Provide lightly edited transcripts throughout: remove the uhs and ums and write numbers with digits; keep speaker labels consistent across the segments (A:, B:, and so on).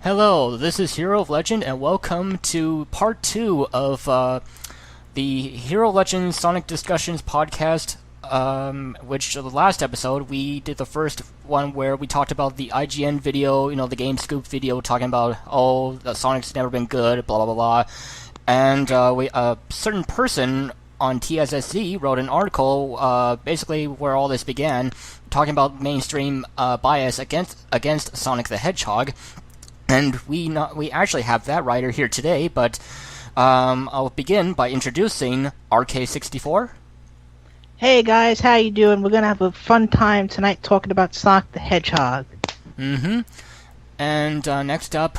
A: Hello, this is Hero of Legend, and welcome to part 2 of the Hero of Legend Sonic Discussions podcast, which the last episode, we did the first one where we talked about the IGN video, the Game Scoop video, talking about, the Sonic's never been good, blah, blah, blah, and a certain person on TSSZ wrote an article, basically where all this began, talking about mainstream bias against Sonic the Hedgehog. And we actually have that writer here today, but I'll begin by introducing RK64.
B: Hey guys, how you doing? We're gonna have a fun time tonight talking about Sonic the Hedgehog.
A: Mm-hmm. And next up,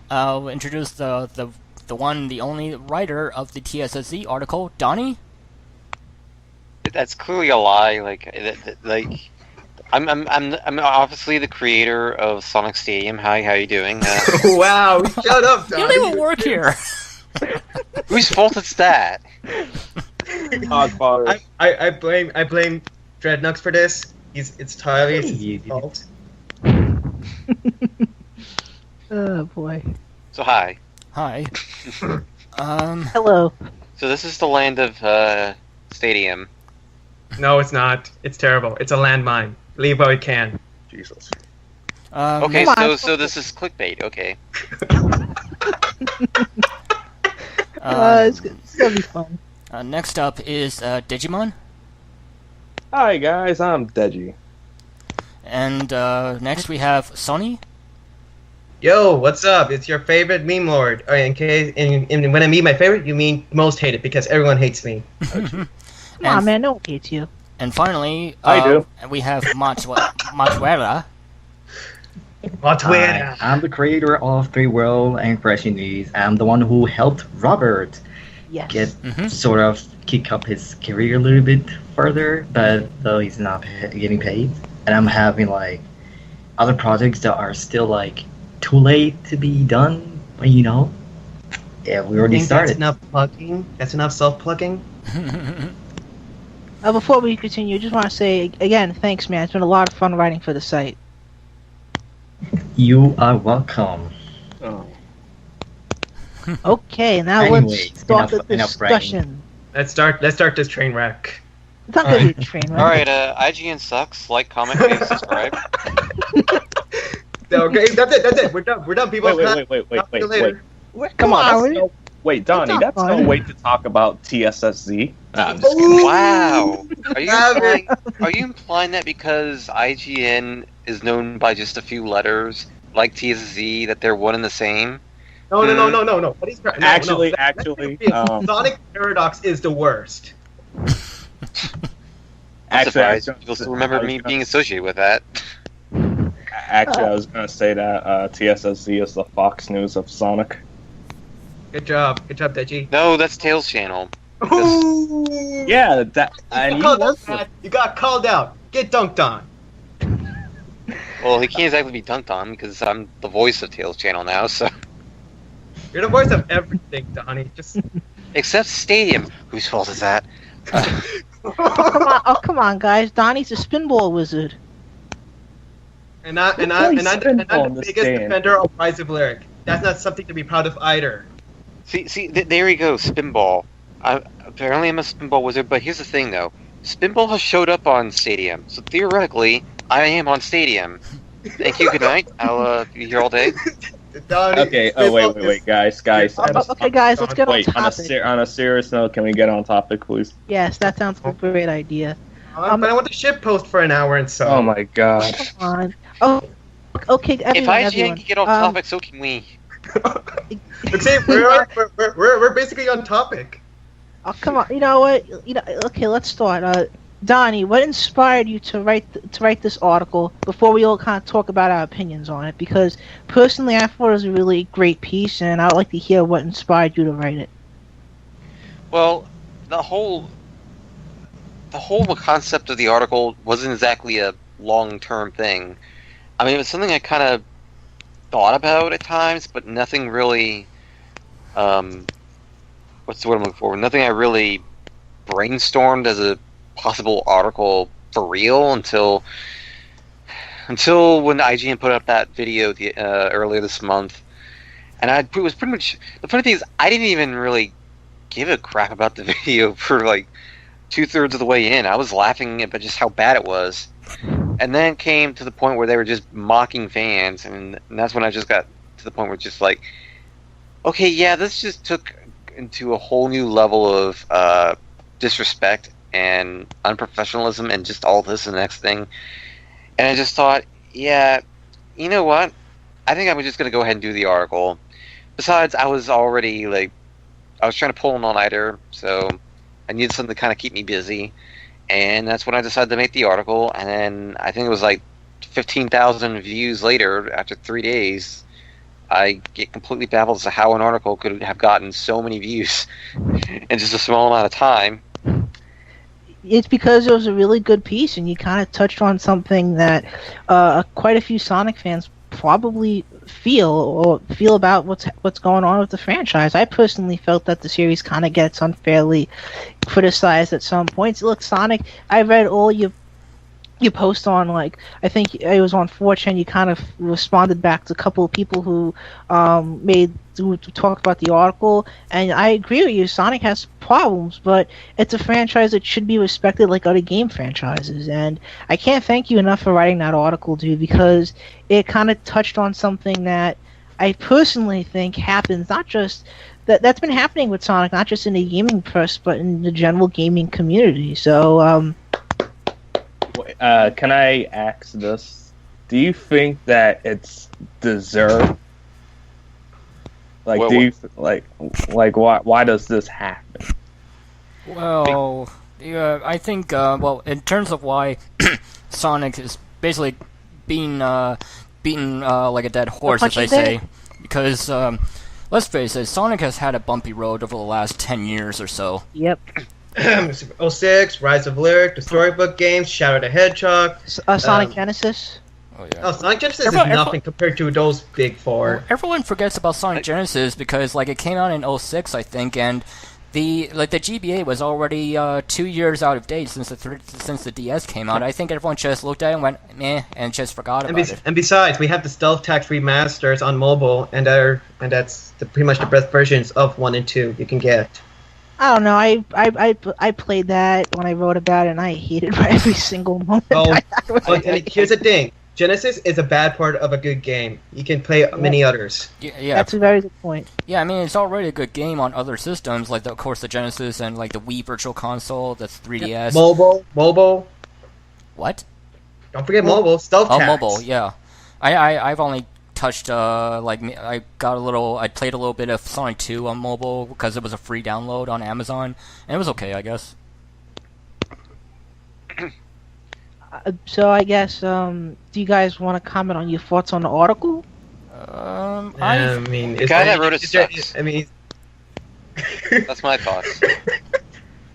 A: I'll introduce the one, the only writer of the TSSZ article, Donnie.
C: That's clearly a lie. I'm obviously the creator of Sonic Stadium. Hi, how you doing?
D: Wow, shut up, Donnie.
A: You don't even work here.
C: Whose fault is that?
D: I blame Dreadnux for this. It's entirely his fault.
B: Oh boy.
C: So hi.
A: Hi.
B: Hello.
C: So this is the land of Stadium.
D: No, it's not. It's terrible. It's a landmine. Leave while we can. Jesus.
C: Okay, so this is clickbait. Okay.
B: It's gonna be fun.
A: Next up is Dejimon.
E: Hi guys, I'm Deji.
A: And next we have Soni.
D: Yo, what's up? It's your favorite meme lord. And when I mean my favorite, you mean most hated because everyone hates me.
B: Come on, man, no one hates you.
A: And finally,
E: I do.
A: We have Motwera.
D: Motwera.
F: I'm the creator of Three World and Crashing News. I'm the one who helped Robert
B: Yes.
F: sort of kick up his career a little bit further, but though he's not getting paid. And I'm having other projects that are still too late to be done, but yeah, we already started.
D: That's enough plugging. That's enough self-plugging.
B: Before we continue, I just want to say again, thanks, man. It's been a lot of fun writing for the site.
F: You are welcome.
E: Oh.
B: Okay, now
F: Anyways,
B: let's start the
F: enough
B: discussion.
D: Let's start this train wreck.
B: It's not gonna be a train, right?
C: All right. IGN sucks. Like, comment, and subscribe.
D: Okay, that's it. We're done, people.
E: Wait.
B: Come on.
E: Wait, Donnie, that's no way to talk about TSSZ.
C: I'm just kidding. Wow. Are you implying that because IGN is known by just a few letters, like TSSZ, that they're one and the same?
D: No. What he's
E: Actually,
D: Sonic Paradox is the worst.
C: I'm surprised people still remember me being associated with that.
E: Actually, I was gonna say that TSSZ is the Fox News of Sonic.
D: Good job, Deji.
C: No, that's Tails' channel.
D: Ooh.
E: Yeah, that. And
D: You got called out. Get dunked on.
C: Well, he can't exactly be dunked on because I'm the voice of Tails' channel now, so.
D: You're the voice of everything, Donnie. Just
C: Except Stadium. Whose fault is that?
B: Come on, guys. Donnie's a spinball wizard.
D: and I'm the biggest defender of Rise of Lyric. That's not something to be proud of either.
C: See, there you go, Spinball. Apparently I'm a Spinball wizard, but here's the thing, though. Spinball has showed up on Stadium, so theoretically, I am on Stadium. Thank you, good night. I'll be here all day.
D: Donnie,
E: Okay, wait, guys.
B: Okay, guys, let's get on topic.
E: On a serious note, can we get on topic, please?
B: Yes, that sounds like a great idea.
D: But I want the ship post for an hour and so.
E: Oh my god.
B: Come on. Oh, okay, everyone.
C: If IGN can get off topic, so can we.
D: See, we're basically on topic.
B: Oh, come on. You know what? Okay, let's start. Donnie, what inspired you to write this article before we all kind of talk about our opinions on it? Because personally, I thought it was a really great piece, and I'd like to hear what inspired you to write it.
C: Well, the whole concept of the article wasn't exactly a long-term thing. I mean, it was something I kind of thought about at times, but nothing really. What's the word I'm looking for? Nothing I really brainstormed as a possible article for real until until when IGN put up that video earlier this month, and it was pretty much the funny thing is I didn't even really give a crap about the video for like 2/3 of the way in. I was laughing at just how bad it was, and then came to the point where they were just mocking fans, and that's when I just got to the point where it's just like, okay, yeah, this just took into a whole new level of disrespect and unprofessionalism and just all this and the next thing. And I just thought, yeah, you know what? I think I'm just going to go ahead and do the article. Besides, I was already, like, I was trying to pull an all-nighter, so I needed something to kind of keep me busy. And that's when I decided to make the article. And then I think it was like 15,000 views later, after 3 days, I get completely baffled as to how an article could have gotten so many views in just a small amount of time.
B: It's because it was a really good piece, and you kind of touched on something that quite a few Sonic fans probably feel about what's going on with the franchise. I personally felt that the series kind of gets unfairly criticized at some points. Look, Sonic, I read all your post on, like, I think it was on 4chan, you kind of responded back to a couple of people who talked about the article, and I agree with you, Sonic has problems, but it's a franchise that should be respected like other game franchises, and I can't thank you enough for writing that article, dude, because it kind of touched on something that I personally think happens, not just that's been happening with Sonic, not just in the gaming press, but in the general gaming community. So,
E: can I ask this? Do you think that it's deserved? Like, why does this happen?
A: Well, yeah, I think, in terms of why Sonic is basically being beaten like a dead horse, as they say, because let's face it, Sonic has had a bumpy road over the last 10 years or so.
B: Yep.
D: 06, Rise of Lyric, the Storybook games, Shadow the Hedgehog,
B: Sonic Genesis.
A: Oh, yeah.
D: Oh, Sonic Genesis is nothing compared to those big four.
A: Well, everyone forgets about Sonic Genesis because, like, it came out in 06, I think, and the GBA was already 2 years out of date since the DS came out. I think everyone just looked at it and went meh and just forgot about it.
D: And besides, we have the Stealth Tax remasters on mobile, and that's pretty much the best versions of 1 and 2 you can get.
B: I don't know. I played that when I wrote about it, and I hated every single moment.
D: Here's the thing: Genesis is a bad part of a good game. You can play many others.
A: Yeah,
B: that's a very good point.
A: Yeah, I mean, it's already a good game on other systems, like of course the Genesis and like the Wii Virtual Console, that's 3DS.
D: Mobile.
A: What?
D: Don't forget mobile. Stealth Tax.
A: Mobile. Yeah, I've only touched I played a little bit of Sonic 2 on mobile because it was a free download on Amazon, and it was okay, I guess.
B: So I guess, do you guys want to comment on your thoughts on the article?
C: I mean, the guy that wrote it sucks. I mean, that's my thoughts.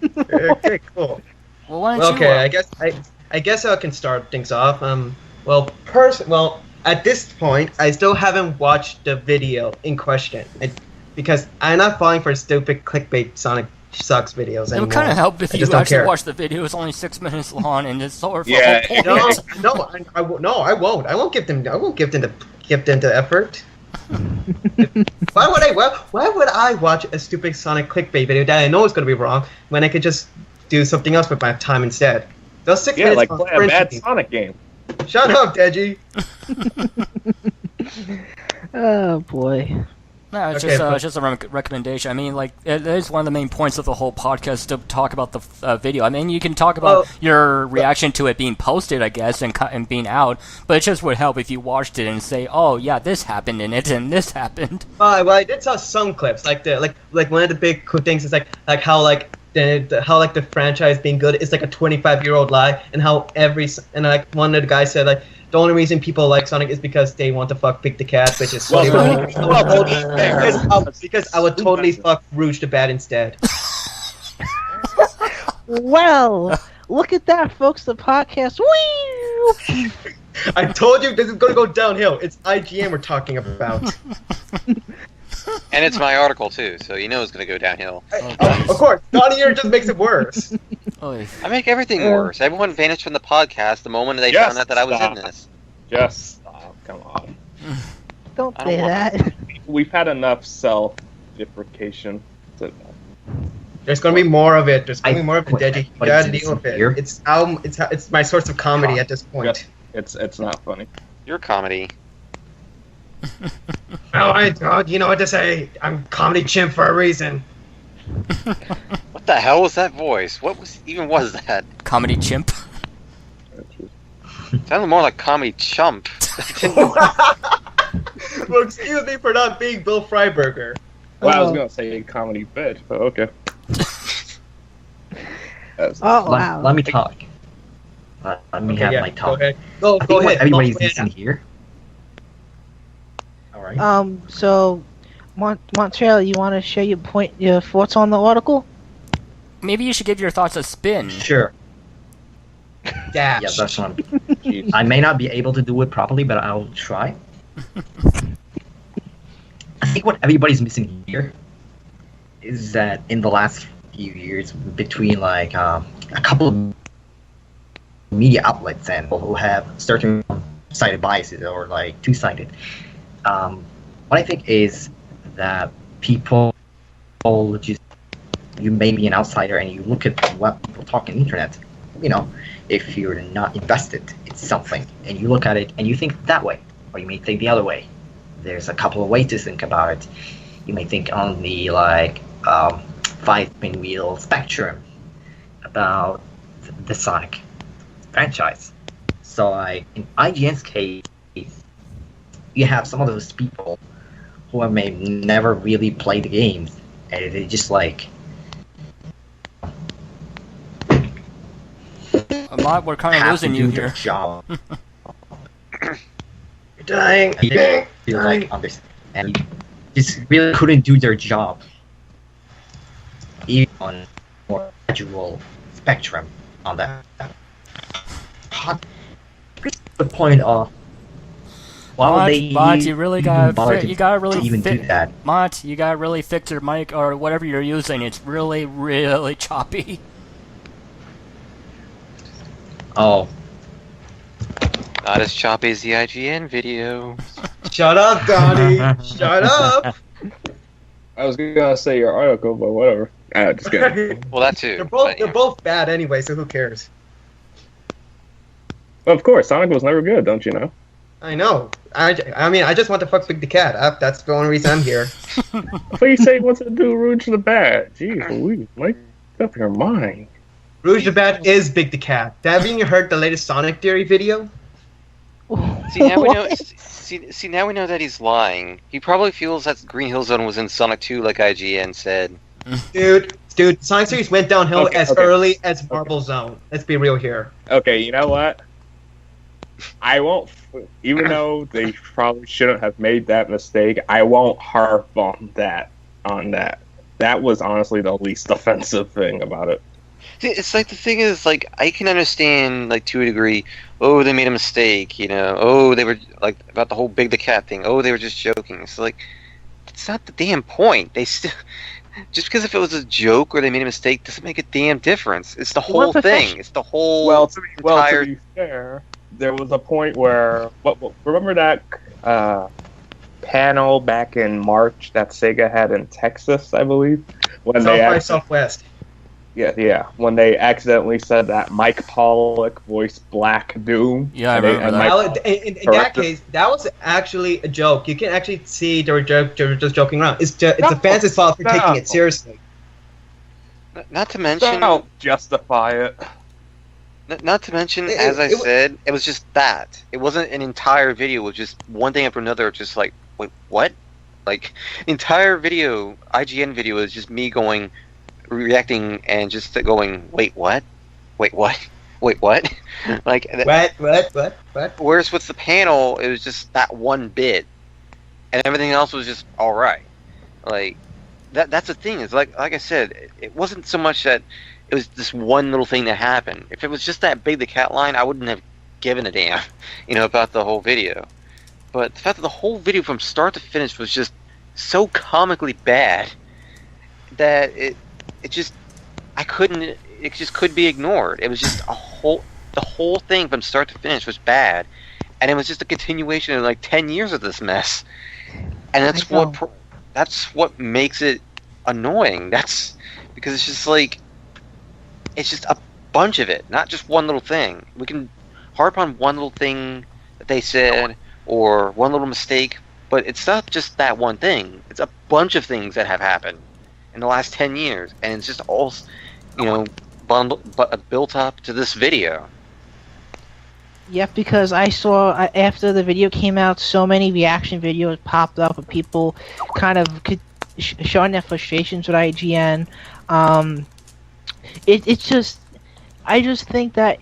D: Okay, cool.
A: Well, why don't you?
D: I guess I can start things off. At this point, I still haven't watched the video in question because I'm not falling for stupid clickbait Sonic Sucks videos anymore.
A: It would kind of help if you actually watched the video. It's only 6 minutes long and it's so
D: No, I won't. I won't give them the effort. Why would I watch a stupid Sonic clickbait video that I know is going to be wrong when I could just do something else with my time instead? Those 6 minutes.
E: Like play a bad Sonic game.
D: Shut up, Deji.
B: Oh boy.
A: No, it's just a recommendation. I mean, like, it is one of the main points of the whole podcast to talk about the video. I mean, you can talk about your reaction to it being posted, I guess, and being out, but it just would help if you watched it and say, oh, yeah, this happened in it, and this happened.
D: Well, I did saw some clips. Like one of the big cool things is how the franchise being good is like a 25-year-old lie, and how one of the guys said, like, the only reason people like Sonic is because they want to fuck Pick the Cat, which is because I would totally fuck Rouge the Bat instead.
B: Well, look at that, folks. The podcast. Whee!
D: I told you this is going to go downhill. It's IGN we're talking about.
C: And it's my article, too, so you know it's going to go downhill.
D: Of course. Donnie here just makes it worse.
C: I make everything worse. Everyone vanished from the podcast the moment they found out that I was in this.
E: Just stop. Come on.
B: Don't
C: I
B: say
C: don't want
B: that.
E: We've had enough self-deprecation.
D: There's gonna be more of it. There's gonna
F: I-
D: be more of it,
F: what-
D: Deji. You
F: what
D: gotta
F: is
D: deal with it.
F: here?
D: It's my source of comedy at this point.
E: It's not funny.
C: Your comedy.
D: You know what to say. I'm comedy chimp for a reason.
C: What the hell was that voice? What was that?
A: Comedy chimp.
C: Sounded more like comedy chump.
D: Well, excuse me for not being Bill Freiberger.
E: Well, I was
B: Oh.
E: gonna say comedy bitch, but okay. That's-
B: Oh wow.
F: Let me talk. Let me have my talk.
D: Go ahead. Go
F: I think what
D: ahead.
F: everybody's
D: Go ahead.
F: missing here. All right.
B: So, Montreal, you want to share your thoughts on the article?
A: Maybe you should give your thoughts a spin.
F: Sure.
D: Dash.
F: Yeah, that's one.
E: Jeez.
F: I may not be able to do it properly, but I'll try. I think what everybody's missing here is that in the last few years, between like a couple of media outlets and people who have certain sided biases or like two-sided, what I think is that people just, you may be an outsider and you look at what people talk on the internet, you know, if you're not invested in something and you look at it and you think that way, or you may think the other way. There's a couple of ways to think about it. You may think on the like 5-pinwheel spectrum about the Sonic franchise. So like in IGN's case, you have some of those people who may never really play the games, and they just like
A: Ahmad, we're kind of
F: have
A: losing
F: to
A: you
F: do their
A: here.
F: job.
D: You're dying.
F: And they feel like understand, and you just really couldn't do their job, even on a more gradual spectrum on that. The point of while they
A: Mont, you really
F: even
A: gotta,
F: bother
A: you gotta really
F: to even do that.
A: Mont, you gotta really fix your mic or whatever you're using. It's really, really choppy.
F: Oh,
C: Not as choppy as the IGN video.
D: Shut up, Donnie. Shut up.
E: I was gonna say your article, but whatever. Just kidding.
C: Well, that too.
D: They're
C: but,
D: both bad anyway, so who cares?
E: Of course, Sonic was never good, don't you know?
D: I know. I mean, I just want to fuck Big the Cat. That's the only reason I'm here.
E: Please say what's to do Rouge the Bat. Jeez Louise, make up your mind.
D: Rouge the Bat is Big the Cat. Haven't you heard the latest Sonic Theory video?
C: See now we know. See now we know that he's lying. He probably feels that Green Hill Zone was in Sonic 2, like IGN said.
D: Dude, Sonic Series went downhill
E: Okay,
D: as
E: okay.
D: early as Marble Zone. Let's be real here.
E: Okay, you know what? I won't, even though they probably shouldn't have made that mistake, I won't harp on that. That was honestly the least offensive thing about it.
C: See, it's like the thing is, like, I can understand, like, to a degree, oh, they made a mistake, you know, oh, they were, like, about the whole Big the Cat thing, oh, they were just joking. It's like, it's not the damn point. They still, just because if it was a joke or they made a mistake doesn't make a damn difference. It's the whole thing. It's the whole
E: To
C: entire...
E: be fair, there was a point where, remember that panel back in March that Sega had in Texas, I believe? When
D: South by Southwest.
E: Yeah, when they accidentally said that Mike Pollock voiced Black Doom.
A: Yeah, I
E: and they-
A: remember
E: and
A: that.
E: Mike-
D: In that
E: Correct.
D: case, that was actually a joke. You can actually see they were just joking around. It's the fans' fault for taking it seriously.
C: Not to mention...
E: Don't justify it.
C: Not to mention,
D: It-
C: as I
D: it-
C: said, it was just that. It wasn't an entire video. It was just one thing after another. Just like, wait, what? Like, the entire video, IGN video, is just me reacting and just going, wait, what? Wait, what? Wait, what? Like,
D: What?
C: whereas with the panel, it was just that one bit, and everything else was just all right. Like, that's the thing. Is like I said, it wasn't so much that it was this one little thing that happened. If it was just that Big the Cat line, I wouldn't have given a damn, about the whole video. But the fact that the whole video from start to finish was just so comically bad that it just could be ignored. It was just the whole thing from start to finish was bad, and it was just a continuation of like 10 years of this mess. And that's what makes it annoying. That's because it's just like it's just a bunch of it, not just one little thing. We can harp on one little thing that they said or one little mistake, but it's not just that one thing. It's a bunch of things that have happened in the last 10 years, and it's just all, built up to this video.
B: Yep, because I saw after the video came out, so many reaction videos popped up of people kind of showing their frustrations with IGN. It's just, I just think that,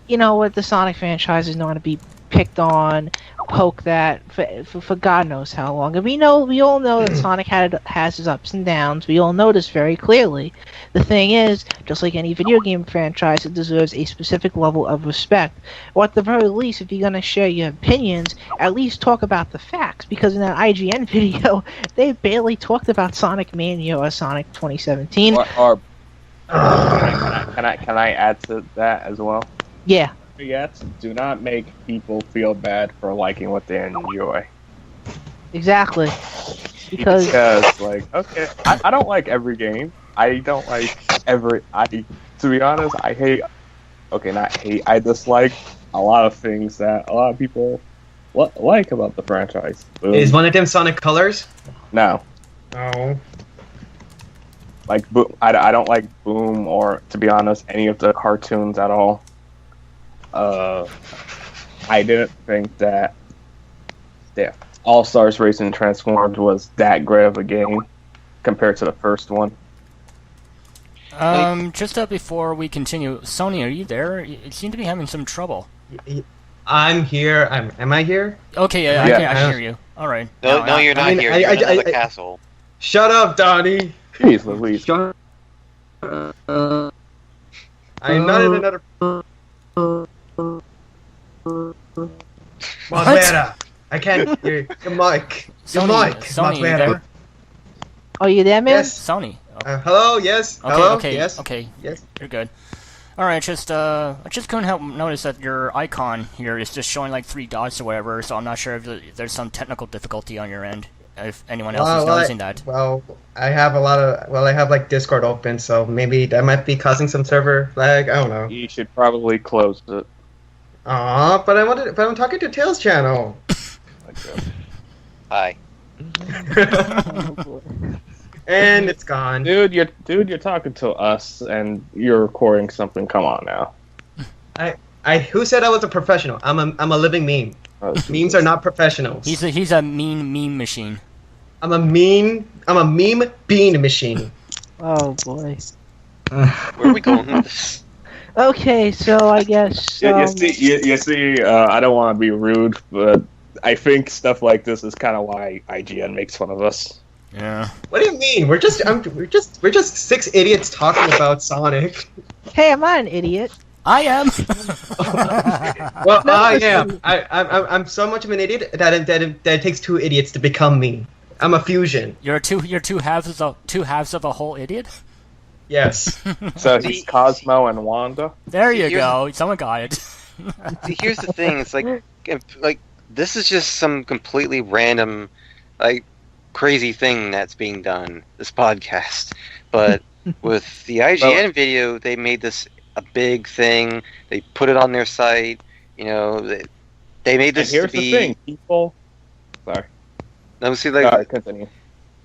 B: what the Sonic franchise is not going to be picked on, poked at for God knows how long. And we all know that Sonic has his ups and downs. We all know this very clearly. The thing is, just like any video game franchise, it deserves a specific level of respect. Or at the very least, if you're going to share your opinions, at least talk about the facts. Because in that IGN video, they barely talked about Sonic Mania or Sonic 2017.
E: Can I add to that as well?
B: Yeah.
E: Yes, do not make people feel bad for liking what they enjoy.
B: Exactly. Because
E: okay, I don't like every game. I don't like to be honest, I dislike a lot of things that a lot of people like about the franchise. Boom.
D: Is one of them Sonic Colors?
E: No.
D: No.
E: Like, I don't like Boom or, to be honest, any of the cartoons at all. I didn't think that All-Stars Racing Transformed was that great of a game compared to the first one.
A: Just before we continue, Soni, are you there? You seem to be having some trouble.
D: I'm here. Am I here?
A: Okay, yeah. I can hear you. All right.
C: No, you're not here. You're in the castle.
D: Shut up, Donnie.
E: Jeez Louise.
D: I'm not in another... Motwera! I can't hear your mic. Your mic, Motwera.
B: Are you there, man?
D: Yes.
A: Soni.
D: Hello, yes.
A: Okay,
D: hello,
A: okay,
D: yes.
A: okay.
D: Yes.
A: You're good. Alright, I just couldn't help notice that your icon here is just showing like 3 dots or whatever, so I'm not sure if there's some technical difficulty on your end, if anyone else is noticing that.
D: Well, I have like Discord open, so maybe that might be causing some server lag, I don't know.
E: You should probably close it.
D: But I'm talking to Tails channel.
C: Hi.
D: And it's gone.
E: Dude, you're talking to us and you're recording something. Come on now.
D: Who said I was a professional? I'm a living meme. Memes are not professionals.
A: He's a mean meme machine.
D: I'm a meme bean machine.
B: Oh boy.
C: Where are we going with this?
B: Okay, so I guess.
E: You see, I don't want to be rude, but I think stuff like this is kind of why IGN makes fun of us.
A: Yeah.
D: What do you mean? We're just 6 idiots talking about Sonic.
B: Hey, I'm not an idiot.
A: I am.
D: Well, I am. I'm so much of an idiot that it takes 2 idiots to become me. I'm a fusion.
A: You're two halves of a whole idiot.
D: Yes.
E: So he's Cosmo and Wanda.
A: There you go. Someone got it.
C: See, here's the thing. It's like this is just some completely random, crazy thing that's being done. This podcast, but with the IGN video, they made this a big thing. They put it on their site. They made this.
E: And here's the thing, people. Sorry.
C: Continue.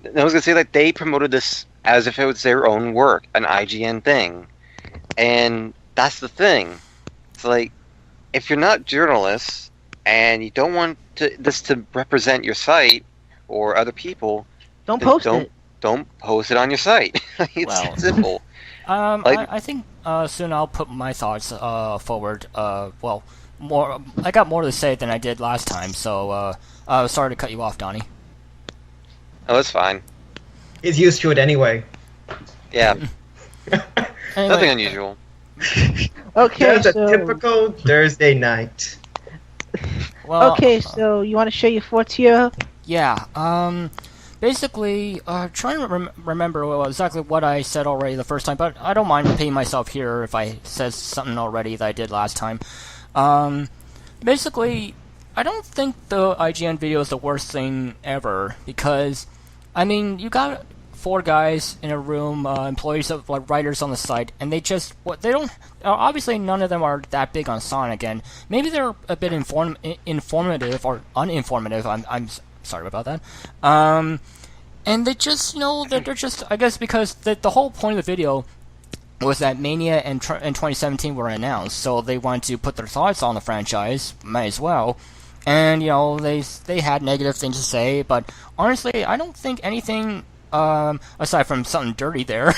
C: I was gonna say they promoted this as if it was their own work, an IGN thing, and that's the thing. It's like if you're not journalists and you don't want this to represent your site or other people,
B: don't post it.
C: Don't post it on your site. It's simple.
A: I think soon I'll put my thoughts forward. I got more to say than I did last time, so sorry to cut you off, Donnie.
C: Oh, that's fine.
D: He's used to it anyway.
C: Yeah.
A: Anyway,
C: Nothing unusual.
B: Okay,
D: Just a typical Thursday night.
A: Well,
B: okay, so you want to share your thoughts here?
A: Yeah. Basically, trying to remember exactly what I said already the first time, but I don't mind repeating myself here if I said something already that I did last time. Basically, I don't think the IGN video is the worst thing ever, because, I mean, you got 4 guys in a room, employees of like writers on the site, and they don't. Obviously, none of them are that big on Sonic, and maybe they're a bit informative or uninformative. I'm sorry about that. And they just, they're just, I guess, because the whole point of the video was that Mania and 2017 were announced, so they wanted to put their thoughts on the franchise, might as well. And, they had negative things to say, but honestly, I don't think anything, aside from something dirty there,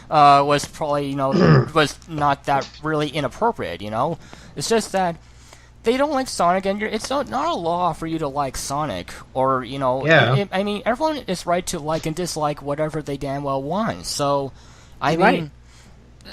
A: was probably, was not that really inappropriate, It's just that they don't like Sonic, and it's not a law for you to like Sonic, or,
D: Yeah.
A: I mean, everyone is right to like and dislike whatever they damn well want, so, I
B: Right.
A: mean,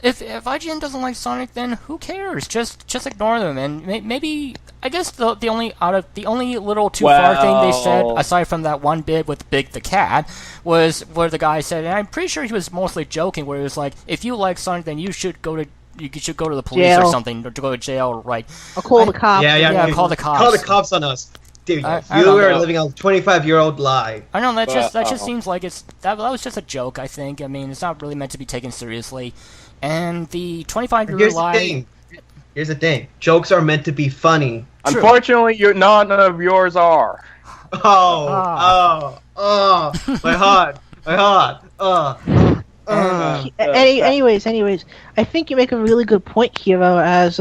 A: if IGN doesn't like Sonic, then who cares? Just ignore them, and maybe, I guess the only little too far thing they said, aside from that one bit with Big the Cat, was where the guy said, and I'm pretty sure he was mostly joking, where he was like, if you like Sonic, then you should go to the police
B: Jail.
A: or something, or to go to jail, right?
B: I'll call the cops.
A: Yeah, call the cops.
D: Call the cops on us. Dude,
A: I
D: you
A: don't
D: are
A: know.
D: living a 25-year-old lie.
A: I know, that just
E: But,
A: seems like that was just a joke, I think. I mean, it's not really meant to be taken seriously. And the 25-year
D: Here's
A: lie...
D: the thing. Here's the thing. Jokes are meant to be funny.
A: True.
E: Unfortunately, none of yours are.
D: Oh, my heart.
B: Anyways, I think you make a really good point, Hero. As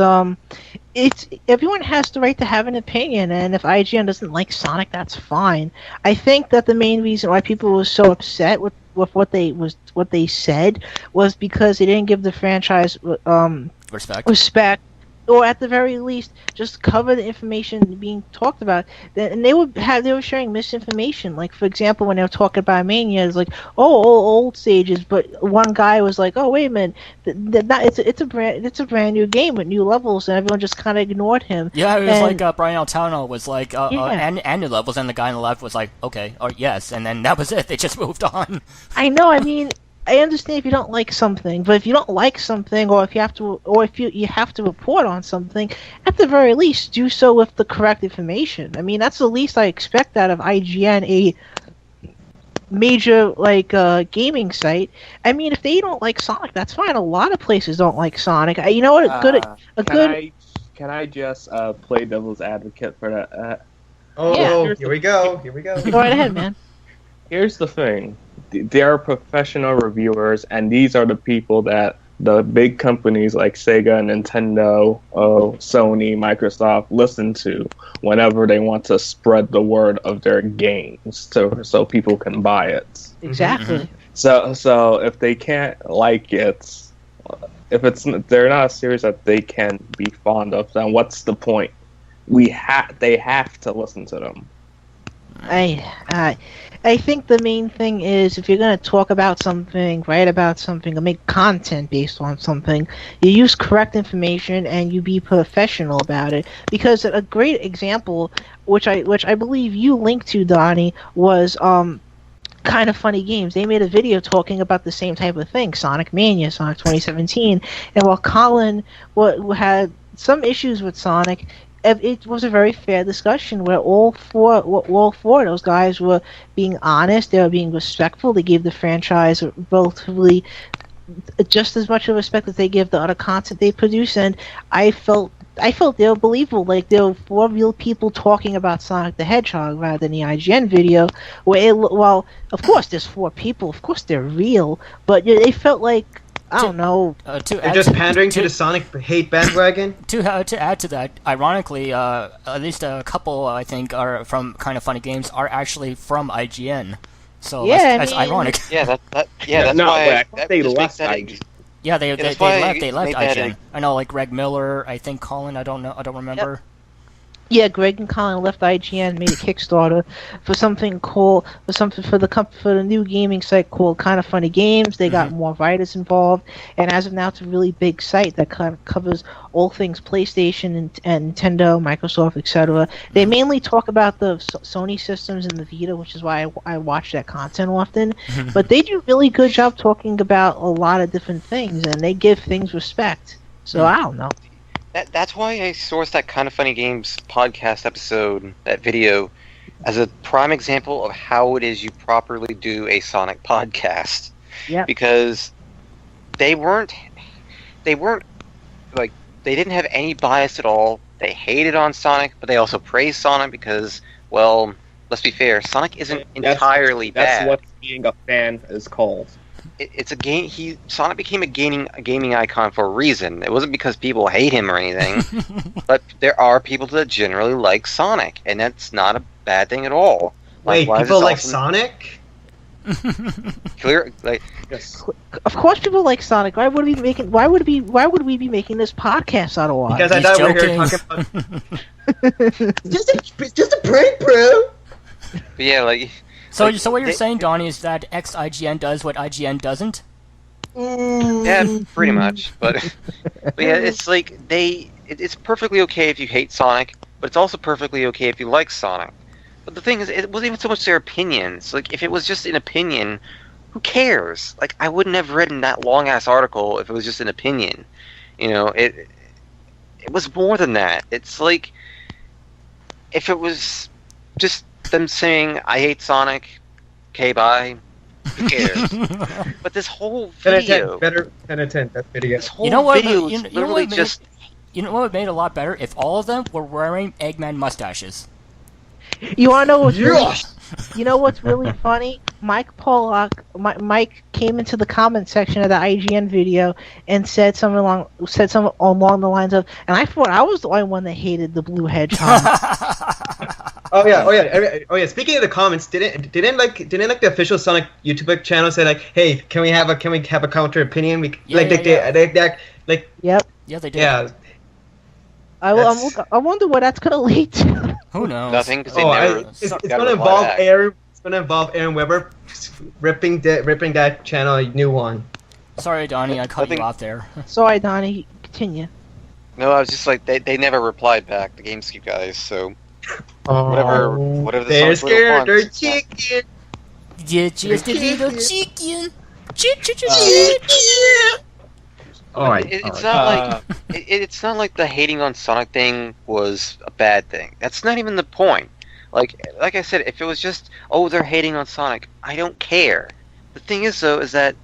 B: it's everyone has the right to have an opinion, and if IGN doesn't like Sonic, that's fine. I think that the main reason why people were so upset with what they said was because they didn't give the franchise respect, or at the very least, just cover the information being talked about. And they were sharing misinformation. Like, for example, when they were talking about Mania, it's like, old stages. But one guy was like, oh, wait a minute, it's a brand new game with new levels, and everyone just kind of ignored him.
A: Yeah, it was like Brian Altano was like,
B: Yeah.
A: and new levels, and the guy on the left was like, okay, or yes, and then that was it. They just moved on.
B: I know. I mean, I understand if you don't like something, but if you don't like something, or if you have to report on something, at the very least, do so with the correct information. I mean, that's the least I expect out of IGN, a major gaming site. I mean, if they don't like Sonic, that's fine. A lot of places don't like Sonic. You know what?
E: Can I just play devil's advocate for that?
B: Yeah.
D: Here we go.
B: Go right ahead, man.
E: Here's the thing. There are professional reviewers, and these are the people that the big companies like Sega, Nintendo, Sony, Microsoft listen to whenever they want to spread the word of their games so people can buy it.
B: Exactly.
E: So if they can't like it, they're not a series that they can be fond of, then what's the point? They have to listen to them.
B: I think the main thing is, if you're going to talk about something, write about something, or make content based on something, you use correct information and you be professional about it. Because a great example, which I believe you linked to, Donnie, was Kind of Funny Games. They made a video talking about the same type of thing, Sonic Mania, Sonic 2017, and while Colin had some issues with Sonic, it was a very fair discussion where all four of those guys were being honest, they were being respectful, they gave the franchise relatively just as much of respect that they give the other content they produce, and I felt they were believable. Like, there were 4 real people talking about Sonic the Hedgehog rather than the IGN video, where well, of course there's 4 people, of course they're real, but they felt like, I don't know.
D: They're just pandering to the Sonic hate bandwagon?
A: To add to that, ironically, at least a couple, I think, are from Kind of Funny Games are actually from IGN. So
B: Yeah,
A: that's ironic.
C: Yeah, that's
E: No,
C: why
E: but I think they
C: just
E: left
C: makes that
E: IGN.
A: Yeah, they
C: that's why
A: left
C: it made
A: IGN.
C: that
A: I know, like Greg Miller, I think Colin, I don't remember.
B: Yeah, Greg and Colin left IGN, made a Kickstarter for something for the new gaming site called Kind of Funny Games. They got more writers involved, and as of now, it's a really big site that kind of covers all things PlayStation and Nintendo, Microsoft, etc. They mainly talk about the Sony systems and the Vita, which is why I watch that content often. But they do a really good job talking about a lot of different things, and they give things respect. So I don't know.
C: That's why I sourced that Kind of Funny Games podcast episode, that video, as a prime example of how it is you properly do a Sonic podcast.
B: Yeah.
C: Because they weren't like, they didn't have any bias at all. They hated on Sonic, but they also praised Sonic because, well, let's be fair, Sonic isn't entirely bad.
E: That's what being a fan is called.
C: It's a game. Sonic became a gaming icon for a reason. It wasn't because people hate him or anything, but there are people that generally like Sonic, and that's not a bad thing at all.
D: Wait, people like Sonic?
C: Clear, like,
E: Yes.
B: Of course, people like Sonic. Why would we be making making this podcast otherwise?
D: Because I thought we were here talking about just a prank, bro.
C: but yeah, like.
A: So what you're saying, Donnie, is that IGN does what IGN doesn't?
C: Yeah, pretty much. But yeah, it's like it's perfectly okay if you hate Sonic, but it's also perfectly okay if you like Sonic. But the thing is, it wasn't even so much their opinions. Like, if it was just an opinion, who cares? Like, I wouldn't have written that long ass article if it was just an opinion. You know, it was more than that. It's like, if it was just them saying, I hate Sonic, okay, bye, who cares? But this whole video...
D: Better than a 10, that video.
C: This whole video is literally just...
A: You know what would make it a lot better? If all of them were wearing Eggman mustaches.
B: You want to know what's really,
D: Yes!
B: you know what's really funny? Mike Mike came into the comment section of the IGN video and said something along the lines of, and I thought I was the only one that hated the blue hedgehog.
D: Oh yeah. Speaking of the comments, didn't the official Sonic YouTube channel say like, hey, can we have a counter opinion?
B: Yep.
A: Yeah, they did.
D: Yeah.
B: I wonder what that's gonna lead to.
A: Who knows?
C: Nothing, because they never...
D: It's gonna involve Aaron. It's gonna involve Aaron Weber ripping that channel a new one.
A: Sorry, Donnie, I cut you off there.
B: Sorry, Donnie. Continue.
C: No, I was just like, they never replied back, the GameScoop guys, so... Whatever the
D: they're
C: Sonic Little
D: scared. They're
C: wants.
D: chicken.
A: Yeah, just a little chicken.
F: Alright.
C: It's not like it's not like the hating on Sonic thing was a bad thing. That's not even the point. Like I said, if it was just, oh, they're hating on Sonic, I don't care. The thing is, though, is that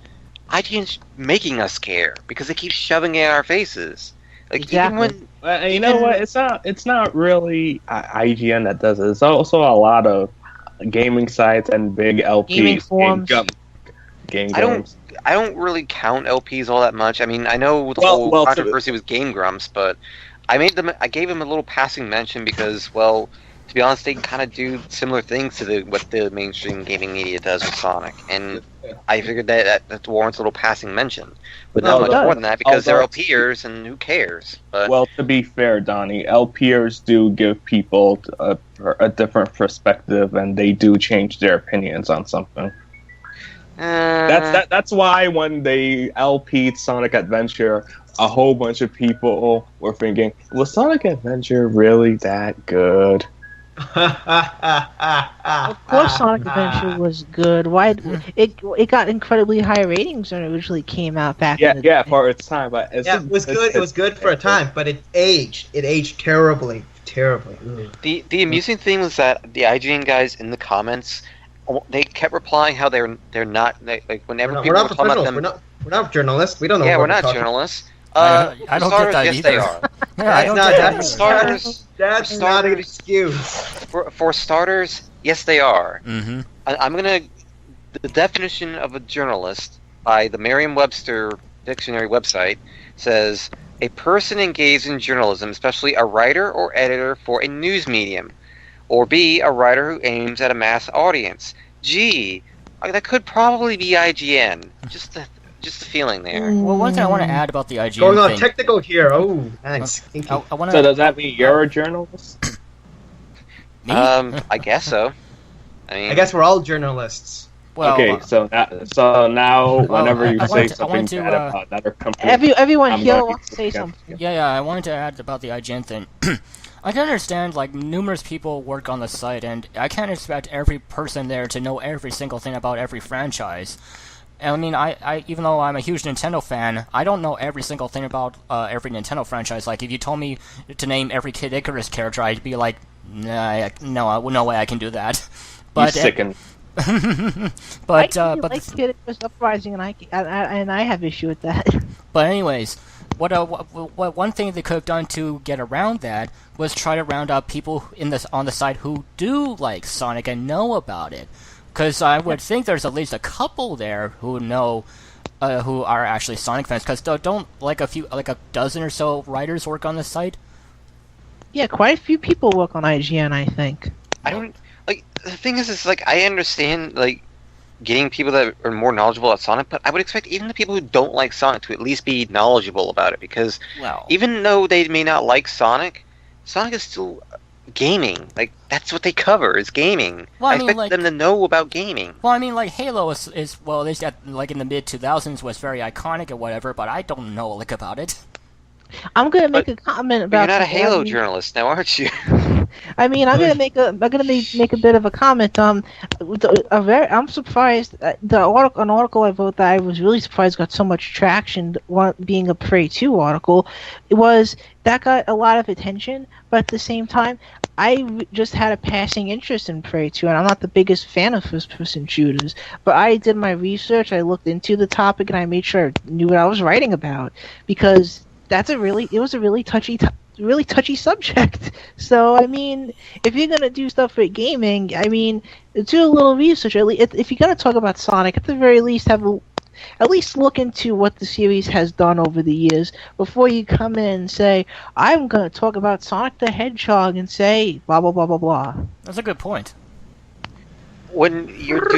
C: IGN's making us care because they keep shoving it in our faces. Like,
B: Exactly.
C: even when
E: Well, you know what? It's not really IGN that does it. It's also a lot of gaming sites and big LPs.
B: Gaming forums.
E: Game
C: I don't
E: Grumps.
C: I don't really count LPs all that much. I mean, I know the whole controversy with Game Grumps, but I gave them a little passing mention because, well, to be honest, they kind of do similar things to what the mainstream gaming media does with Sonic, and I figured that warrants a little passing mention, but not much more than that because they're LPers and who cares? But
E: well, to be fair, Donnie, LPers do give people a different perspective, and they do change their opinions on something. That's why when they LP'd Sonic Adventure, a whole bunch of people were thinking, was Sonic Adventure really that good?
B: Of course, Sonic Adventure was good. Why it got incredibly high ratings when it originally came out back. in the day.
E: For its time, but
D: it was good. It was good for a time, but it aged. It aged terribly. Ugh.
C: The amusing thing was that the IGN guys in the comments, they kept replying how they're not like whenever people were talking about them.
D: We're not journalists. We don't know.
C: Yeah,
D: what
C: we're not
D: talking.
C: journalists.
A: I don't get that
C: yes,
A: either.
C: they are.
A: Yeah, I don't get that either.
C: Starters,
D: That's not an excuse.
C: for starters, yes, they are.
A: Mm-hmm.
C: The definition of a journalist by the Merriam-Webster dictionary website says a person engaged in journalism, especially a writer or editor for a news medium, or B, a writer who aims at a mass audience. Gee, that could probably be IGN. Just the feeling there.
A: Well, one thing I want to add about the IGN
D: Going on
A: thing.
D: technical here. Oh, thanks.
A: I want
E: So
A: to.
E: does that mean you're a journalist?
A: Me?
C: I guess so.
D: I guess we're all journalists.
A: Well,
E: Okay, so now whenever you
A: I
E: say
A: wanted to-
E: something bad about another company,
B: Everyone
E: I'm
B: here
E: gonna
B: wants to say
E: against
B: something.
E: you.
A: Yeah, I wanted to add about the IGN thing. I can understand, like, numerous people work on the site, and I can't expect every person there to know every single thing about every franchise. I mean, I even though I'm a huge Nintendo fan, I don't know every single thing about every Nintendo franchise. Like, if you told me to name every Kid Icarus character, I'd be like, nah, no way I can do that. But
E: you sickened.
A: but
B: Kid Icarus Uprising, and I have issue with that.
A: But anyways, what one thing they could have done to get around that was try to round up people on the side who do like Sonic and know about it. Because I would think there's at least a couple there who know, who are actually Sonic fans. Because don't like a dozen or so writers work on the site?
B: Yeah, quite a few people work on IGN, I think.
C: I don't like the thing is like I understand like getting people that are more knowledgeable about Sonic, but I would expect even the people who don't like Sonic to at least be knowledgeable about it. Because even though they may not like Sonic, Sonic is still gaming. Like, that's what they cover, is gaming.
A: Well,
C: I expect them to know about gaming.
A: Well, I mean, like, Halo is well, at least like in the mid-2000s was very iconic or whatever, but I don't know, like, about it.
B: I'm gonna make a comment about.
C: You're not a Halo journalist now, aren't you?
B: I mean, I'm gonna make a bit of a comment. I'm surprised an article I wrote that I was really surprised got so much traction. One being a Prey 2 article, that got a lot of attention. But at the same time, I just had a passing interest in Prey 2, and I'm not the biggest fan of first-person shooters. But I did my research, I looked into the topic, and I made sure I knew what I was writing about, because it was a really touchy subject. So, I mean, if you're gonna do stuff for gaming, I mean, do a little research. If you're gonna talk about Sonic, at the very least, at least look into what the series has done over the years before you come in and say, I'm gonna talk about Sonic the Hedgehog and say blah blah blah blah blah.
A: That's a good point.
C: When you're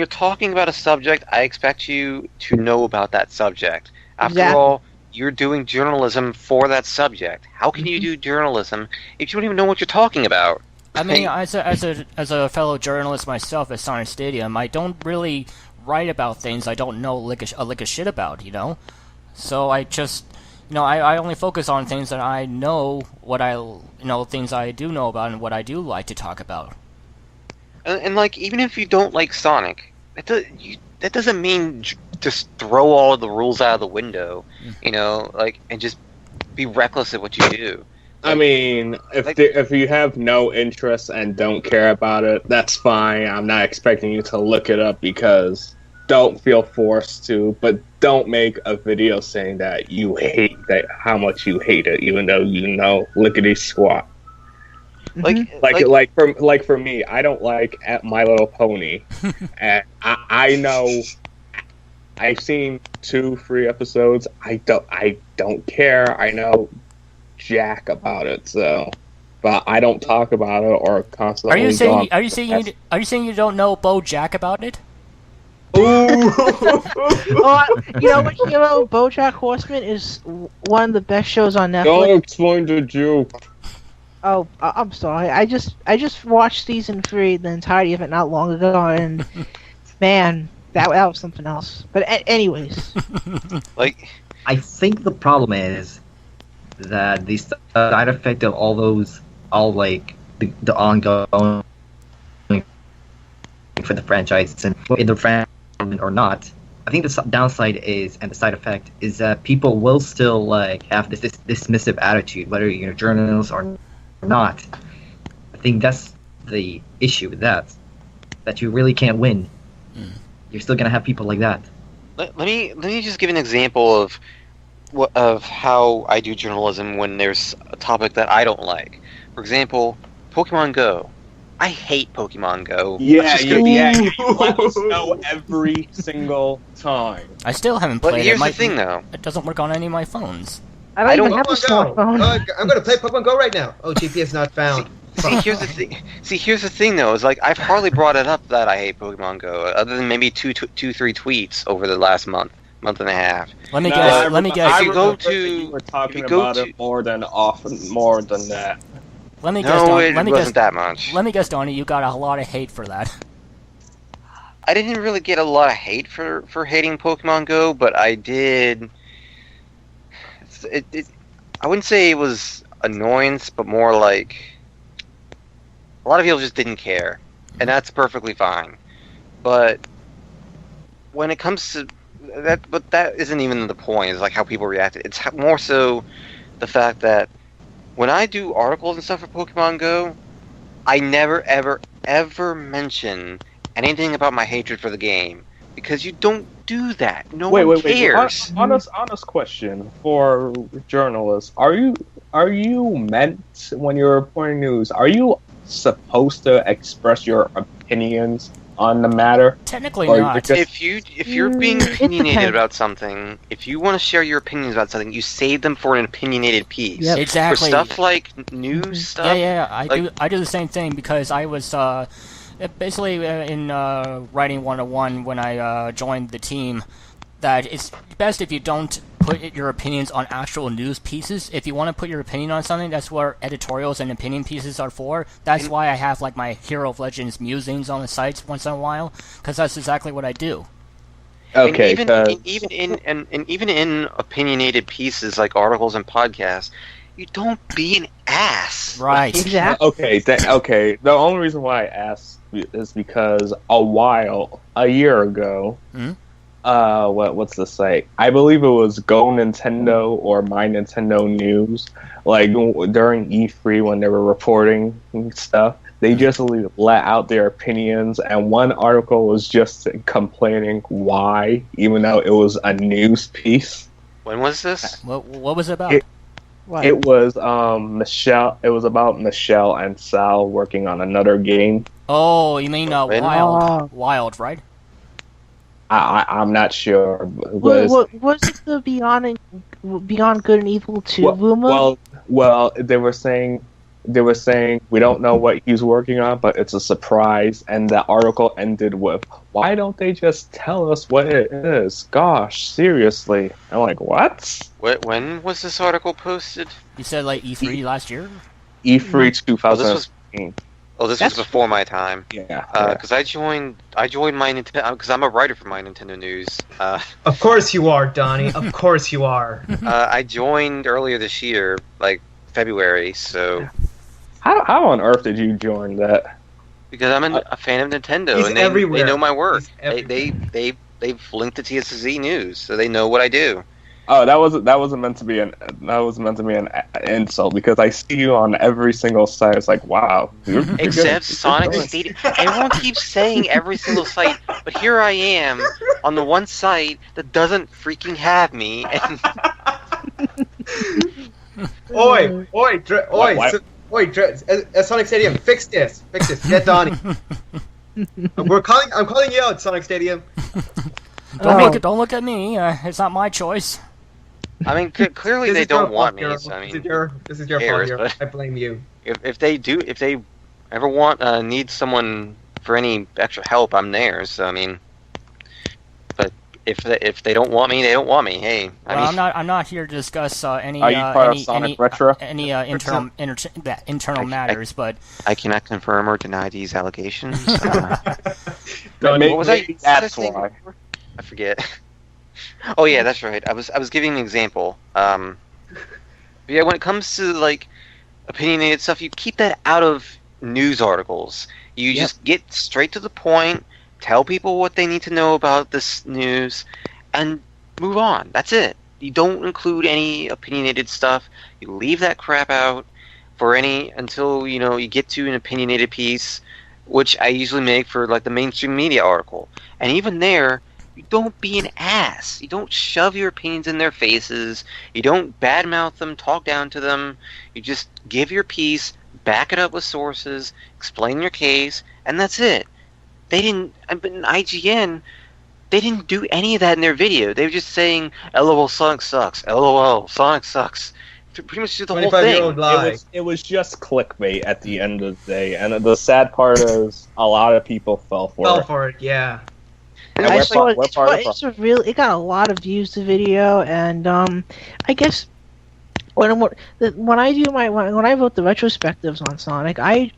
C: talking about a subject, I expect you to know about that subject. After all, you're doing journalism for that subject. How can you do journalism if you don't even know what you're talking about?
A: I mean, as a fellow journalist myself at Sonic Stadium, I don't really write about things I don't know lick a shit about, you know? So I just, I only focus on things that I know, things I do know about and what I do like to talk about.
C: And like, even if you don't like Sonic, that doesn't mean just throw all of the rules out of the window, and just be reckless at what you do.
E: I mean, if you have no interest and don't care about it, that's fine. I'm not expecting you to look it up, because don't feel forced to, but don't make a video saying that you hate how much you hate it, even though you know lickety squat. Like for me, I don't like My Little Pony, and I know I've seen 2-3 episodes. I don't care. I know jack about it, but I don't talk about it or constantly.
A: Are you saying you don't know BoJack about it?
B: Ooh. You know what, Hero? BoJack Horseman is one of the best shows on Netflix.
E: Don't explain the joke.
B: Oh, I'm sorry. I just watched season 3, the entirety of it, not long ago, and man, that was something else. But anyways,
F: I think the problem is that the side effect of the ongoing for the franchise, and in the franchise or not, I think the downside is, and the side effect is, that people will still have this dismissive attitude, whether you're a journalist or not. I think that's the issue with that you really can't win. You're still gonna have people like that.
C: Let me just give an example of how I do journalism when there's a topic that I don't like. For example, Pokemon Go. I hate Pokemon Go.
E: You let us know every single time.
A: I still haven't played it.
C: But here's the thing, though.
A: It doesn't work on any of my phones.
B: I don't even have a smartphone.
D: I'm gonna play Pokemon Go right now. Oh, GPS not found.
C: Here's the thing, though, is like I've hardly brought it up that I hate Pokemon Go, other than maybe 2-3 tweets over the last month and a half.
A: Let me guess.
C: If you go to,
E: you were talking about it more than that.
A: Let me guess, Donnie.
C: It wasn't that much.
A: Let me guess, Donnie. You got a lot of hate for that.
C: I didn't really get a lot of hate for hating Pokemon Go, but I did. I wouldn't say it was annoyance, but more like a lot of people just didn't care, and that's perfectly fine. But when it comes to that, but that isn't even the point. Is like how people react. It's more so the fact that when I do articles and stuff for Pokemon Go, I never ever mention anything about my hatred for the game because you don't do that. No one cares.
E: Honest question for journalists: Are you meant when you're reporting news? Are you supposed to express your opinions on the matter?
A: Technically not.
C: If you're being opinionated about something, if you want to share your opinions about something, you save them for an opiniinated piece.
B: Yep.
A: Exactly.
C: For stuff like news stuff.
A: Yeah. I do the same thing because I was basically in writing 101 when I joined the team. That it's best if you don't put your opinions on actual news pieces. If you want to put your opinion on something, that's what editorials and opinion pieces are for. That's why I have like my Hero of Legends musings on the sites once in a while, because that's exactly what I do.
E: Okay,
C: and even in opinionated pieces like articles and podcasts, you don't be an ass.
A: Right.
B: Exactly.
E: Okay. The only reason why I asked is because a year ago, what's the site? I believe it was Go Nintendo or My Nintendo News. Like during E3 when they were reporting stuff, they just let out their opinions, and one article was just complaining why, even though it was a news piece.
C: When was this?
A: What was it about?
E: It was Michelle. It was about Michelle and Sal working on another game.
A: Oh, you mean Wild, right?
E: I'm not sure.
B: Was it the Beyond Good and Evil 2 rumor?
E: Well, they were saying we don't know what he's working on, but it's a surprise. And the article ended with, "Why don't they just tell us what it is? Gosh, seriously." I'm like, what?
C: When was this article posted?
A: You said like E3 last year?
E: E3 2016.
C: This was before my time.
E: Yeah.
C: Because I joined my Nintendo because I'm a writer for My Nintendo News.
D: Of course you are, Donnie. Of course you are.
C: I joined earlier this year, like February. So
E: how on earth did you join that?
C: Because I'm a fan of Nintendo, and they know my work. They've linked to TSSZ News, so they know what I do.
E: Oh, that wasn't meant to be an insult, because I see you on every single site. It's like, wow.
C: Except Sonic Stadium. Everyone keeps saying every single site, but here I am on the one site that doesn't freaking have me. And
D: at Sonic Stadium, fix this. Get Donnie. I'm calling you out, Sonic Stadium.
A: Don't look at me. It's not my choice.
C: I mean, clearly they don't want me. So, I mean,
D: this is your fault. I blame you.
C: If they ever need someone for any extra help, I'm there. So I mean, but if they don't want me, they don't want me. Hey,
A: I'm not here to discuss any internal matters, but
C: I cannot confirm or deny these allegations.
E: What was
C: that's why. I forget. Oh yeah, that's right. I was giving an example. But yeah, when it comes to like opinionated stuff, you keep that out of news articles. You just get straight to the point, tell people what they need to know about this news, and move on. That's it. You don't include any opinionated stuff. You leave that crap out until you get to an opinionated piece, which I usually make for like the mainstream media article. And even there, you don't be an ass. You don't shove your opinions in their faces. You don't badmouth them, talk down to them. You just give your piece, back it up with sources, explain your case, and that's it. They didn't. But in IGN, they didn't do any of that in their video. They were just saying, "LOL, Sonic sucks. LOL, Sonic sucks." Pretty much do the whole thing.
E: It was just clickbait at the end of the day, and the sad part is a lot of people fell for it.
D: Yeah.
B: I saw it. It got a lot of views. The video, and I guess when I do when I wrote the retrospectives on Sonic, I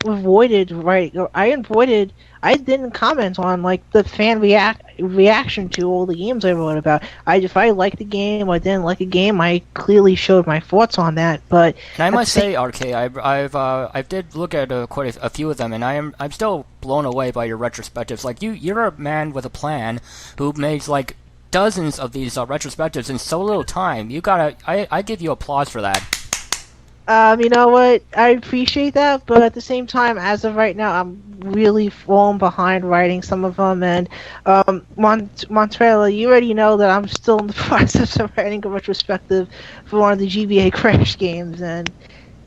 B: didn't comment on like the fan reaction to all the games I wrote about. If I liked the game or didn't like a game, I clearly showed my thoughts on that. But
A: and I must say, RK, I did look at quite a few of them, and I'm still blown away by your retrospectives. Like you're a man with a plan who makes like dozens of these retrospectives in so little time. I give you applause for that.
B: You know what? I appreciate that, but at the same time, as of right now, I'm really falling behind writing some of them. And Motwera, you already know that I'm still in the process of writing a retrospective for one of the GBA Crash games. And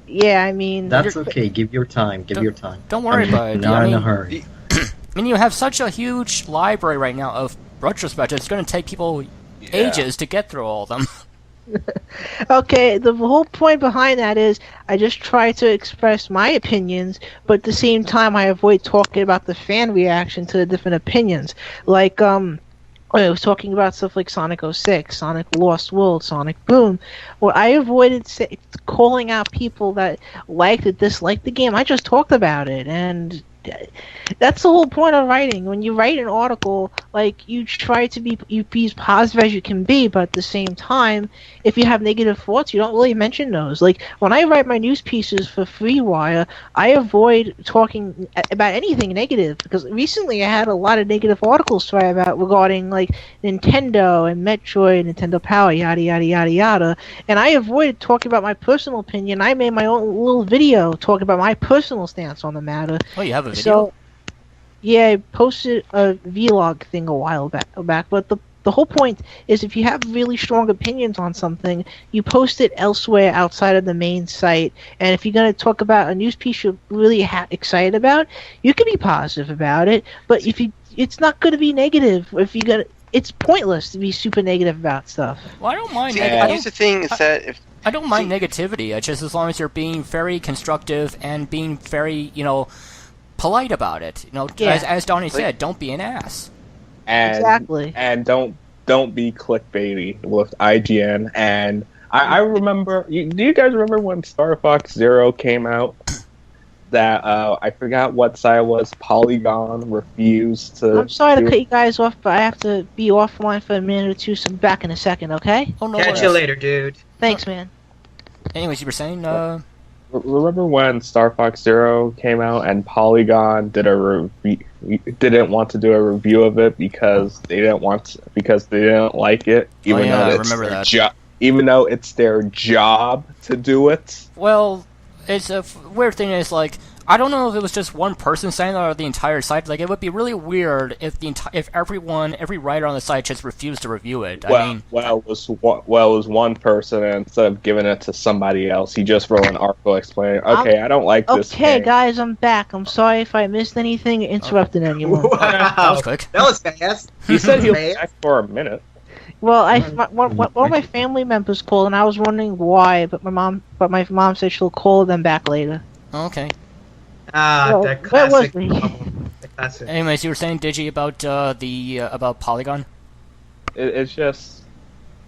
B: yeah, I mean,
F: that's okay. Give your time.
A: Don't worry about it.
F: Not in a hurry.
A: I mean, you have such a huge library right now of retrospectives. It's going to take people ages to get through all of them.
B: Okay, the whole point behind that is I just try to express my opinions, but at the same time I avoid talking about the fan reaction to the different opinions. Like, I was talking about stuff like Sonic 06, Sonic Lost World, Sonic Boom. Well, I avoided calling out people that liked or disliked the game. I just talked about it, and that's the whole point of writing. When you write an article, like, you try to be as positive as you can be, but at the same time, if you have negative thoughts, you don't really mention those. Like, when I write my news pieces for FreeWire, I avoid talking about anything negative, because recently I had a lot of negative articles to write about regarding, like, Nintendo and Metroid, Nintendo Power, yada yada yada yada, and I avoided talking about my personal opinion. I made my own little video talking about my personal stance on the matter.
A: Oh, you have a video?
B: So, yeah, I posted a vlog thing a while back, but the whole point is if you have really strong opinions on something, you post it elsewhere outside of the main site, and if you're going to talk about a news piece you're really excited about, you can be positive about it, but it's not going to be negative. It's pointless to be super negative about stuff.
A: Well, I don't mind.
C: Here's the thing: is that
A: I don't mind negativity. Just as long as you're being very constructive and being very, polite about it. As Donnie said, don't be an ass.
E: And,
B: exactly.
E: And don't be clickbaity with IGN. And I remember. Do you guys remember when Star Fox Zero came out? That I forgot what side it was. Polygon refused to.
B: I'm sorry to cut you guys off, but I have to be offline for a minute or two, so I'm back in a second, okay?
A: Oh, no
D: Catch
A: worries.
D: you later, dude.
B: Thanks, man.
A: Anyways, you were saying.
E: Remember when Star Fox Zero came out and Polygon didn't want to do a review of it because they didn't like it, even though it's their job to do it.
A: Well, it's a weird thing. Is like I don't know if it was just one person saying that or the entire site. Like it would be really weird if every writer on the site just refused to review it.
E: It was one person, and instead of giving it to somebody else, he just wrote an article explaining, "Okay, I don't like this."
B: Okay, guys, I'm back. I'm sorry if I missed anything, interrupted anyone.
D: Wow.
A: That was quick.
D: That was fast.
E: He said he was back for a minute.
B: Well, one of my family members called, and I was wondering why, but my mom said she'll call them back later.
A: Okay.
D: That classic.
B: Where was he?
D: The classic.
A: Anyways, you were saying, Digi, about about Polygon.
E: It's just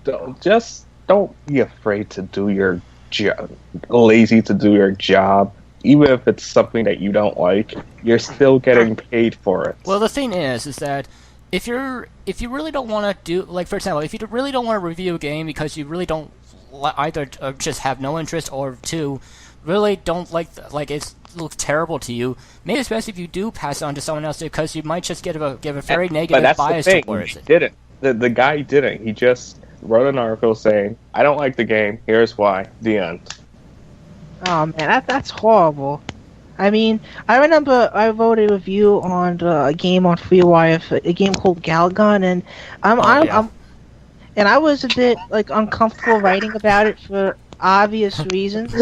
E: don't be afraid to do your job. Lazy to do your job, even if it's something that you don't like. You're still getting paid for it.
A: Well, the thing is that if you really don't want to do, like, for example, if you really don't want to review a game because you really don't either just have no interest, or two, really don't like it looks terrible to you, maybe especially if you do pass it on to someone else, because you might just give a very negative bias towards it.
E: Didn't. The guy didn't. He just wrote an article saying, "I don't like the game. Here's why." The end.
B: Oh man, that's horrible. I mean, I remember I wrote a review on a game on FreeWire, a game called Galgun, and I was a bit uncomfortable writing about it for obvious reasons.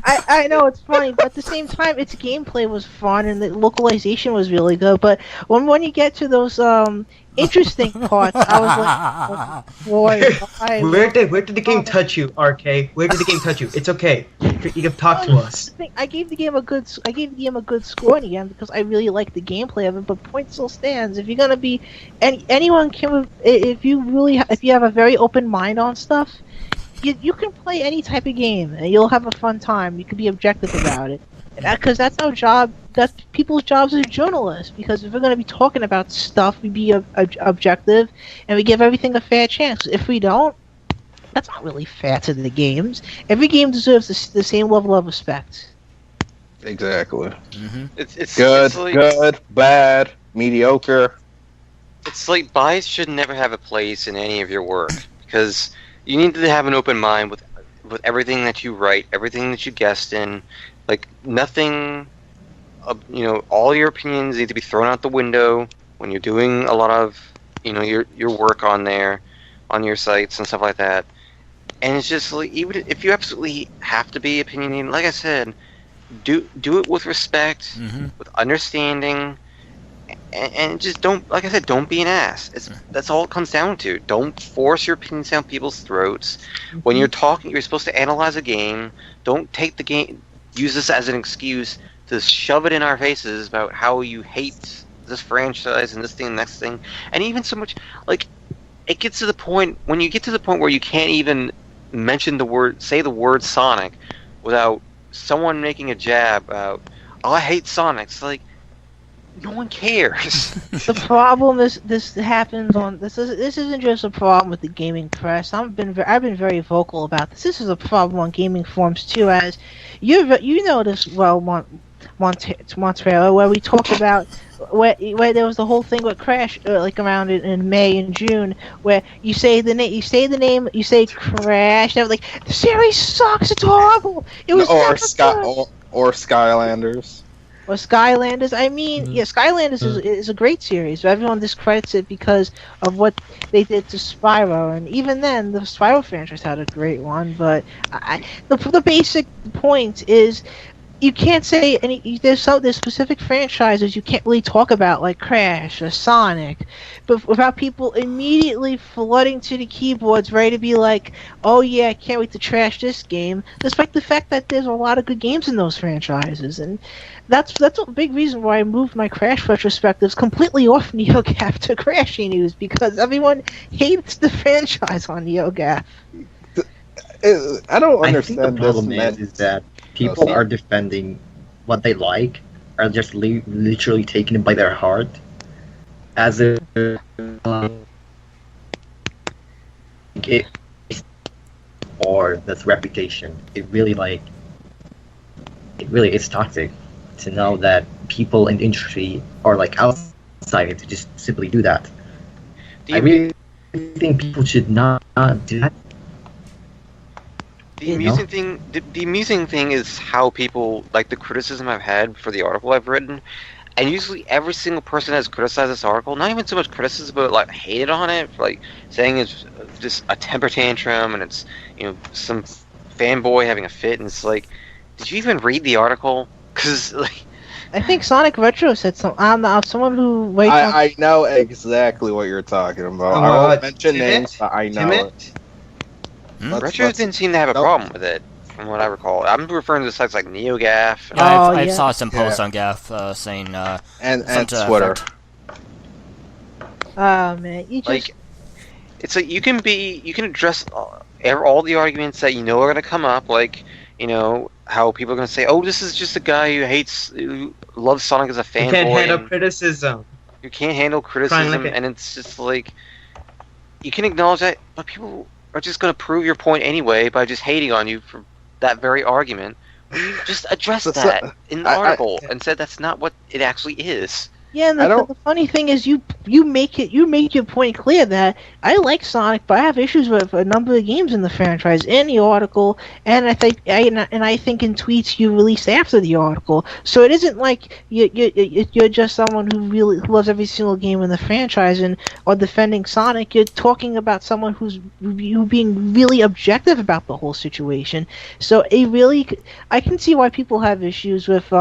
B: I know it's funny, but at the same time, its gameplay was fun and the localization was really good. But when you get to those interesting parts, I was like, oh, boy,
D: where did the game touch you, RK? Where did the game touch you? It's okay. You can talk to us.
B: I gave the game a good score in the end because I really liked the gameplay of it. But point still stands. If you're gonna be, anyone can. If you have a very open mind on stuff, you can play any type of game and you'll have a fun time. You can be objective about it, because that's our job. That's people's jobs as journalists. Because if we're going to be talking about stuff, we be objective and we give everything a fair chance. If we don't, that's not really fair to the games. Every game deserves the same level of respect.
G: Exactly.
A: Mm-hmm.
C: It's
G: Good,
C: like,
G: good, bad, mediocre.
C: It's like bias should never have a place in any of your work, because you need to have an open mind with everything that you write, everything that you guest in. Like nothing, all your opinions need to be thrown out the window when you're doing a lot of your work on there, on your sites and stuff like that. And it's just like, even if you absolutely have to be opinionated, like I said, do it with respect, with understanding. And just don't, like I said, don't be an ass. That's all it comes down to. Don't force your opinions down people's throats. When you're talking, you're supposed to analyze a game. Don't take the game, use this as an excuse to shove it in our faces about how you hate this franchise and this thing and next thing. And even so much, like, it gets to the point, when you get to the point where you can't even say the word Sonic without someone making a jab about, oh, I hate Sonic. It's like, no one cares.
B: The problem is this happens on this isn't just a problem with the gaming press. I've been very vocal about this. This is a problem on gaming forums too, as you know this well, Motwera, where we talk about where there was the whole thing with Crash, like around in May and June, where you say the name, you say Crash, and like the series sucks, it's horrible. It was
G: or Skylanders.
B: Or Skylanders. I mean, yeah, Skylanders is a great series, but everyone discredits it because of what they did to Spyro. And even then, the Spyro franchise had a great one. But the basic point is, you can't say any. There's specific franchises you can't really talk about, like Crash or Sonic, but without people immediately flooding to the keyboards, ready to be like, "Oh yeah, I can't wait to trash this game," despite the fact that there's a lot of good games in those franchises. And that's a big reason why I moved my Crash retrospectives completely off NeoGAF to Crashy News, because everyone hates the franchise on NeoGAF.
G: I don't understand.
F: I think the problem is that people are defending what they like, are just literally taking it by their heart, as if it or that's reputation. It really is toxic to know that people in the industry are like outside it to just simply do that. I really think people should not do that.
C: The amusing thing is how people, like, the criticism I've had for the article I've written, and usually every single person has criticized this article, not even so much criticism, but like hated on it, for, like, saying it's just a temper tantrum and it's, some fanboy having a fit, and it's like, did you even read the article? Because, like,
B: I think Sonic Retro said someone who waits
G: I know exactly what you're talking about. I won't mention names, but I know it.
C: Retro didn't seem to have a problem with it, from what I recall. I'm referring to sites like NeoGAF.
A: I saw some posts on GAF saying
G: and Twitter.
B: Oh man,
C: it's like you can address all the arguments that are going to come up, like how people are going to say, oh, this is just a guy who loves Sonic as a fanboy.
D: You can't handle criticism.
C: You can't handle criticism, and it's just like, you can acknowledge that, but people are just going to prove your point anyway by just hating on you for that very argument. You just address that in the article and said that's not what it actually is.
B: Yeah, and the funny thing is, you make your point clear that I like Sonic, but I have issues with a number of games in the franchise in the article, and I think in tweets you released after the article. So it isn't like you're just someone who really loves every single game in the franchise or defending Sonic. You're talking about someone who's being really objective about the whole situation. So I can see why people have issues with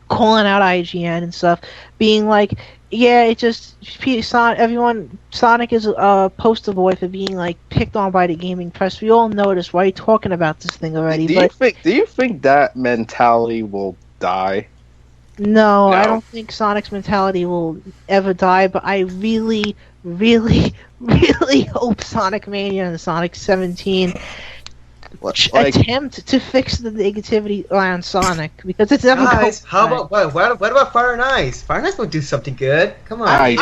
B: calling out IGN and stuff, being like, yeah, it just Sonic is a poster boy for being like picked on by the gaming press. We all noticed. Why are you talking about this thing already?
G: Do you think that mentality will die?
B: No, I don't think Sonic's mentality will ever die. But I really really, really hope Sonic Mania and Sonic 17 attempt to fix the negativity around Sonic, because it's never
D: Guys, what about Fire and Ice? Fire and Ice will do something good. Come on.
B: I'm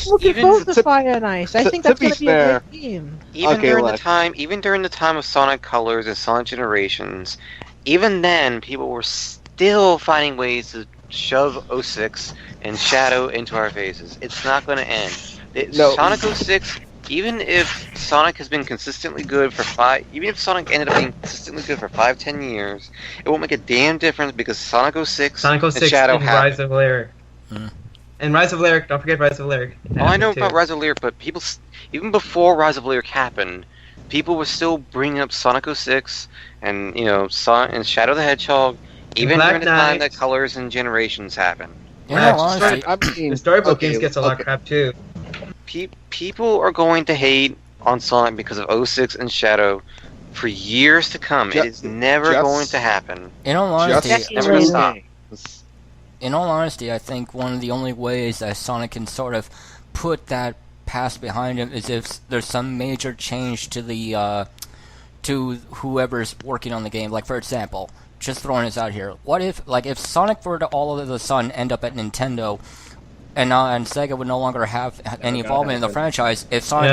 B: looking forward to Fire and Ice. I think that's going to be a great game.
C: Even during the time of Sonic Colors and Sonic Generations, even then people were still finding ways to shove 06 and Shadow into our faces. It's not going to end. Sonic 06, even if Sonic has been consistently good for even if Sonic ended up being consistently good for 5-10 years, it won't make a damn difference because Sonic 06 and Shadow
D: and Rise of Lyric. And Rise of Lyric, don't forget Rise of Lyric.
C: I know about Rise of Lyric, but people, even before Rise of Lyric happened, people were still bringing up Sonic 06 and, Sonic and Shadow the Hedgehog, even during the time that Colors and Generations happened.
D: The storybook games gets a lot of crap too.
C: People are going to hate on Sonic because of 06 and Shadow for years to come. It is never going to happen.
A: In all honesty,
C: it's never going to stop.
A: In all honesty, I think one of the only ways that Sonic can sort of put that past behind him is if there's some major change to the to whoever's working on the game. Like, for example, just throwing this out here, what if Sonic were to all of a sudden end up at Nintendo, and Sega would no longer have any involvement in the franchise? If Sonic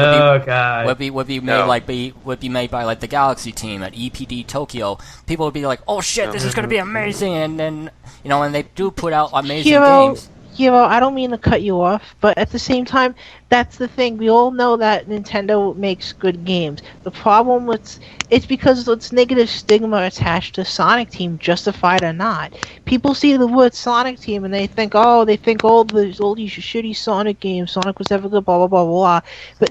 A: would be made by like the Galaxy team at EPD Tokyo, people would be like, "Oh shit, this is going to be amazing!" And then and they do put out amazing games.
B: Hero, I don't mean to cut you off, but at the same time, that's the thing. We all know that Nintendo makes good games. The problem it's because it's negative stigma attached to Sonic Team, justified or not. People see the word Sonic Team and they think all these shitty Sonic games. Sonic was never good, blah blah blah blah.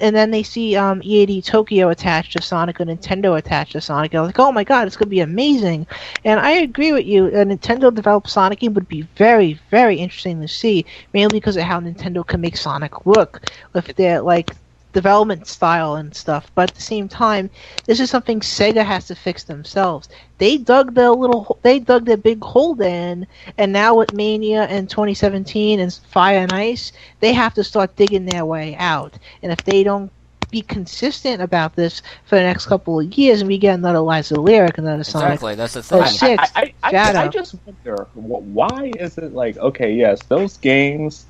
B: And then they see EAD Tokyo attached to Sonic and Nintendo attached to Sonic. And they're like, oh my god, it's gonna be amazing. And I agree with you. A Nintendo developed Sonic game would be very, very interesting to see, mainly because of how Nintendo can make Sonic look with their development style and stuff. But at the same time, this is something Sega has to fix themselves. They dug their big hole in, and now with Mania and 2017 and Fire and Ice, they have to start digging their way out. And if they don't be consistent about this for the next couple of years, and we get another Liza Lyric, another Sonic.
A: Exactly, that's the thing.
E: I just wonder, why is it okay, yes, those games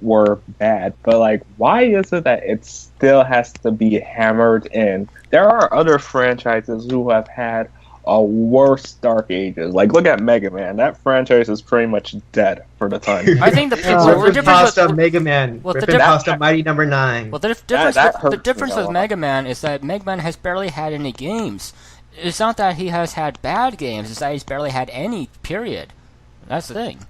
E: were bad, but why is it that it still has to be hammered in? There are other franchises who have had a worse Dark Ages. Look at Mega Man. That franchise is pretty much dead for the time.
A: I think the difference
D: with Mega Man. Mighty Number 9.
A: Well, the difference with Mega Man is that Mega Man has barely had any games. It's not that he has had bad games; it's that he's barely had any. Period. That's the thing.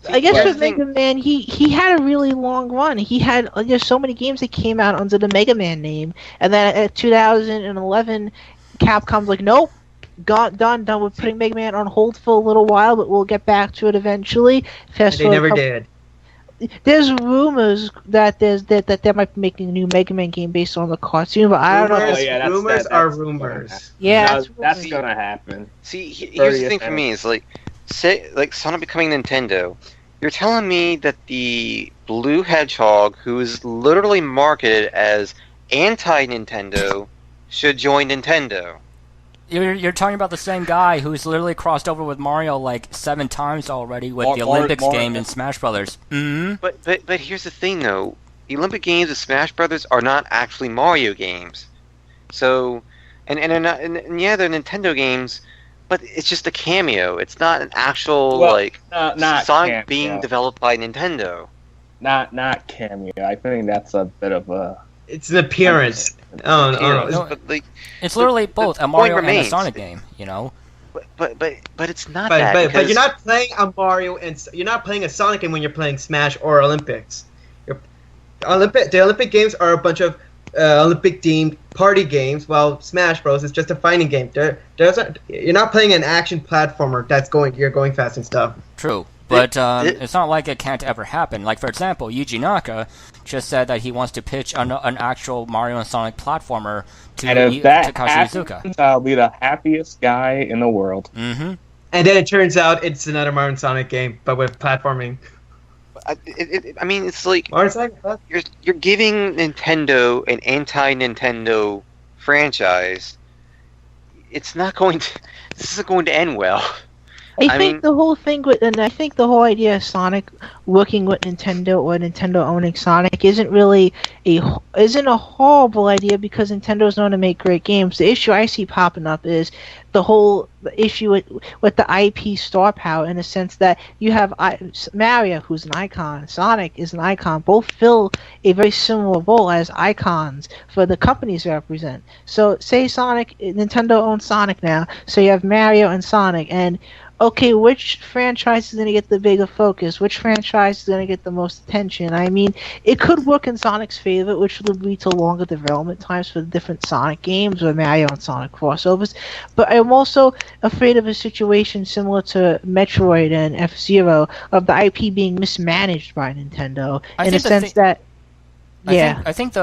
B: I guess with Mega Man, he had a really long run. He had there's so many games that came out under the Mega Man name, and then at 2011, Capcom's like, nope, done. We're putting Mega Man on hold for a little while, but we'll get back to it eventually.
D: They never did.
B: There's rumors that they might be making a new Mega Man game based on the cartoon, but I don't know.
D: Rumors are rumors.
B: Yeah,
E: that's gonna happen.
C: See, here's the thing for me is Sonic becoming Nintendo. You're telling me that the Blue Hedgehog, who is literally marketed as anti-Nintendo, should join Nintendo?
A: You're talking about the same guy who's literally crossed over with Mario 7 times already with the Olympics game and Smash Brothers. Mm-hmm.
C: But here's the thing though, the Olympic games and Smash Brothers are not actually Mario games. So, and they're not, and yeah, they're Nintendo games, but it's just a cameo. It's not an actual not Sonic cameo. Being developed by Nintendo.
E: Not cameo. I think that's a bit of a.
D: It's an appearance.
A: It's literally both a Mario and a Sonic game,
C: But it's not
D: But you're not playing a Mario and you're not playing a Sonic game when you're playing Smash or Olympics. The Olympic games are a bunch of Olympic-themed party games, while Smash Bros is just a fighting game. You're not playing an action platformer you're going fast and stuff.
A: True, but it's not like it can't ever happen. For example, Yuji Naka just said that he wants to pitch an actual Mario and Sonic platformer to Takashi Iizuka.
E: I'll be the happiest guy in the world.
A: Mm-hmm.
D: And then it turns out it's another Mario and Sonic game, but with platforming.
C: I mean, it's like
D: What?
C: you're giving Nintendo an anti-Nintendo franchise. It's not going to. This isn't going to end well.
B: I think the whole thing with, and I think the whole idea of Sonic working with Nintendo or Nintendo owning Sonic isn't a horrible idea because Nintendo's known to make great games. The issue I see popping up is the issue with the IP star power, in the sense that you have Mario, who's an icon, Sonic is an icon. Both fill a very similar role as icons for the companies they represent. So say Nintendo owns Sonic now, so you have Mario and Sonic, and okay, which franchise is going to get the bigger focus? Which franchise is going to get the most attention? I mean, it could work in Sonic's favor, which would lead to longer development times for the different Sonic games or Mario and Sonic crossovers. But I'm also afraid of a situation similar to Metroid and F-Zero, of the IP being mismanaged by Nintendo, in a sense that... Yeah.
A: I think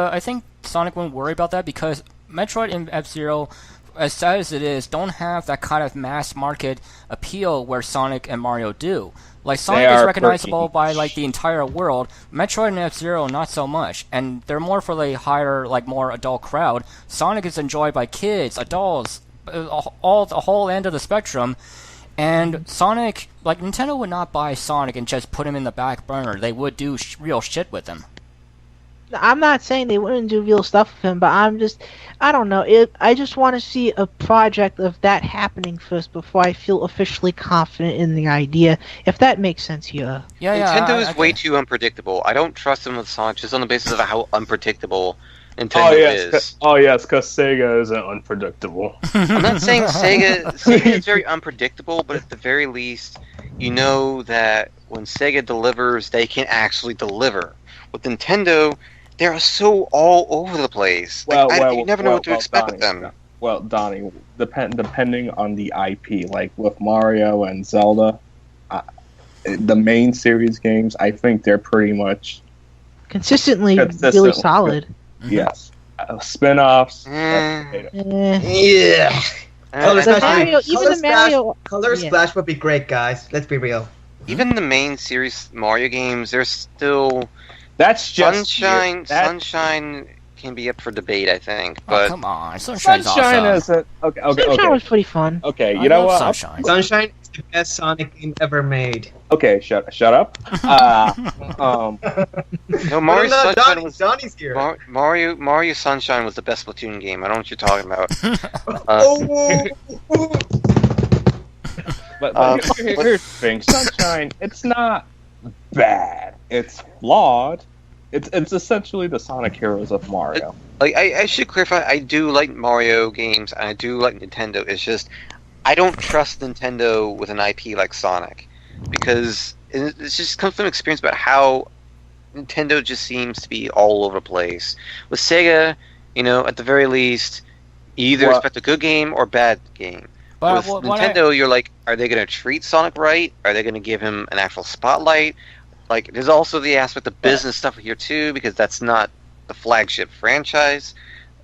A: Sonic won't worry about that because Metroid and F-Zero, as sad as it is, don't have that kind of mass market appeal where Sonic and Mario do. Like, Sonic is recognizable by like the entire world. Metroid and F-Zero, not so much, and they're more for the higher, like more adult crowd. Sonic is enjoyed by kids, adults, all the whole end of the spectrum. And Sonic, like Nintendo would not buy Sonic and just put him in the back burner. They would do real shit with him.
B: I'm not saying they wouldn't do real stuff with him, but I don't know. I just want to see a project of that happening first before I feel officially confident in the idea, if that makes sense here.
C: Nintendo is way too unpredictable. I don't trust them with Sonic just on the basis of how unpredictable Nintendo is.
E: Because Sega isn't unpredictable.
C: I'm not saying Sega is very unpredictable, but at the very least, you know that when Sega delivers, they can actually deliver. With Nintendo, they're so all over the place. You never know what to expect with them.
E: Well, Donnie, depending on the IP, like with Mario and Zelda, the main series games, I think they're pretty much
B: consistently really solid.
E: Yes. Spin-offs.
D: Yeah. Color Splash would be great, guys. Let's be real.
C: Even the main series Mario games, they're still...
E: That's just
C: Sunshine can be up for debate, I think. But
A: come on, Sunshine's awesome.
E: Isn't okay.
B: Sunshine was pretty fun.
E: Okay, you know what?
D: Sunshine is the best Sonic game ever made.
E: Okay, shut up.
C: No, Mario Sunshine was
D: Donnie's here.
C: Mario Sunshine was the best Splatoon game. I don't know what you're talking about.
E: But here's the thing: Sunshine, it's not bad. It's flawed. It's essentially the Sonic Heroes of Mario.
C: I should clarify. I do like Mario games, and I do like Nintendo. It's just I don't trust Nintendo with an IP like Sonic, because it just comes from experience about how Nintendo just seems to be all over the place. With Sega, at the very least, you either expect a good game or a bad game. With Nintendo, you're like, are they going to treat Sonic right? Are they going to give him an actual spotlight? Like, there's also the aspect of business stuff here too, because that's not the flagship franchise,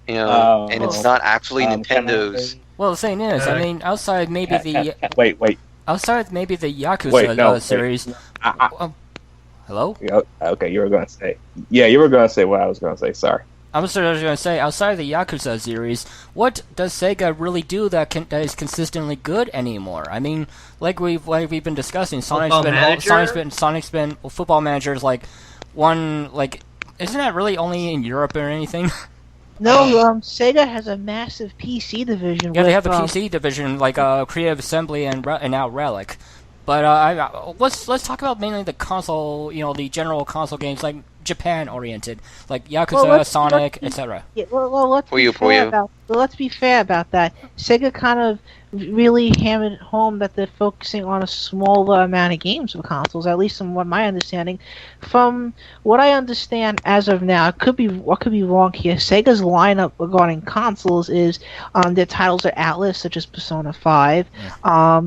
C: and it's not actually Nintendo's.
A: Well, the thing is, I mean, outside maybe outside maybe the Yakuza series. Hello?
E: Okay, you were going to say. Yeah, you were going to say what I was going to say. Sorry.
A: I was going to say, outside of the Yakuza series, what does Sega really do that is consistently good anymore? I mean, like we've been discussing, Sonic's been Football Manager's isn't that really only in Europe or anything?
B: No, Sega has a massive PC division.
A: Yeah, they have a PC division like Creative Assembly and now Relic. But let's talk about mainly the console, the general console games, like Japan-oriented, like Yakuza, Sonic, etc.
B: Yeah, let's be fair about that. Sega kind of really hammered home that they're focusing on a smaller amount of games for consoles, at least from what my understanding. From what I understand as of now, I could be wrong here. Sega's lineup regarding consoles is their titles are Atlas, such as Persona 5. Yeah.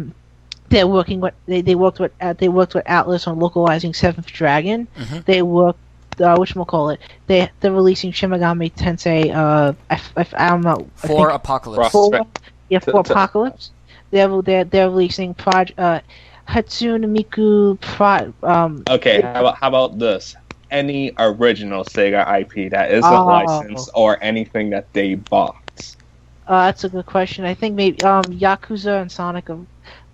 B: They're working with they worked with Atlas on localizing Seventh Dragon. Mm-hmm. They worked whatchamacallit. They're releasing Shin Megami Tensei I don't know.
A: For Apocalypse.
B: For Apocalypse. They're releasing Hatsune Miku
E: Okay, how about this? Any original Sega IP that isn't licensed or anything that they bought?
B: That's a good question. I think maybe Yakuza and Sonic are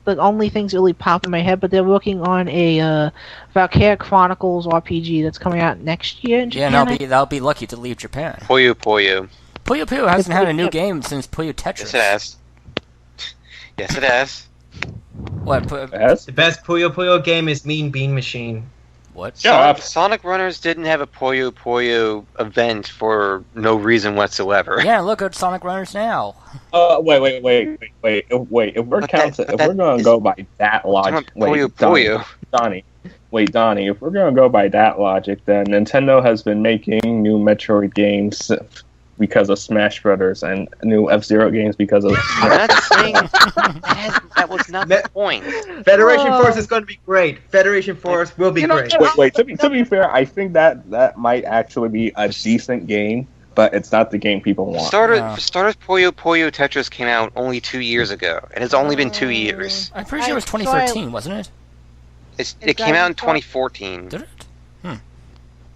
B: the only things that really pop in my head, but they're working on a Valkyria Chronicles RPG that's coming out next year in Japan.
A: Yeah, and I'll be lucky to leave Japan.
C: Puyo Puyo.
A: Puyo Puyo hasn't had a new game since Puyo
C: Yes,
A: Tetris.
C: it has. Yes, it has.
A: What?
D: The best Puyo Puyo game is Mean Bean Machine.
A: What?
C: Sonic Runners didn't have a Puyo Puyo event for no reason whatsoever.
A: Yeah, look at Sonic Runners now.
E: Wait. If we're gonna go by that logic, Donnie. Wait, Donnie. If we're gonna go by that logic, then Nintendo has been making new Metroid games because of Smash Brothers and new F-Zero games because of.
C: I'm not saying that was not the point.
D: Federation Force is going to be great. Federation Force will be great.
E: Wait. To be fair, I think that might actually be a decent game, but it's not the game people want.
C: For starters, Puyo Puyo Tetris came out only 2 years ago, and it's only been 2 years.
A: I'm pretty sure it was 2013, wasn't it?
C: It came out in 2014.
A: Did it?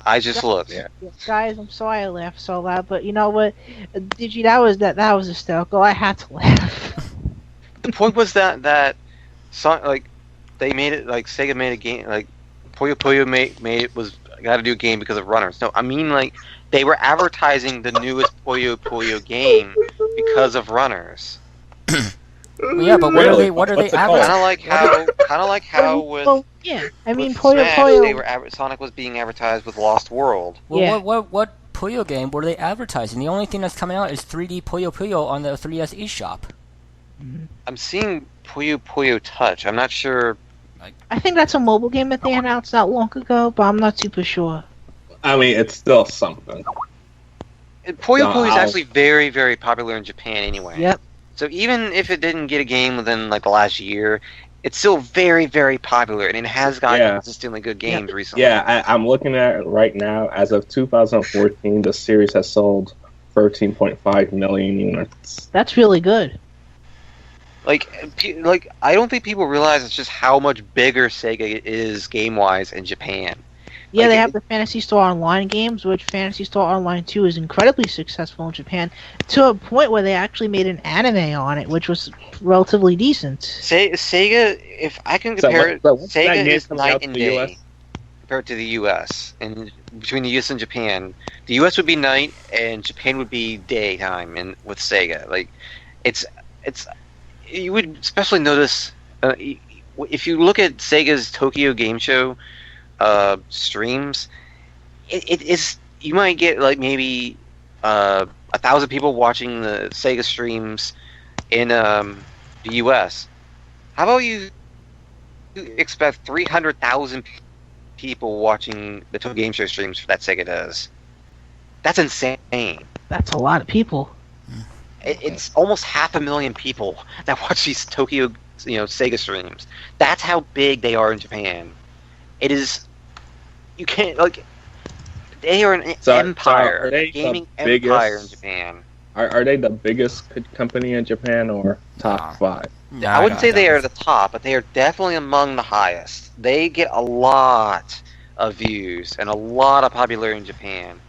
C: I just looked.
B: Yeah. Guys, I'm sorry I laughed so loud, but you know what? That was hysterical. I had to laugh.
C: The point was that they made it like Sega made a game like Puyo Puyo made it was got to do a game because of runners. No, I mean like they were advertising the newest Puyo Puyo game because of runners.
A: Yeah, but what are they advertising?
C: Kind of like how with.
B: Well, yeah, I mean,
C: with
B: Puyo
C: Smash,
B: Puyo.
C: Sonic was being advertised with Lost World.
A: Well,
B: yeah.
A: what Puyo game were they advertising? The only thing that's coming out is 3D Puyo Puyo on the 3DS eShop.
C: I'm seeing Puyo Puyo Touch. I'm not sure.
B: I think that's a mobile game that they announced not long ago, but I'm not super sure.
E: I mean, it's still something.
C: Puyo Puyo is actually very, very popular in Japan anyway.
B: Yep.
C: So even if it didn't get a game within like the last year, it's still very, very popular, and it has gotten consistently good games recently.
E: Yeah, I'm looking at it right now. As of 2014, the series has sold 13.5 million units.
B: That's really good.
C: Like I don't think people realize it's just how much bigger Sega is game-wise in Japan.
B: Yeah, they have the Phantasy Star Online games, which Phantasy Star Online 2 is incredibly successful in Japan, to a point where they actually made an anime on it, which was relatively decent.
C: Sega, if I can compare it, Sega is night and day compared to the US. And between the US and Japan, the US would be night, and Japan would be daytime. And with Sega, like it's you would especially notice if you look at Sega's Tokyo Game Show streams, it is you might get like maybe 1,000 people watching the Sega streams in the US. How about you expect 300,000 people watching the Tokyo Game Show streams that Sega does? That's insane.
B: That's a lot of people.
C: It's almost 500,000 people that watch these Tokyo, Sega streams. That's how big they are in Japan. It is. You can't they are an empire, a gaming empire in Japan.
E: Are they the biggest company in Japan or top 5?
A: No,
C: I wouldn't say they are the top, but they are definitely among the highest. They get a lot of views and a lot of popularity in Japan,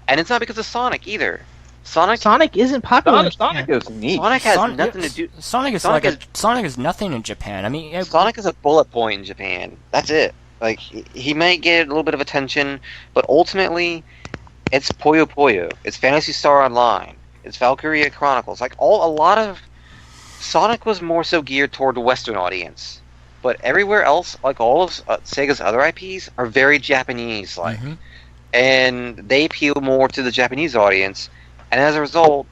C: and it's not because of Sonic either. Sonic
B: isn't popular.
E: Sonic is neat.
C: Sonic has nothing to do.
A: Sonic is nothing in Japan. I mean,
C: Sonic is a bullet point in Japan. That's it. Like he might get a little bit of attention, but ultimately, it's Puyo Puyo. It's Phantasy Star Online. It's Valkyria Chronicles. Like a lot of Sonic was more so geared toward the Western audience, but everywhere else, like all of Sega's other IPs, are very Japanese-like, and they appeal more to the Japanese audience. And as a result,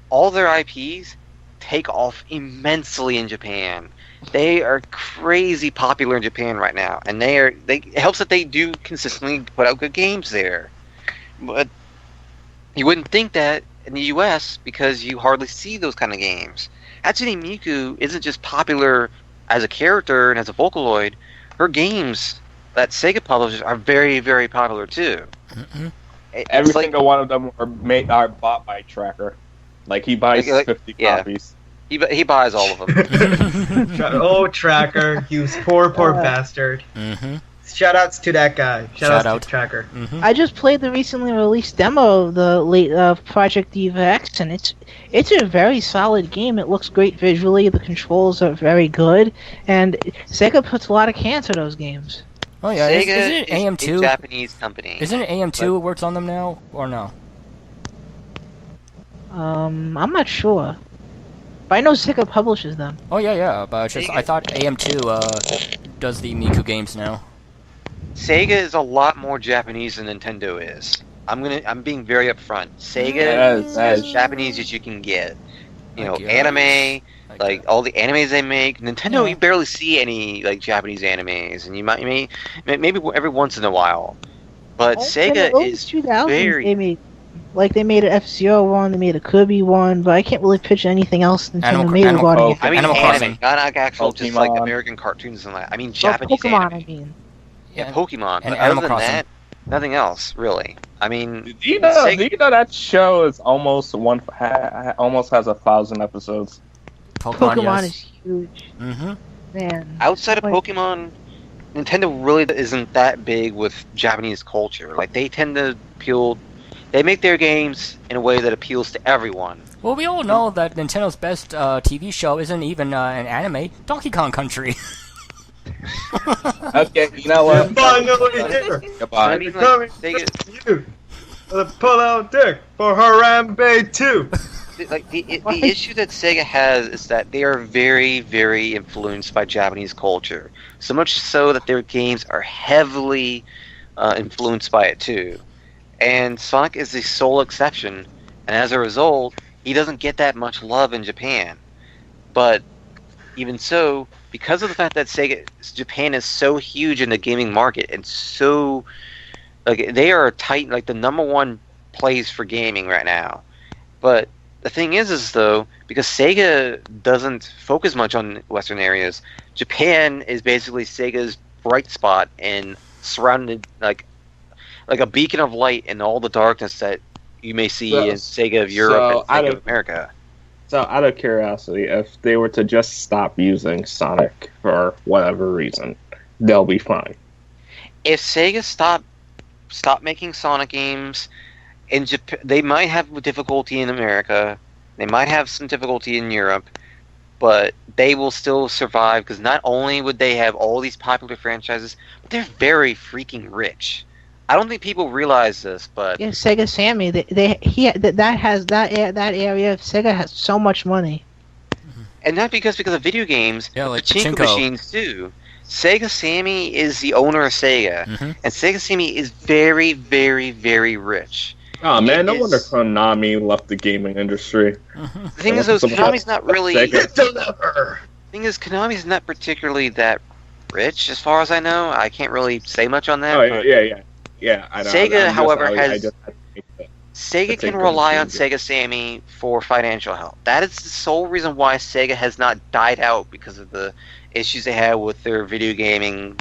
C: all their IPs take off immensely in Japan. They are crazy popular in Japan right now, and it helps that they do consistently put out good games there. But you wouldn't think that in the US because you hardly see those kind of games. Hatsune Miku isn't just popular as a character and as a Vocaloid. Her games that Sega publishes are very, very popular too.
E: Every single one of them are bought by Tracker. Like he buys 50 copies.
C: He buys all of them.
D: Oh, Tracker, you poor bastard.
A: Mm-hmm.
D: Shoutouts to that guy. Shoutouts to Tracker.
A: Mm-hmm.
B: I just played the recently released demo of the late Project Eva X, and it's a very solid game. It looks great visually. The controls are very good, and Sega puts a lot of care into those games.
A: Oh yeah,
C: Sega
A: isn't it AM2?
C: is a Japanese company.
A: Isn't it AM2 who works on them now, or no?
B: I'm not sure, but I know Sega publishes them.
A: Oh yeah, but I thought AM2 does the Miku games now.
C: Sega is a lot more Japanese than Nintendo is. I'm being very upfront. Sega is as Japanese as you can get. You know, anime, like all the animes they make. Nintendo, you barely see any like Japanese animes, and you maybe every once in a while. But Sega is
B: 2000s,
C: very.
B: They made an F-Zero one, they made a Kirby one, but I can't really picture anything else Nintendo made about it.
C: I mean,
A: Animal Crossing.
C: Not like actual, just like American cartoons and that. I mean, Japanese
B: Pokemon,
C: anime.
B: I mean.
C: Yeah, Pokemon.
A: And
C: But
A: Animal
C: other than
A: Crossing.
C: that, nothing else really. I mean,
E: Do you know that show is almost almost has 1,000 episodes?
B: Pokemon
A: yes.
B: is huge.
A: Mm-hmm.
B: Man.
C: outside of Pokemon, Nintendo really isn't that big with Japanese culture. Like they tend to appeal. They make their games in a way that appeals to everyone.
A: Well, we all know that Nintendo's best TV show isn't even an anime. Donkey Kong Country.
G: Okay, you know what?
D: Finally here.
G: Goodbye.
C: I mean, like,
D: Coming
C: they get,
D: you. The pull-out dick for Harambe 2.
C: the issue that Sega has is that they are very, very influenced by Japanese culture. So much so that their games are heavily influenced by it too. And Sonic is the sole exception, and as a result, he doesn't get that much love in Japan. But even so, because of the fact that Japan is so huge in the gaming market and so they are tight, like the number one place for gaming right now. But the thing is though, because Sega doesn't focus much on Western areas, Japan is basically Sega's bright spot and surrounded like a beacon of light in all the darkness that you may see in Sega of Europe and Sega of America.
E: So, out of curiosity, if they were to just stop using Sonic for whatever reason, they'll be fine.
C: If Sega stop making Sonic games in Japan, they might have difficulty in America. They might have some difficulty in Europe, but they will still survive because not only would they have all these popular franchises, but they're very freaking rich. I don't think people realize this, but
B: Yeah, Sega Sammy. That area of Sega has so much money.
C: and not because of video games,
A: Yeah, like
C: pachinko
A: pachinko.
C: machines too. Sega Sammy is the owner of Sega, and Sega Sammy is very, very, very rich.
E: Oh man, no
C: is-
E: wonder Konami left the gaming industry.
C: The thing is, though, Konami's not really.
E: Sega.
C: The thing is, Konami's not particularly that rich, as far as I know. I can't really say much on that.
E: Oh
C: but
E: yeah. I know.
C: Sega, however,
E: I
C: has.
E: just make the-
C: Sega
E: That's
C: can
E: a
C: rely on
E: good
C: Sega Sammy for financial help. That is the sole reason why Sega has not died out, because of the issues they had with their video gaming,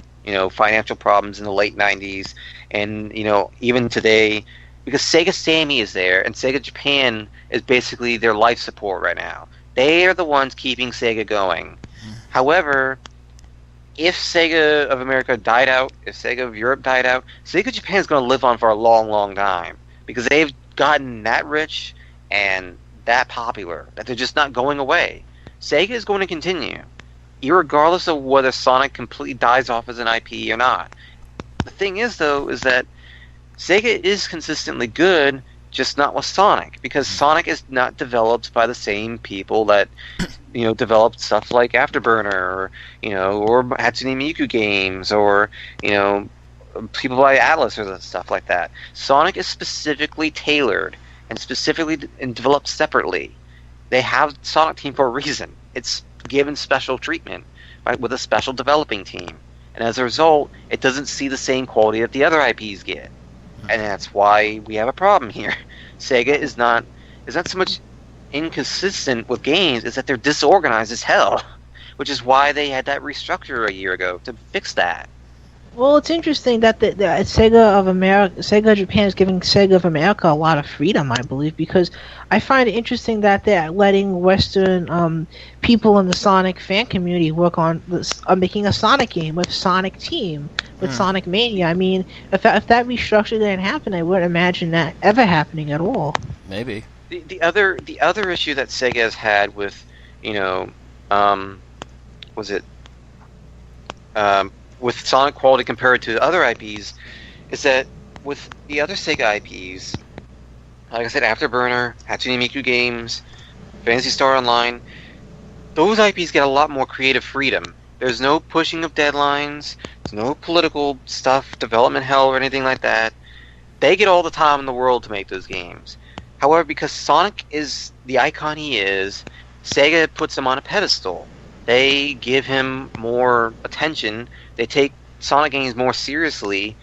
C: financial problems in the late 90s, and, even today, because Sega Sammy is there, and Sega Japan is basically their life support right now. They are the ones keeping Sega going. However, if Sega of America died out, if Sega of Europe died out, Sega Japan is going to live on for a long, long time, because they've gotten that rich and that popular that they're just not going away. Sega is going to continue, irregardless of whether Sonic completely dies off as an IP or not. The thing is, though, is that Sega is consistently good, just not with Sonic, because Sonic is not developed by the same people that developed stuff like Afterburner or Hatsune Miku games or people by Atlas or stuff like that. Sonic is specifically tailored and developed separately. They have Sonic Team for a reason. It's given special treatment, right, with a special developing team, and as a result, it doesn't see the same quality that the other IPs get, and that's why we have a problem here. Sega is not so much inconsistent with games, is that they're disorganized as hell, which is why they had that restructure a year ago to fix that.
B: Well, it's interesting that the Sega Japan is giving Sega of America a lot of freedom, I believe, because I find it interesting that they're letting Western people in the Sonic fan community work on making a Sonic game with Sonic Team, with Sonic Mania. I mean, if that restructure didn't happen, I wouldn't imagine that ever happening at all.
A: Maybe.
C: The other issue that Sega has had with, with Sonic quality compared to other IPs, is that with the other Sega IPs, like I said, Afterburner, Hatsune Miku Games, Phantasy Star Online, those IPs get a lot more creative freedom. There's no pushing of deadlines, there's no political stuff, development hell, or anything like that. They get all the time in the world to make those games. However, because Sonic is the icon he is, Sega puts him on a pedestal. They give him more attention. They take Sonic games more seriously,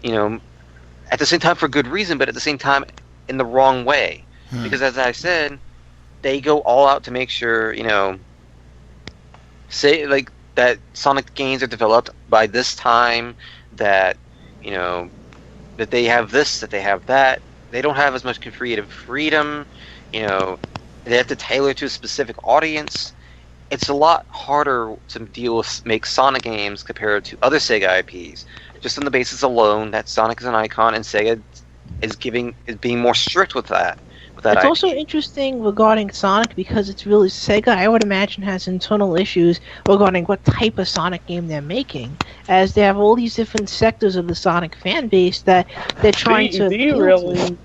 C: at the same time for good reason, but at the same time in the wrong way. Because as I said, they go all out to make sure, say like that Sonic games are developed by this time, that that they have this, that they have that. They don't have as much creative freedom. They have to tailor to a specific audience. It's a lot harder to deal with make Sonic games compared to other Sega IPs. Just on the basis alone that Sonic is an icon and Sega is being more strict with that. It's
B: also interesting regarding Sonic because it's really Sega, I would imagine, has internal issues regarding what type of Sonic game they're making, as they have all these different sectors of the Sonic fan base that they're trying to.
E: Do you really?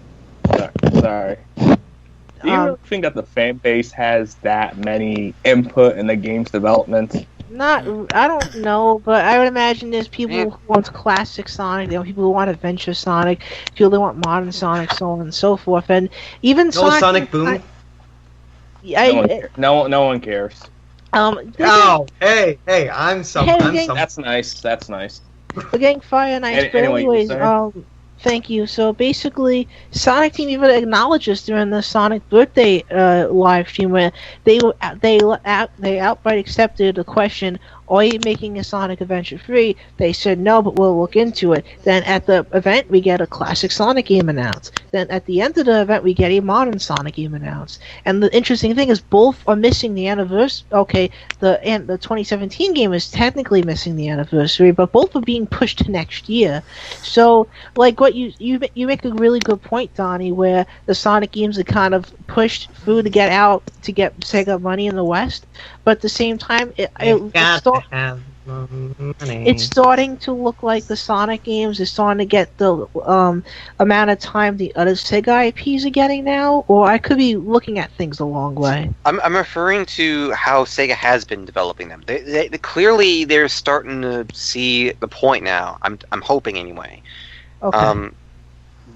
E: Sorry. Do you really think that the fan base has that many input in the game's development?
B: I don't know, but I would imagine there's people who want classic Sonic, there are people who want adventure Sonic, people who want modern Sonic, so on and so forth, and even
D: Sonic Boom.
E: No one cares.
D: Hey, I'm someone.
E: That's nice.
B: We're getting fire nice, but anyways, thank you. So basically, Sonic Team even acknowledges during the Sonic birthday live stream where they outright accepted the question, "Are you making a Sonic Adventure 3?" They said no, but we'll look into it. Then at the event, we get a classic Sonic game announced. Then at the end of the event, we get a modern Sonic game announced. And the interesting thing is, both are missing the anniversary. Okay, the 2017 game is technically missing the anniversary, but both are being pushed to next year. So, like what you make a really good point, Donnie, where the Sonic games are kind of pushed through to get out to get Sega money in the West, but at the same time, it's starting to look like the Sonic games is starting to get the amount of time the other Sega IPs are getting now, or I could be looking at things the wrong way.
C: I'm referring to how Sega has been developing them. They clearly they're starting to see the point now. I'm hoping anyway.
B: Okay.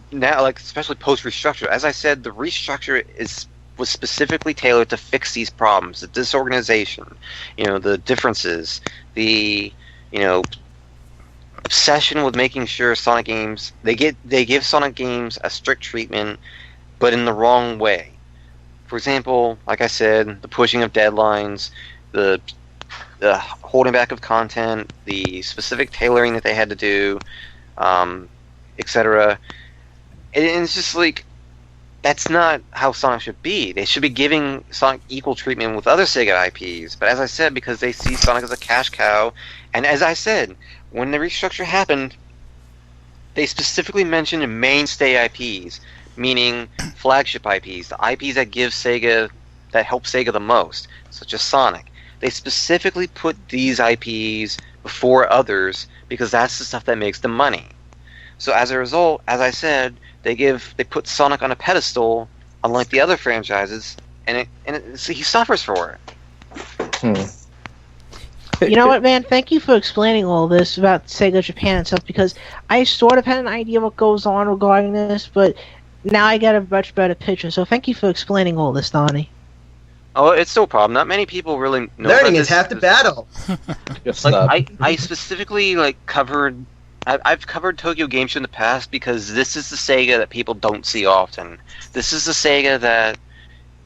C: Now, like especially post restructure, as I said, the restructure was specifically tailored to fix these problems, the disorganization, the differences, the obsession with making sure Sonic games they give Sonic games a strict treatment, but in the wrong way. For example, like I said, the pushing of deadlines, the holding back of content, the specific tailoring that they had to do, etc. And it's just like, that's not how Sonic should be. They should be giving Sonic equal treatment with other Sega IPs. But as I said, because they see Sonic as a cash cow, and as I said, when the restructure happened, they specifically mentioned mainstay IPs, meaning flagship IPs, the IPs that help Sega the most, such as Sonic. They specifically put these IPs before others because that's the stuff that makes them money. So as a result, as I said, they put Sonic on a pedestal, unlike the other franchises, and he suffers for it.
B: You know what, man? Thank you for explaining all this about Sega Japan and stuff, because I sort of had an idea what goes on regarding this, but now I get a much better picture. So thank you for explaining all this, Donnie.
C: Oh, it's no problem. Not many people really know.
D: Learning is half the battle.
C: I specifically covered. I've covered Tokyo Game Show in the past because this is the Sega that people don't see often. This is the Sega that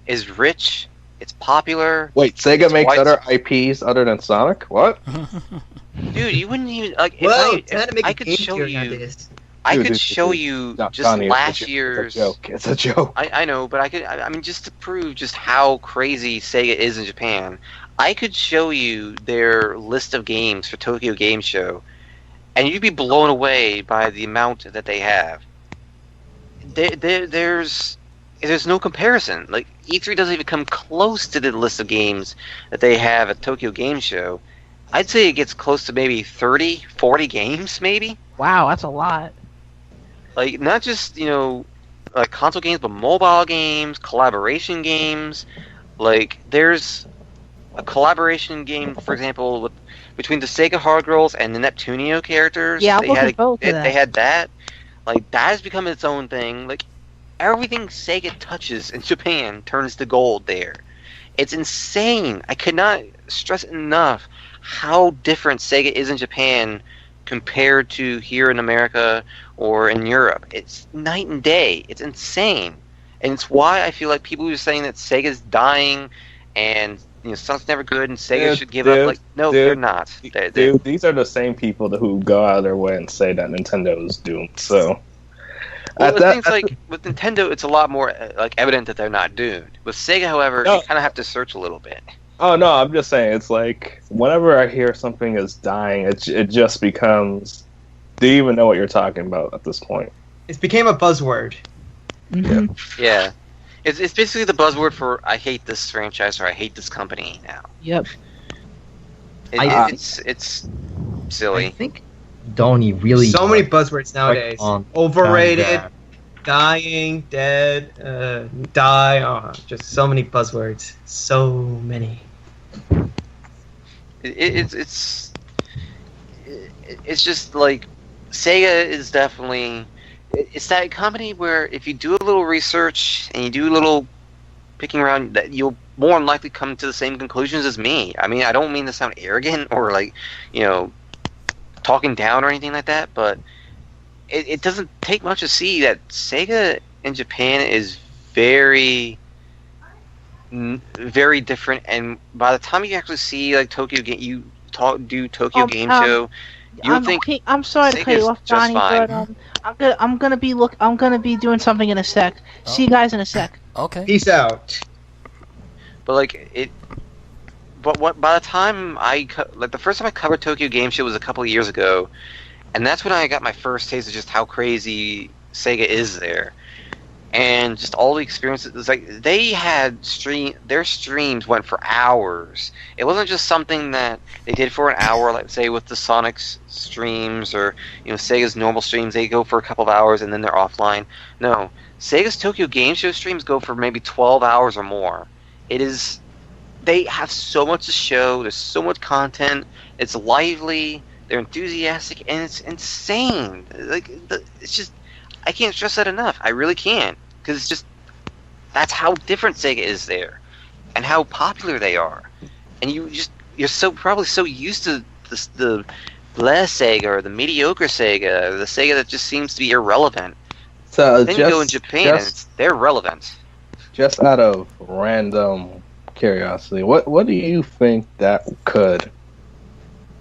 C: is rich, it's popular.
G: Wait, Sega makes other IPs other than Sonic? What?
C: Dude, you wouldn't even like. If I could show you. I could show you just
G: Donnie,
C: last year's.
G: It's a joke.
C: I know, but I mean, just to prove just how crazy Sega is in Japan, I could show you their list of games for Tokyo Game Show, and you'd be blown away by the amount that they have. There's no comparison. Like, E3 doesn't even come close to the list of games that they have at Tokyo Game Show. I'd say it gets close to maybe 30, 40 games, maybe.
B: Wow, that's a lot.
C: Like, not just, like console games, but mobile games, collaboration games. Like, there's a collaboration game, for example, between the Sega Hard Girls and the Neptunio characters.
B: Yeah, I'm looking forward to that.
C: They had that. Like, that has become its own thing. Like, everything Sega touches in Japan turns to gold there. It's insane. I could not stress enough how different Sega is in Japan compared to here in America or in Europe. It's night and day. It's insane. And it's why I feel like people who are saying that Sega's dying and Sonic's never good and Sega should give up. Like, no, they're not.
E: Dude, these are the same people who go out of their way and say that Nintendo is doomed. So,
C: well, with Nintendo, it's a lot more like evident that they're not doomed. With Sega, however, you kind of have to search a little bit.
E: Oh no, I'm just saying. It's like whenever I hear something is dying, it just becomes. Do you even know what you're talking about at this point?
D: It became a buzzword.
B: Mm-hmm.
C: Yeah. It's basically the buzzword for I hate this franchise or I hate this company now.
B: Yep.
C: It's silly.
F: I think Donnie really.
D: So many buzzwords nowadays. Overrated, dying, dead, die. Oh, just so many buzzwords. So many.
C: It's just like Sega is definitely. It's that company where if you do a little research and you do a little picking around, that you'll more than likely come to the same conclusions as me. I mean, I don't mean to sound arrogant or like, talking down or anything like that, but it doesn't take much to see that Sega in Japan is very, very different. And by the time you actually see like Tokyo Game Show.
B: I'm sorry to cut you off, Donnie, but I'm gonna be doing something in a sec. Oh. See you guys in a sec.
A: Okay.
D: Peace out.
C: But by the time the first time I covered Tokyo Game Show was a couple of years ago, and that's when I got my first taste of just how crazy Sega is there. And just all the experiences, it's like they had their streams went for hours. It wasn't just something that they did for an hour, like say with the Sonic's streams or Sega's normal streams. They go for a couple of hours and then they're offline. No, Sega's Tokyo Game Show streams go for maybe 12 hours or more. They have so much to show. There's so much content. It's lively. They're enthusiastic, and it's insane. It's just. I can't stress that enough. I really can't, because it's just that's how different Sega is there, and how popular they are, and you're probably so used to the bleh Sega or the mediocre Sega or the Sega that just seems to be irrelevant.
G: So
C: then you go in Japan and they're relevant.
G: Just out of random curiosity, what do you think that could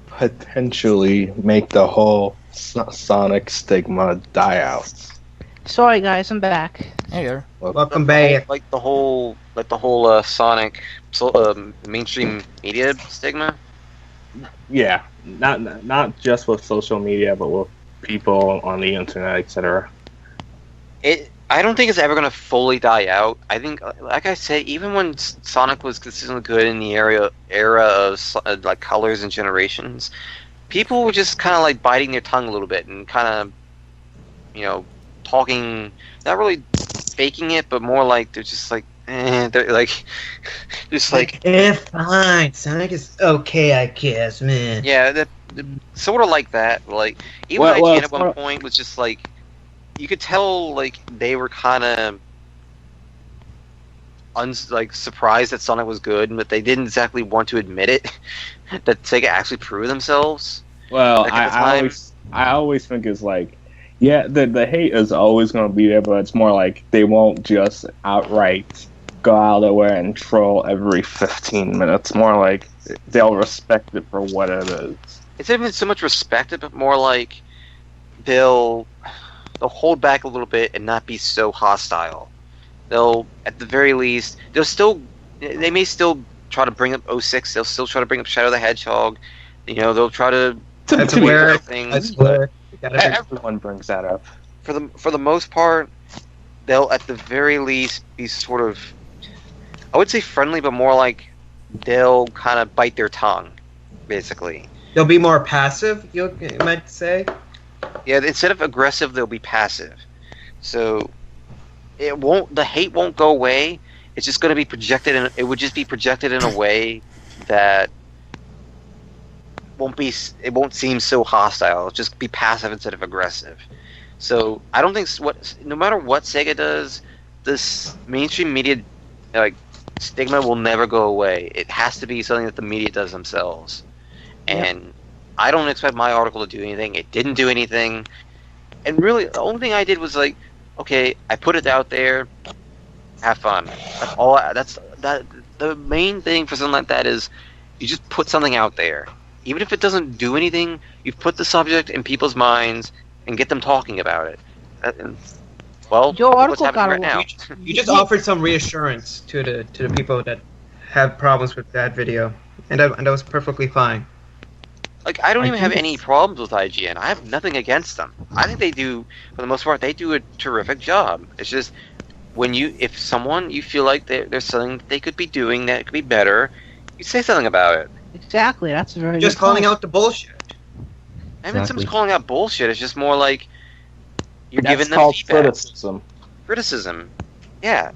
G: potentially make the whole Sonic stigma die out?
B: Sorry guys, I'm back.
A: Hey there.
D: Welcome back.
C: Like the whole Sonic mainstream media stigma.
E: Yeah, not just with social media, but with people on the internet, etc.
C: I don't think it's ever going to fully die out. I think, like I said, even when Sonic was consistently good in the era of like colors and generations, people were just kind of like biting their tongue a little bit and kind of, talking, not really faking it, but more like they're just like, they're like, just like,
D: fine, Sonic is okay, I guess, man.
C: Yeah, sort of like that. Like even IGN at one point was just like, you could tell like they were kind of surprised that Sonic was good, but they didn't exactly want to admit it. That Sega actually proved themselves.
E: Well, I always think it's like, yeah, the hate is always going to be there, but it's more like they won't just outright go out of their way and troll every 15 minutes. More like they'll respect it for what it is.
C: it's not even so much respected, but more like they'll hold back a little bit and not be so hostile. They'll, at the very least, they may still try to bring up 06. They'll still try to bring up Shadow the Hedgehog. They'll try to
D: That's
C: do
D: where
C: things.
E: Everyone brings that up.
C: For the most part, they'll at the very least be sort of, I would say friendly, but more like they'll kind of bite their tongue, basically.
D: They'll be more passive, you might say.
C: Yeah, instead of aggressive, they'll be passive. So the hate won't go away. It's just going to be projected it would just be projected in a way that it won't seem so hostile. It'll just be passive instead of aggressive. So I don't think no matter what Sega does, this mainstream media stigma will never go away. It has to be something that the media does themselves. And I don't expect my article to do anything. It didn't do anything. And really, the only thing I did was okay, I put it out there. Have fun. The main thing for something like that is you just put something out there. Even if it doesn't do anything, you've put the subject in people's minds and get them talking about it.
B: Your article
C: what's happening right now?
D: You just offered some reassurance to the people that have problems with that video, and that was perfectly fine.
C: I don't even have any problems with IGN. I have nothing against them. I think they do, for the most part, they do a terrific job. It's just if someone you feel like there's something they could be doing that could be better, you say something about it.
B: Exactly, that's a very
D: just
B: good
D: calling
B: point.
D: out the bullshit.
C: I mean, someone's calling out bullshit. It's just more like you're
E: That's
C: giving them
E: called
C: feedback.
E: criticism.
C: Yeah,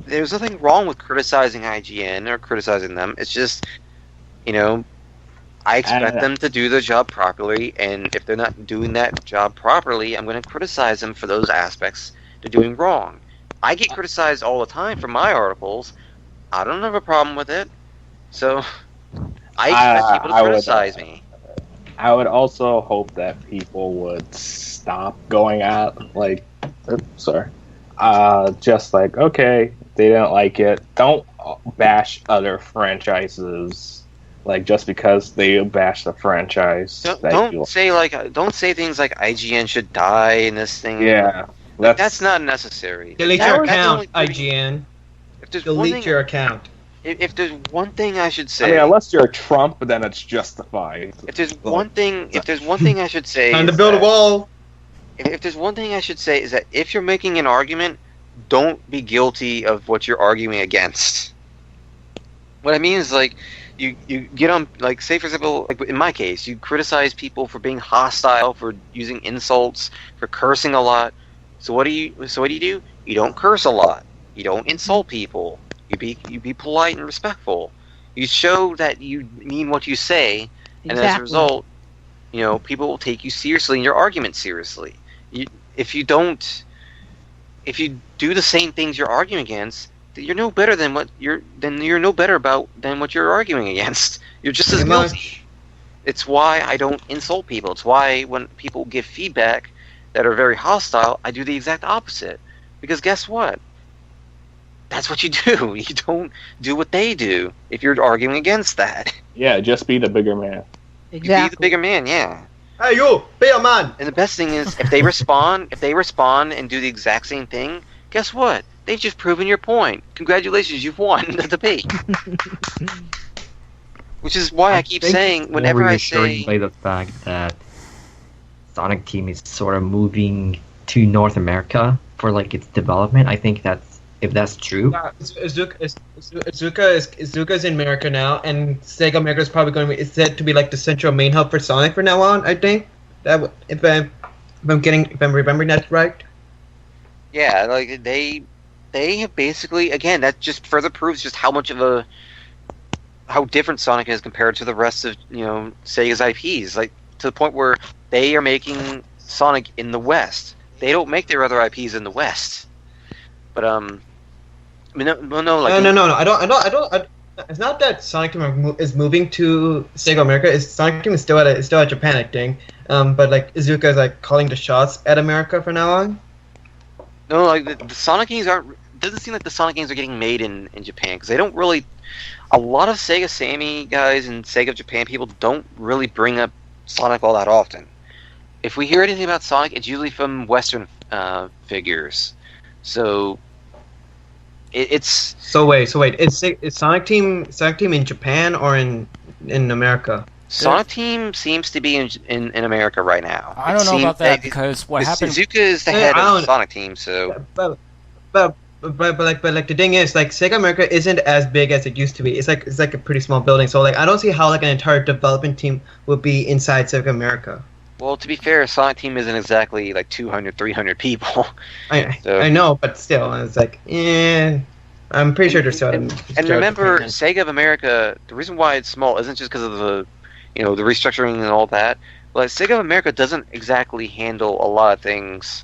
C: there's nothing wrong with criticizing IGN or criticizing them. It's just, I expect them to do their job properly, and if they're not doing that job properly, I'm going to criticize them for those aspects they're doing wrong. I get criticized all the time for my articles. I don't have a problem with it. So, I expect people to criticize me.
E: I would also hope that people would stop going out, okay, they didn't like it. Don't bash other franchises, just because they bash the franchise.
C: Don't say things like IGN should die in this thing.
E: Yeah.
C: That's not necessary.
D: Delete your account, IGN. Delete your account.
C: If there's one thing I should say,
E: unless you're Trump, then it's justified.
C: If there's one thing I should say,
D: time to build a wall.
C: If there's one thing I should say is that if you're making an argument, don't be guilty of what you're arguing against. What I mean is you get on say for example in my case, you criticize people for being hostile, for using insults, for cursing a lot. So what do you do? You don't curse a lot. You don't insult people. You be polite and respectful. You show that you mean what you say, and as a result, people will take you seriously and your argument seriously. If you do the same things you're arguing against, you're no better than what you're arguing against. You're just as guilty. It's why I don't insult people. It's why when people give feedback that are very hostile, I do the exact opposite. Because guess what? That's what you do. You don't do what they do if you're arguing against that.
E: Yeah, just be the bigger man.
B: Exactly.
C: You be the bigger man, yeah.
D: Hey, you, be a man.
C: And the best thing is, if they respond and do the exact same thing, guess what? They've just proven your point. Congratulations, you've won the debate. Which is why I keep saying, whenever I say...
F: by the fact that Sonic Team is sort of moving to North America for its development, I think if that's true.
D: Yeah, Izuka is in America now, and Sega America is probably going to be said to be the central main hub for Sonic from now on. I think that if I'm remembering that right.
C: Yeah, they have basically, again, that just further proves just how different Sonic is compared to the rest of Sega's IPs. To the point where they are making Sonic in the West. They don't make their other IPs in the West. But no.
D: I don't. It's not that Sonic Team is moving to Sega America. Sonic Team is still at Japan, I think. But Izuka is calling the shots at America from now on.
C: No, the Sonic games aren't. doesn't seem like the Sonic games are getting made in Japan, because they don't really. A lot of Sega Sammy guys and Sega Japan people don't really bring up Sonic all that often. If we hear anything about Sonic, it's usually from Western figures. So it's.
D: So wait. Is Sonic Team in Japan or in America?
C: Sonic Team seems to be in America right now.
A: I don't know about that because what happened.
C: Suzuka is the head of Sonic Team, so.
D: But like the thing is, like, Sega America isn't as big as it used to be. It's like a pretty small building. So like I don't see how like an entire development team would be inside Sega America.
C: Well, to be fair, Sonic Team isn't exactly like 200, 300 people.
D: I know, but still, it's like, I'm pretty sure there's
C: and remember, Sega of America. The reason why it's small isn't just because of the restructuring and all that. But Sega of America doesn't exactly handle a lot of things.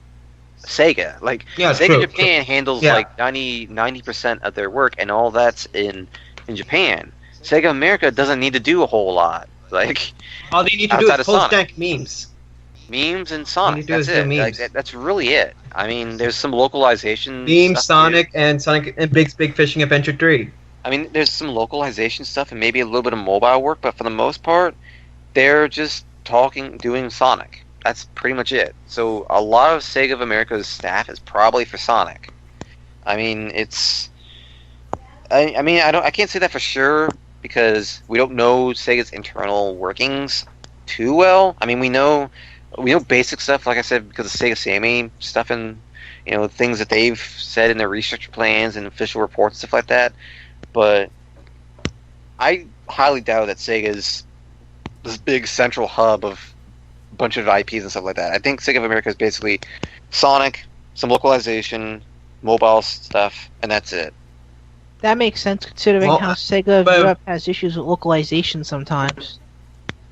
C: Sega, like Sega Japan handles like 90% of their work, and all that's in Japan. Sega America doesn't need to do a whole lot. Like
D: all they need to do is post memes
C: and Sonic. That's it. Like, that's really it. I mean, there's some localization.
D: Memes, Sonic, and Big Fishing Adventure 3.
C: I mean, there's some localization stuff and maybe a little bit of mobile work, but for the most part, they're just doing Sonic. That's pretty much it. So a lot of Sega of America's staff is probably for Sonic. I mean, I can't say that for sure because we don't know Sega's internal workings too well. I mean, we know basic stuff, like I said, because of Sega Sammy stuff and things that they've said in their research plans and official reports and stuff like that. But I highly doubt that Sega's this big central hub of a bunch of IPs and stuff like that. I think Sega of America is basically Sonic, some localization, mobile stuff, and that's it.
B: That makes sense considering how Sega of Europe has issues with localization sometimes.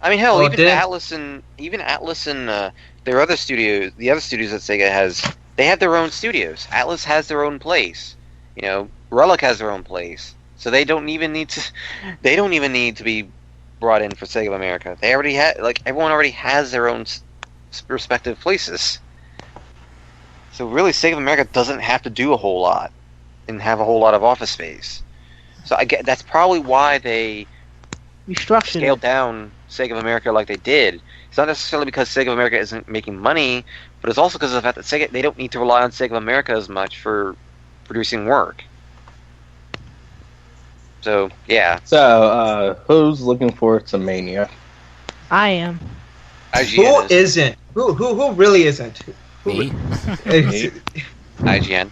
C: I mean, hell, even Atlas and their other studios, the other studios that Sega has, they have their own studios. Atlas has their own place. Relic has their own place. So they don't even need to be brought in for Sega of America. They already everyone already has their own respective places. So really, Sega of America doesn't have to do a whole lot and have a whole lot of office space. So I get that's probably why they scaled down Sega of America like they did. It's not necessarily because Sega of America isn't making money, but it's also because of the fact that they don't need to rely on Sega of America as much for producing work. So yeah.
G: So who's looking forward to Mania?
B: I am.
C: IGN
D: Who isn't? Who really isn't?
A: Me.
C: IGN.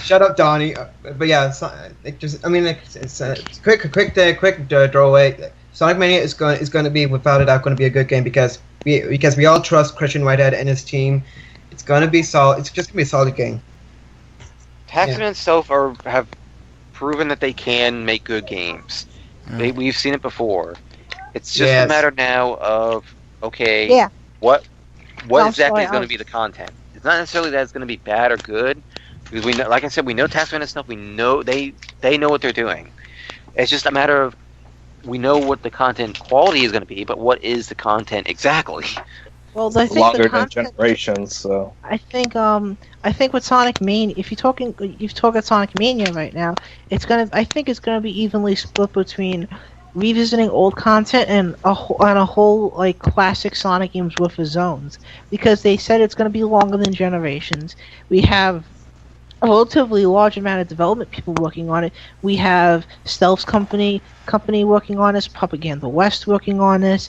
D: Shut up, Donnie. But yeah, it's a quick throwaway. Sonic Mania is going to be without a doubt going to be a good game because we all trust Christian Whitehead and his team. It's going to be solid. It's just going to be a solid game.
C: Taxman and Stove have proven that they can make good games. We've seen it before. It's just a matter now of what exactly is going to be the content. It's not necessarily that it's going to be bad or good, because we know, like I said, we know Taxman and Stuff. We know they know what they're doing. It's just a matter of we know what the content quality is going to be, but what is the content exactly?
B: Well, I think
G: longer
B: the content,
G: than generations. So
B: I think with Sonic Mania, if you're talking Sonic Mania right now, I think it's gonna be evenly split between revisiting old content and a whole like classic Sonic games with the zones, because they said it's gonna be longer than Generations. We have a relatively large amount of development people working on it. We have Stealth's company working on this, Propaganda West working on this,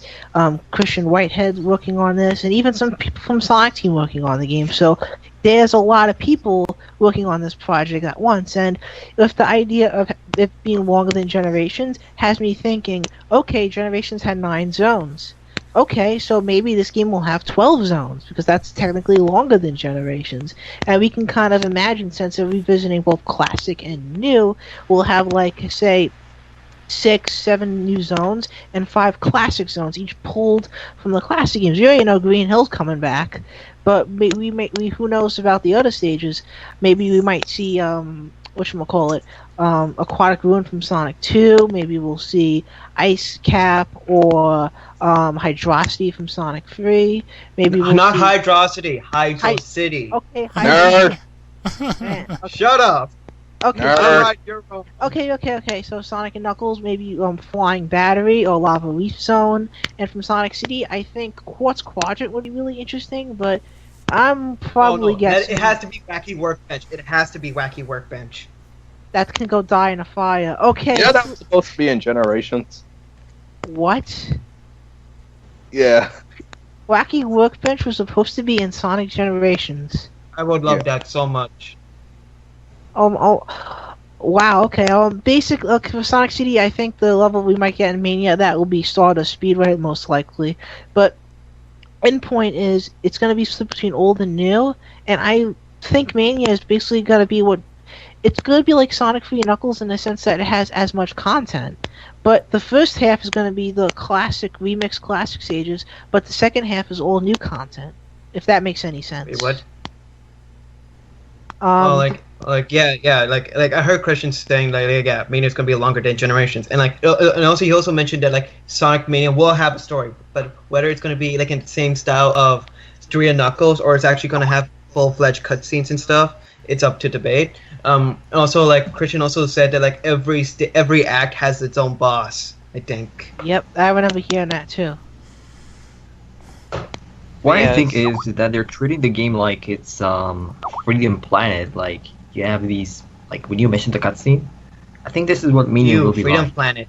B: Christian Whitehead working on this, and even some people from Sonic Team working on the game. So there's a lot of people working on this project at once, and with the idea of it being longer than Generations has me thinking, okay, Generations had 9 zones. Okay, so maybe this game will have 12 zones, because that's technically longer than Generations. And we can kind of imagine, since they're revisiting both classic and new, we'll have, like, say, 6, 7 new zones and 5 classic zones, each pulled from the classic games. You already know Green Hill's coming back, but who knows about the other stages? Maybe we might see, Aquatic Ruin from Sonic 2. Maybe we'll see Ice Cap or Hydrosity from Sonic 3. Maybe we'll
D: not Hydrosity, Hydro City.
B: Okay,
G: nerd.
B: Man, okay.
D: Shut up.
B: Okay,
G: Nerd.
B: so,
D: Alright, you're wrong.
B: okay. So Sonic and Knuckles, maybe Flying Battery or Lava Leaf Zone, and from Sonic City, I think Quartz Quadrant would be really interesting. But I'm probably guessing
D: It has to be Wacky Workbench. It has to be Wacky Workbench.
B: that can go die in a fire. Okay.
G: Yeah, that was supposed to be in Generations.
B: What?
G: Yeah.
B: Wacky Workbench was supposed to be in Sonic Generations.
D: I would love
G: Yeah.
D: that so much.
B: Oh, wow. Okay. Basically, for Sonic City, I think the level we might get in Mania that will be Stardust Speedway most likely. But endpoint is it's going to be split between old and new, and I think Mania is basically going to be what it's going to be like Sonic 3 Knuckles in the sense that it has as much content. But the first half is going to be the classic remix classic stages, but the second half is all new content. If that makes any sense.
D: Wait, what?
B: Yeah.
D: Like I heard Christian saying yeah, Mania's gonna be longer than Generations, and and also he also mentioned that like Sonic Mania will have a story, but whether it's gonna be like in the same style of 3 and Knuckles or it's actually gonna have full-fledged cutscenes and stuff, it's up to debate. And also like Christian also said that like every act has its own boss. I think.
B: Yep, I remember hearing that too.
F: What I
C: Yes.
F: think is that they're treating the game like it's Freedom Planet. Like you have these, like when you mentioned the cutscene, I think this is what Mania will be
D: Freedom
F: like.
D: Planet.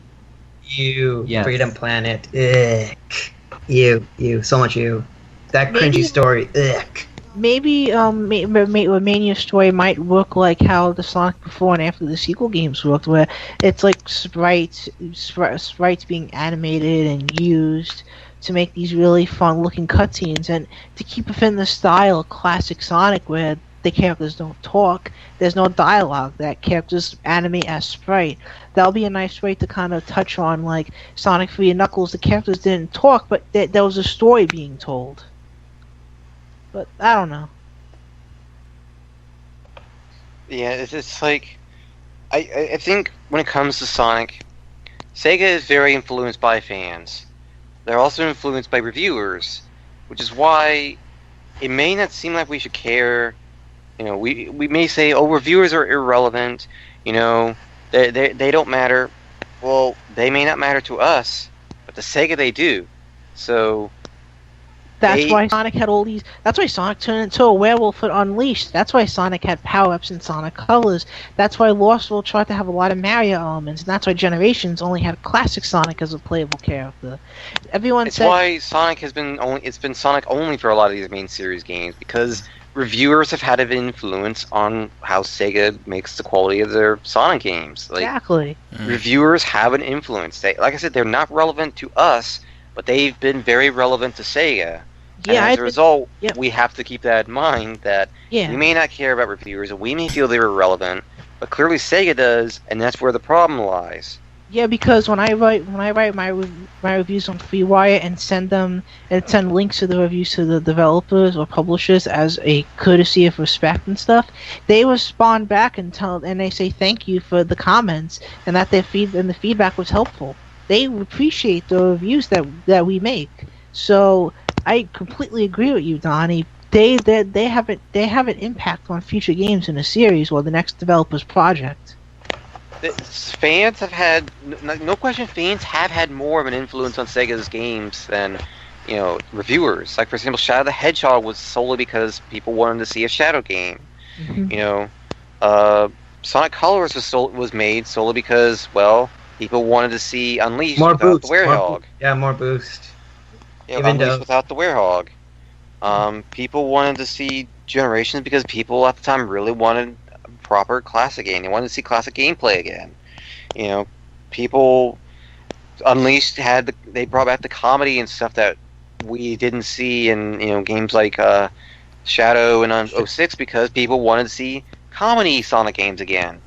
F: Yes.
D: Freedom Planet. Ugh. You. So much you. That
B: Maybe-
D: cringy story. Ugh.
B: Maybe Mania story might work like how the Sonic before and after the sequel games worked, where it's like sprites being animated and used to make these really fun-looking cutscenes, and to keep within the style of classic Sonic, where the characters don't talk, there's no dialogue, that characters animate as sprite. That'll be a nice way to kind of touch on, like, Sonic 3 and Knuckles, the characters didn't talk, but there was a story being told. But, I don't know.
C: Yeah, it's like I think when it comes to Sonic, Sega is very influenced by fans. They're also influenced by reviewers, which is why it may not seem like we should care. You know, we may say, oh, reviewers are irrelevant. You know, they don't matter. Well, they may not matter to us, but to Sega they do. So
B: That's why Sonic had all these. That's why Sonic turned into a werewolf at Unleashed. That's why Sonic had power-ups in Sonic Colors. That's why Lost World tried to have a lot of Mario elements. And that's why Generations only had classic Sonic as a playable character. Everyone
C: it's
B: said.
C: why Sonic has been it's been Sonic only for a lot of these main series games, because reviewers have had an influence on how Sega makes the quality of their Sonic games. Like,
B: Exactly.
C: reviewers have an influence. They, like I said, they're not relevant to us, but they've been very relevant to Sega.
B: Yeah,
C: and as a result,
B: yep.
C: we have to keep that in mind, that
B: Yeah.
C: we may not care about reviewers, and we may feel they're irrelevant, but clearly Sega does, and that's where the problem lies.
B: Yeah, because when I write my reviews on FreeWire and send links to the reviews to the developers or publishers as a courtesy of respect and stuff, they respond back and they say thank you for the comments and that the feedback was helpful. They appreciate the reviews that we make. So I completely agree with you, Donnie. They have an impact on future games in a series or the next developer's project.
C: Fans have had, no question, fans have had more of an influence on Sega's games than, you know, reviewers. Like, for example, Shadow the Hedgehog was solely because people wanted to see a Shadow game.
B: Mm-hmm.
C: You know, Sonic Colors was made solely because, well, people wanted to see Unleashed
D: More
C: without
D: boost.
C: the Werehog.
D: More boost.
C: Yeah,
D: Even
C: Unleashed
D: though-
C: without the Werehog. People wanted to see Generations because people at the time really wanted a proper classic game. They wanted to see classic gameplay again. You know, people Unleashed they brought back the comedy and stuff that we didn't see in, you know, games like Shadow and 06 because people wanted to see comedy Sonic games again.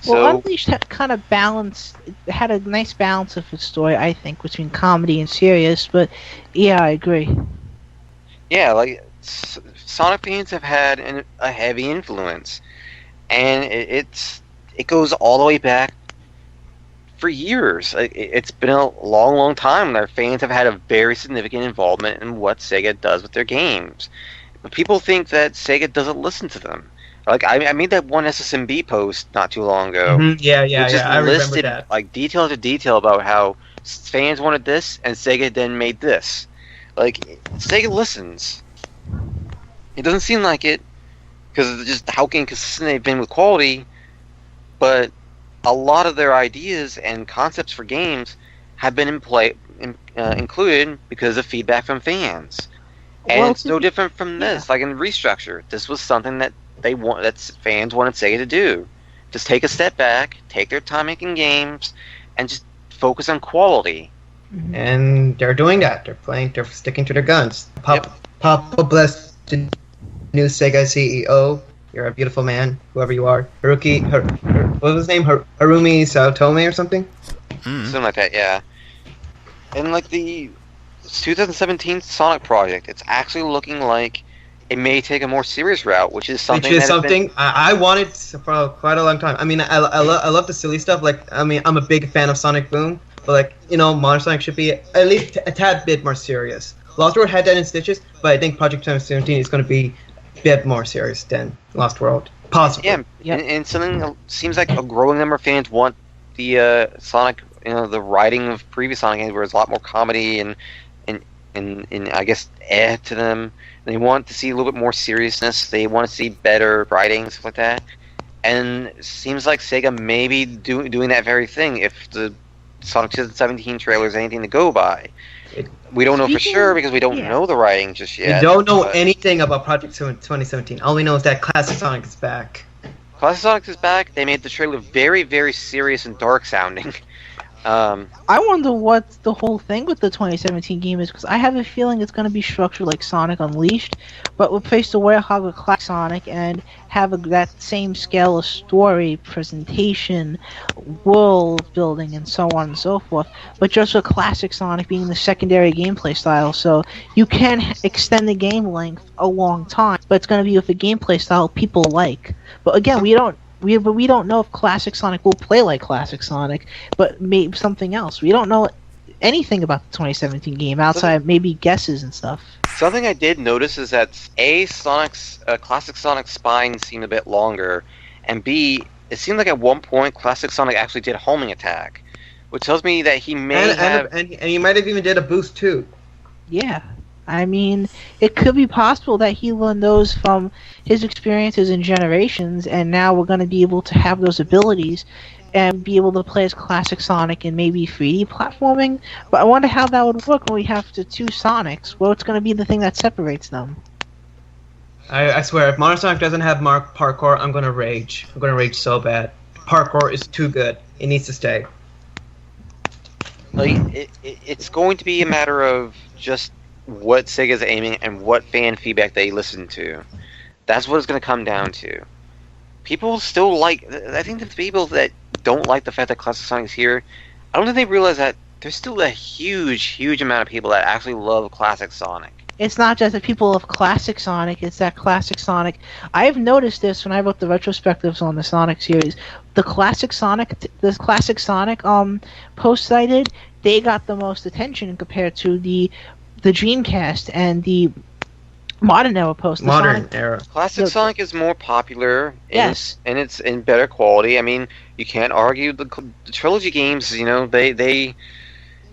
B: Well, Unleashed had kind of had a nice balance of its story, I think, between comedy and serious. But yeah, I agree.
C: Yeah, like Sonic fans have had a heavy influence, and it goes all the way back for years. It's been a long, long time. Their fans have had a very significant involvement in what Sega does with their games. But people think that Sega doesn't listen to them. Like I made that one SSMB post not too long ago.
D: Yeah,
C: It just
D: I remember
C: listed
D: that.
C: like detail to detail about how fans wanted this and Sega then made this. Like Sega listens. It doesn't seem like it because just how inconsistent they've been with quality, but a lot of their ideas and concepts for games have been included because of feedback from fans. And
B: Well,
C: it's no different from this. Like in Restructure, this was something that fans wanted Sega to do. Just take a step back, take their time making games, and just focus on quality.
D: And they're doing that. They're sticking to their guns. Papa bless the new Sega CEO. You're a beautiful man, whoever you are. What was his name? Harumi Saotome or something?
C: Something like that, yeah. And like the 2017 Sonic project, it's actually looking like it may take a more serious route, which is something
D: I wanted for quite a long time. I mean, I love the silly stuff. Like, I mean, I'm a big fan of Sonic Boom, but like, you know, Modern Sonic should be at least a tad bit more serious. Lost World had that in stitches, but I think Project 2017 is going to be a bit more serious than Lost World. Possibly.
C: Yeah, and something seems like a growing number of fans want the Sonic, the writing of previous Sonic games where there's a lot more comedy and I guess add to them. They want to see a little bit more seriousness. They want to see better writing, stuff like that. And it seems like Sega may be doing that very thing if the Sonic 2017 trailer is anything to go by. We don't know for sure because we don't know the writing just yet.
D: We don't know anything about Project 2017. All we know is that Classic Sonic is back.
C: Classic Sonic is back. They made the trailer very, very serious and dark sounding.
B: I wonder what the whole thing with the 2017 game is, because I have a feeling it's going to be structured like Sonic Unleashed, but replace the Werehog with Classic Sonic and have that same scale of story, presentation, world building, and so on and so forth, but just with Classic Sonic being the secondary gameplay style, so you can extend the game length a long time, but it's going to be with a gameplay style people like. But again, we don't know if Classic Sonic will play like Classic Sonic, but maybe something else. We don't know anything about the 2017 game outside maybe guesses and stuff.
C: Something I did notice is that Classic Sonic's spine seemed a bit longer, and B, it seemed like at one point Classic Sonic actually did a homing attack, which tells me that he may
D: and he might have even did a boost too.
B: Yeah. I mean, it could be possible that he learned those from his experiences in Generations, and now we're going to be able to have those abilities and be able to play as Classic Sonic in maybe 3D platforming. But I wonder how that would work when we have the two Sonics. What's going to be the thing that separates them?
D: I swear, if Modern Sonic doesn't have parkour, I'm going to rage. I'm going to rage so bad. Parkour is too good. It needs to stay.
C: Like, it's going to be a matter of just what Sega's aiming and what fan feedback they listen to. That's what it's going to come down to. People still I think the people that don't like the fact that Classic Sonic's here, I don't think they realize that there's still a huge amount of people that actually love Classic Sonic.
B: It's not just the people of Classic Sonic, it's that Classic Sonic. I've noticed this when I wrote the retrospectives on the Sonic series. The Classic Sonic posts I did, they got the most attention compared to the Dreamcast and the Modern Era post.
C: Classic Sonic is more popular. And it's in better quality. I mean, you can't argue the trilogy games. They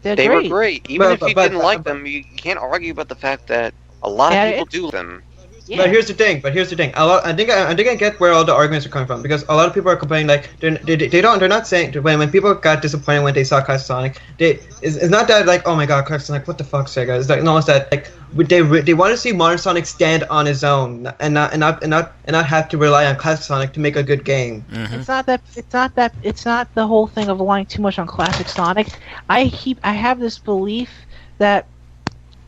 C: were great. Even if you didn't like them, you can't argue about the fact that a lot of people do them.
D: Yeah. But here's the thing. I think I get where all the arguments are coming from, because a lot of people are complaining like they're not saying when people got disappointed when they saw Classic Sonic. It's not that like, oh my god, Classic Sonic, what the fuck, Sega? It's like, no, it's that like they want to see Modern Sonic stand on his own and not have to rely on Classic Sonic to make a good game.
B: Mm-hmm. It's not the whole thing of relying too much on Classic Sonic. I have this belief that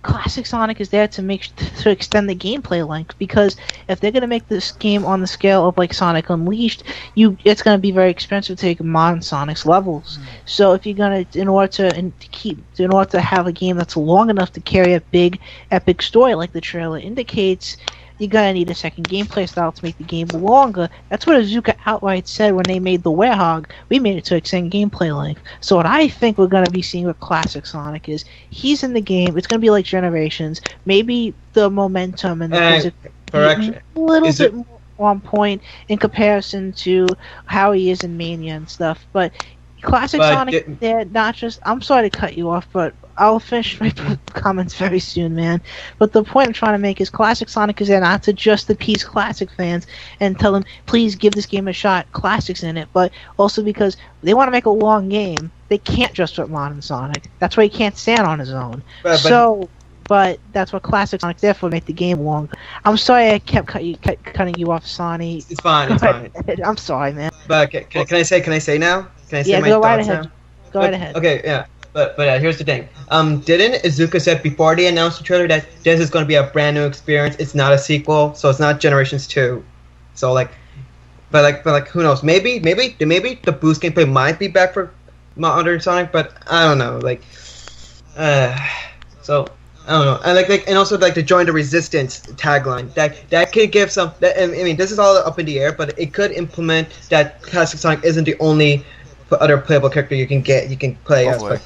B: Classic Sonic is there to extend the gameplay length, because if they're gonna make this game on the scale of like Sonic Unleashed, it's gonna be very expensive to take modern Sonic's levels. So if you're gonna, in order to have a game that's long enough to carry a big epic story like the trailer indicates, you're gonna need a second gameplay style to make the game longer. That's what Azuka outright said when they made the Werehog. We made it to extend gameplay length. So what I think we're gonna be seeing with Classic Sonic is he's in the game. It's gonna be like Generations. Maybe the momentum and the physics.
D: Correction.
B: A little bit more. on point in comparison to how he is in Mania and stuff. But Classic Sonic, they're not just. I'm sorry to cut you off, but I'll finish my comments very soon, man. But the point I'm trying to make is Classic Sonic is there not to just appease Classic fans and tell them, please give this game a shot, Classic's in it, but also because they want to make a long game, they can't just put Modern Sonic. That's why he can't stand on his own. But that's what Classic Sonic's there for, make the game long. I'm sorry I kept cutting you off, Soni.
D: It's fine. It's fine.
B: I'm sorry, man.
D: But can I say now? Can I say my
B: go right
D: thoughts
B: ahead.
D: now?
B: Go right ahead.
D: Okay, yeah. But here's the thing. Didn't Izuka said before they announced the trailer that this is going to be a brand new experience? It's not a sequel, so it's not Generations 2. So but who knows? Maybe the boost gameplay might be back for Modern Sonic, but I don't know. So I don't know. And also to join the Resistance tagline. That could give some. I mean, this is all up in the air, but it could implement that Classic Sonic isn't the only other playable character you can play as. But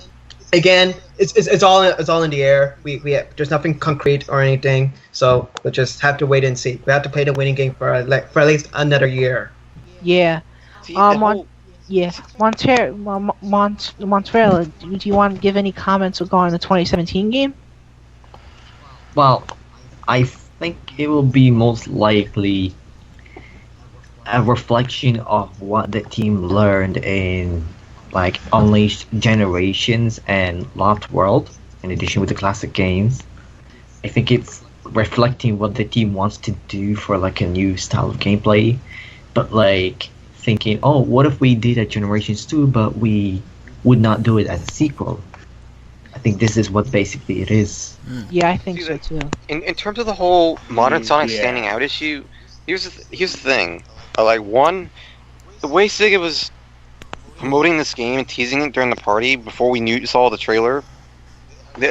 D: again, it's all in the air. There's nothing concrete or anything. So we'll just have to wait and see. We have to play the winning game for at least another year.
B: Yeah.
C: See,
B: Montreal, do you want to give any comments regarding the 2017 game?
F: Well, I think it will be most likely a reflection of what the team learned in Unleashed Generations and Lost World, in addition with the classic games. I think it's reflecting what the team wants to do for a new style of gameplay, but thinking, oh, what if we did a Generations 2, but we would not do it as a sequel? I think this is what basically it is.
B: Yeah, I think so too.
C: In terms of the whole Modern Sonic standing out issue, here's the thing. One, the way Sega was promoting this game and teasing it during the party before we saw the trailer,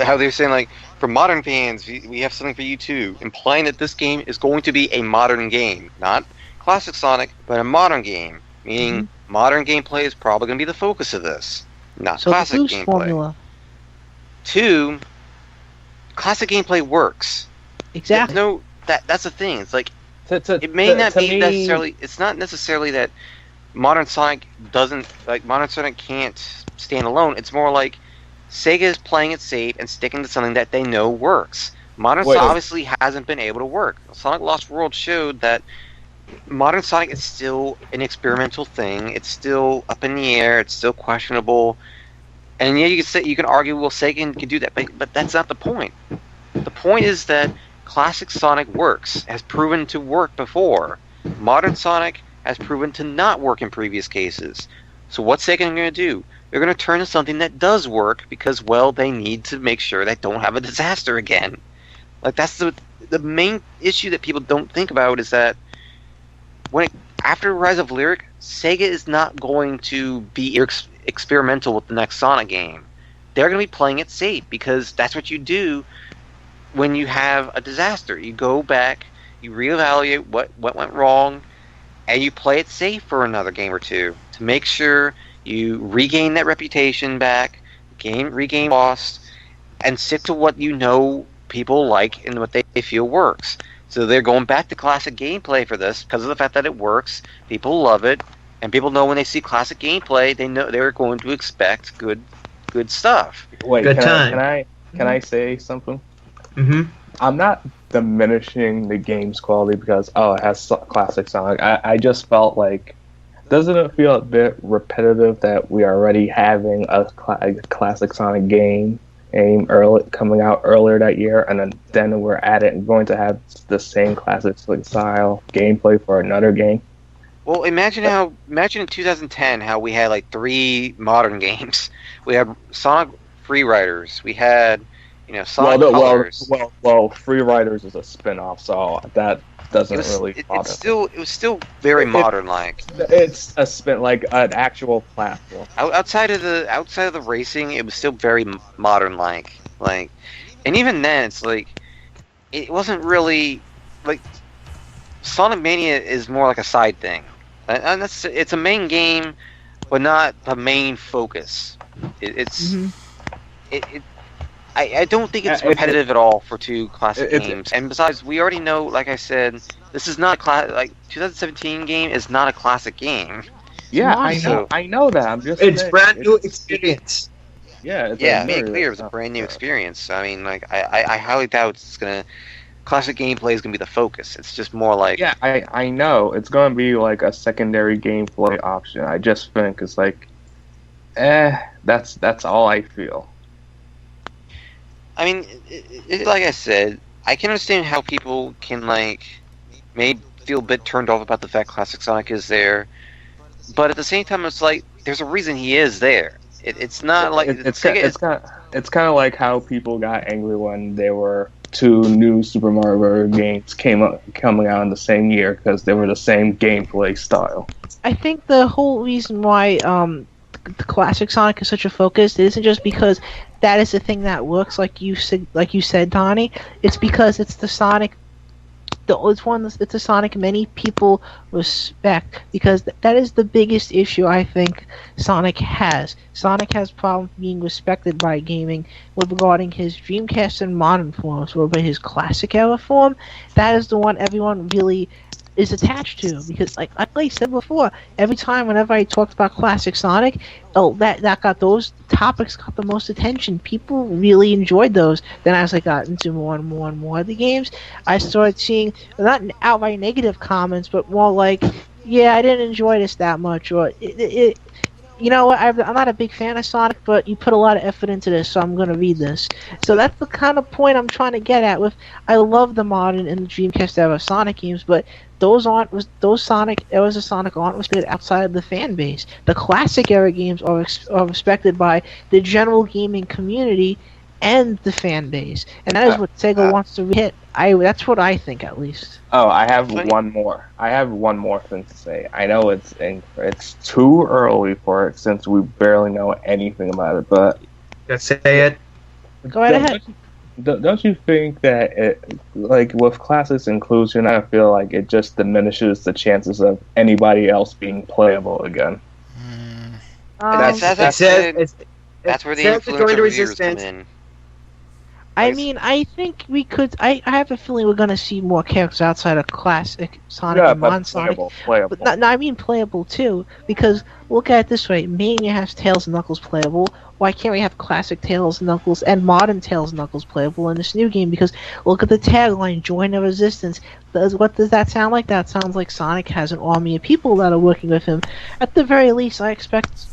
C: how they were saying for modern fans, we have something for you too, implying that this game is going to be a modern game, not Classic Sonic, but a modern game, meaning modern gameplay is probably going to be the focus of this, not classic
B: the boost
C: gameplay.
B: formula.
C: 2, classic gameplay works.
B: Exactly.
C: That's the thing. It's it may not be necessarily. It's not necessarily that Modern Sonic doesn't Modern Sonic can't stand alone. It's more like Sega is playing it safe and sticking to something that they know works. Modern Sonic obviously hasn't been able to work. Sonic Lost World showed that Modern Sonic is still an experimental thing. It's still up in the air. It's still questionable. And yeah, you can argue, well, Sega can do that, but that's not the point. The point is that classic Sonic works, has proven to work before. Modern Sonic has proven to not work in previous cases. So what's Sega going to do? They're going to turn to something that does work because, well, they need to make sure they don't have a disaster again. That's the main issue that people don't think about is that after Rise of Lyric, Sega is not going to be experimental with the next Sonic game. They're going to be playing it safe because that's what you do when you have a disaster. You go back, you reevaluate what went wrong, and you play it safe for another game or two to make sure you regain that reputation back, regain lost, and stick to what you know people like and what they feel works. So they're going back to classic gameplay for this because of the fact that it works. People love it, and people know when they see classic gameplay, they know they're going to expect good stuff.
E: Wait,
D: good time.
E: Can I say something?
D: Mm-hmm.
E: I'm not diminishing the game's quality because it has classic Sonic. I just felt doesn't it feel a bit repetitive that we are already having a classic Sonic game coming out earlier that year, and then we're at it and going to have the same classic style gameplay for another game?
C: Well, imagine in 2010 how we had 3 modern games. We had Sonic Free Riders. We had Sonic Colors.
E: Well, Free Riders is a spin-off, so that doesn't really bother.
C: It was still very modern-like.
E: It's a spin, an actual platform.
C: Outside of the racing, it was still very modern-like. And even then, it's it wasn't really Sonic Mania is more like a side thing. And it's a main game, but not the main focus. I don't think it's repetitive at all for 2 classic games. And besides, we already know, like I said, This is not like 2017 game is not a classic game.
E: Yeah,
B: Monster.
E: I know that. I'm just
D: It's
E: saying,
D: brand new experience.
E: Yeah, it's
C: Yeah,
E: a
C: made it
E: very-
C: clear it was a brand new experience. I mean, like I highly doubt it's gonna classic gameplay is gonna be the focus. It's just more like
E: Yeah, I know it's gonna be like a secondary gameplay option. I just think it's like, that's all I feel.
C: I mean, like I said, I can understand how people can like maybe feel a bit turned off about the fact Classic Sonic is there, but at the same time, it's like there's a reason he is there. It's not like
E: It's kind of like how people got angry when there were two new Super Mario Bros. Games coming out in the same year because they were the same gameplay style.
B: I think the whole reason why the classic Sonic is such a focus, it isn't just because that is the thing that works, like you said, Donnie. It's because it's the Sonic. It's a Sonic many people respect, because that is the biggest issue I think Sonic has. Sonic has problems being respected by gaming regarding his Dreamcast and modern forms, but his classic era form, that is the one everyone really is attached to, because like I said before, every time whenever I talked about classic Sonic, that got those topics got the most attention. People really enjoyed those. Then as I got into more and more and more of the games, I started seeing not outright negative comments, but more like, yeah, I didn't enjoy this that much, or you know what, I'm not a big fan of Sonic, but you put a lot of effort into this, so I'm going to read this. So that's the kind of point I'm trying to get at with, I love the modern and the Dreamcast era Sonic games, but those Sonic eras of Sonic aren't respected outside of the fan base. The classic era games are respected by the general gaming community and the fan base, and that is what Sega wants to hit. That's what I think, at least.
E: Oh, I have one more. I have one more thing to say. I know it's too early for it since we barely know anything about it, but
D: Just say it.
B: Go right ahead.
E: Don't you think that it, like with Classic's inclusion, I feel like it just diminishes the chances of anybody else being playable again?
C: That's where the influence of reviewers come in.
B: I mean, I think we could. I have a feeling we're gonna see more characters outside of classic Sonic and non-Sonic.
E: Playable.
B: But no, I mean playable too. Because look at it this way: Mania has Tails and Knuckles playable. Why can't we have classic Tails and Knuckles and modern Tails and Knuckles playable in this new game? Because look at the tagline: "Join the Resistance." What does that sound like? That sounds like Sonic has an army of people that are working with him. At the very least, I expect.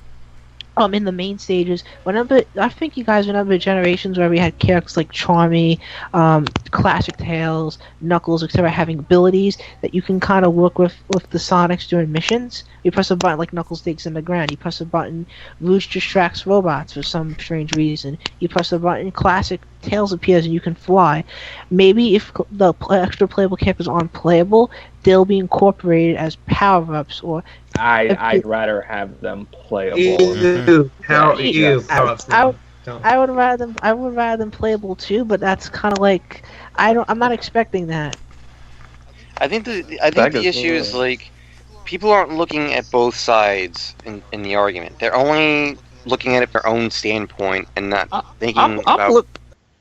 B: In the main stages, I think you guys remember generations where we had characters like Charmy, classic Tails, Knuckles, etc., having abilities that you can kind of work with the Sonics during missions. You press a button, like Knuckles takes in the ground. You press a button, Rouge distracts robots for some strange reason. You press a button, classic Tails appears and you can fly. Maybe if the extra playable characters aren't playable, they'll be incorporated as power-ups, or
E: I'd rather have them playable.
B: I would rather them playable too, but that's kind of like I'm not expecting that.
C: I think the issue is like people aren't looking at both sides in the argument. They're only looking at it from their own standpoint and not thinking about.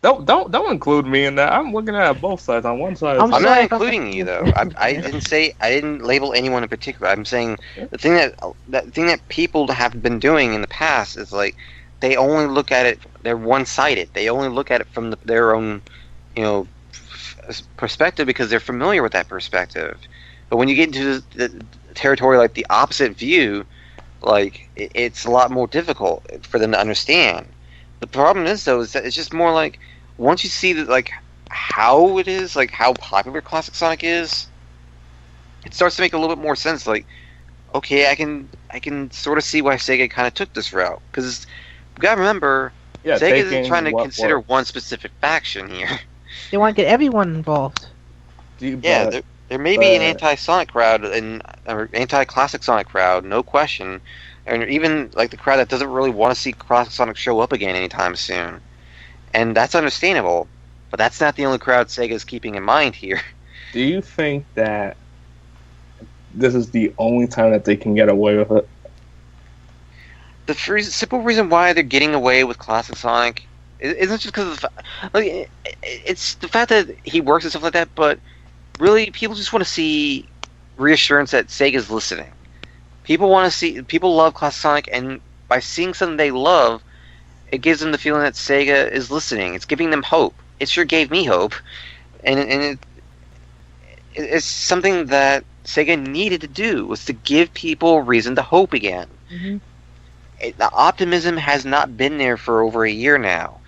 E: Don't include me in that. I'm looking at both sides. On one side,
C: I'm not including you though. I didn't label anyone in particular. I'm saying the thing that people have been doing in the past is like they only look at it. They're one-sided. They only look at it from their own, perspective because they're familiar with that perspective. But when you get into the territory like the opposite view, like it's a lot more difficult for them to understand. The problem is though is that it's just more like once you see that like how it is, like how popular Classic Sonic is, it starts to make a little bit more sense. Like, okay, I can sort of see why Sega kind of took this route because you gotta remember, Sega isn't trying to consider one specific faction here.
B: They want to get everyone involved.
C: There may be an anti-Sonic crowd or anti-Classic Sonic crowd, no question. And even like the crowd that doesn't really want to see Classic Sonic show up again anytime soon. And that's understandable, but that's not the only crowd Sega's keeping in mind here.
E: Do you think that this is the only time that they can get away with it?
C: The simple reason why they're getting away with Classic Sonic isn't just because of it's the fact that he works and stuff like that, but really, people just want to see reassurance that Sega's listening. People love classic Sonic, and by seeing something they love, it gives them the feeling that Sega is listening. It's giving them hope. It sure gave me hope, and it's something that Sega needed to do, was to give people a reason to hope again.
B: Mm-hmm.
C: The optimism has not been there for over a year now.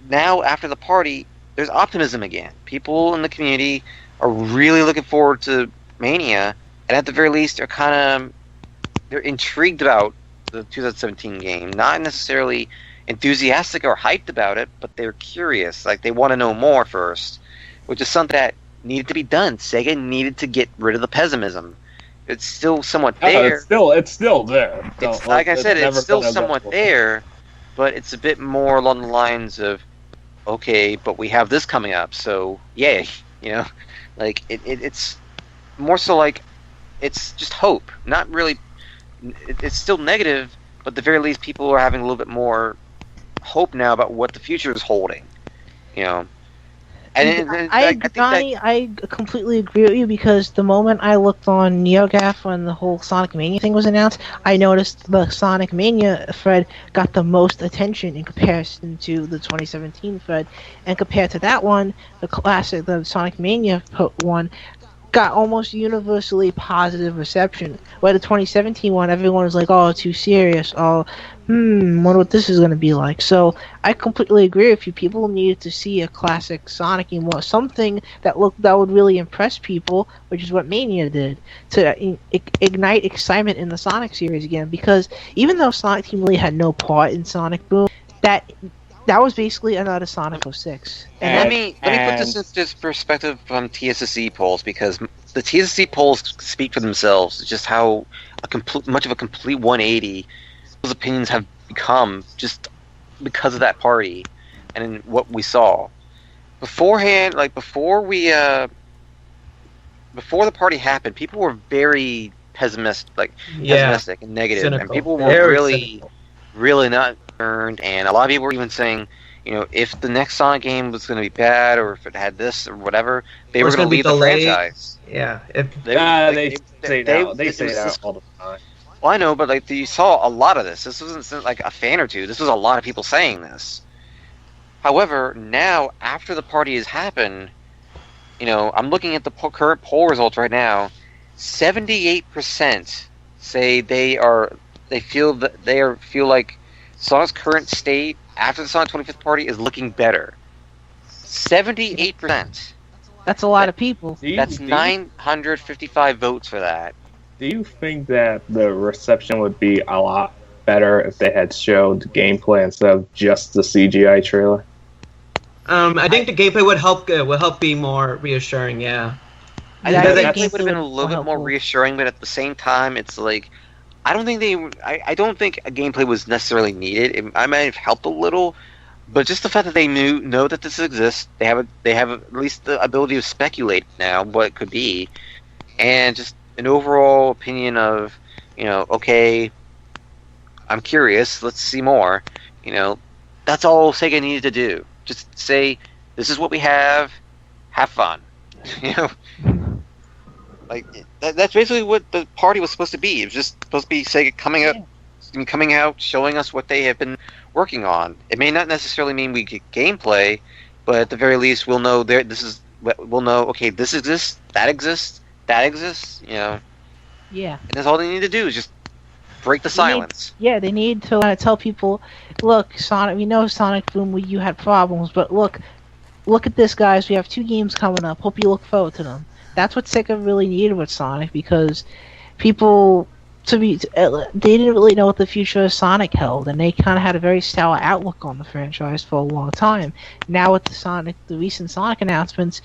C: Now, after the party, there's optimism again. People in the community are really looking forward to Mania, and at the very least, they're intrigued about the 2017 game. Not necessarily enthusiastic or hyped about it, but they're curious. Like, they want to know more first, which is something that needed to be done. Sega needed to get rid of the pessimism. It's still somewhat there.
E: It's still there.
C: Like I said, it's still somewhat there, but it's a bit more along the lines of, okay, but we have this coming up, so yay, like it's more so like it's just hope, not really. It's still negative, but at the very least, people are having a little bit more hope now about what the future is holding, And
B: I completely agree with you, because the moment I looked on NeoGAF when the whole Sonic Mania thing was announced, I noticed the Sonic Mania thread got the most attention in comparison to the 2017 thread, and compared to that one, the Sonic Mania one got almost universally positive reception. Where the 2017 one, everyone was like, "Oh, too serious. Oh, wonder what this is going to be like." So I completely agree with you. People needed to see a classic Sonic game, something that would really impress people, which is what Mania did, to ignite excitement in the Sonic series again. Because even though Sonic Team really had no part in Sonic Boom, that was basically another Sonic 06.
C: And let me put this into perspective from TSSZ polls, because the TSSZ polls speak for themselves. It's just how much of a complete 180 those opinions have become just because of that party and what we saw beforehand. Like before the party happened, people were very pessimistic and negative, cynical. And people were really not turned. And a lot of people were even saying, if the next Sonic game was going to be bad, or if it had this or whatever, they were going to leave the franchise.
D: Yeah,
E: they say that all the time.
C: Well, I know, but you saw a lot of this. This wasn't like a fan or two. This was a lot of people saying this. However, now after the party has happened, I'm looking at the current poll results right now. 78% say they feel like Sonic's current state after the Sonic 25th party is looking better. 78%.
B: That's a lot of people.
C: That's 955 votes for that.
E: Do you think that the reception would be a lot better if they had showed gameplay instead of just the CGI trailer?
D: I think the gameplay would help be more reassuring. Yeah.
C: I think the gameplay would have been a little bit more reassuring, but at the same time, it's like I don't think a gameplay was necessarily needed. I might have helped a little, but just the fact that they know that this exists, they have at least the ability to speculate now what it could be, and just an overall opinion of, okay, I'm curious, let's see more. That's all Sega needed to do. Just say, this is what we have fun. Like that's basically what the party was supposed to be. It was just supposed to be Sega coming out, showing us what they have been working on. It may not necessarily mean we get gameplay, but at the very least, we'll know we'll know. Okay, this exists, that exists, that exists.
B: Yeah. And
C: that's all they need to do is just break the silence.
B: They need to tell people, look, Sonic. We know Sonic Boom, you had problems, but look at this, guys. We have 2 games coming up. Hope you look forward to them. That's what Sega really needed with Sonic, because people they didn't really know what the future of Sonic held, and they kind of had a very sour outlook on the franchise for a long time. Now with the recent Sonic announcements,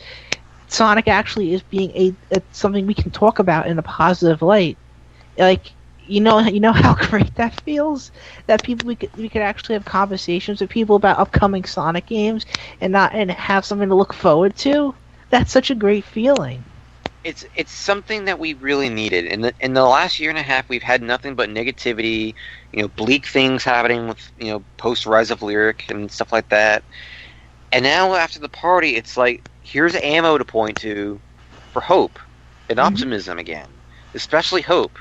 B: Sonic actually is being something we can talk about in a positive light. Like, you know how great that feels, that we could actually have conversations with people about upcoming Sonic games and have something to look forward to. That's such a great feeling.
C: It's something that we really needed. In the last year and a half, we've had nothing but negativity, bleak things happening with post Rise of Lyric and stuff like that. And now after the party, it's like, here's ammo to point to. for hope and optimism again, especially hope.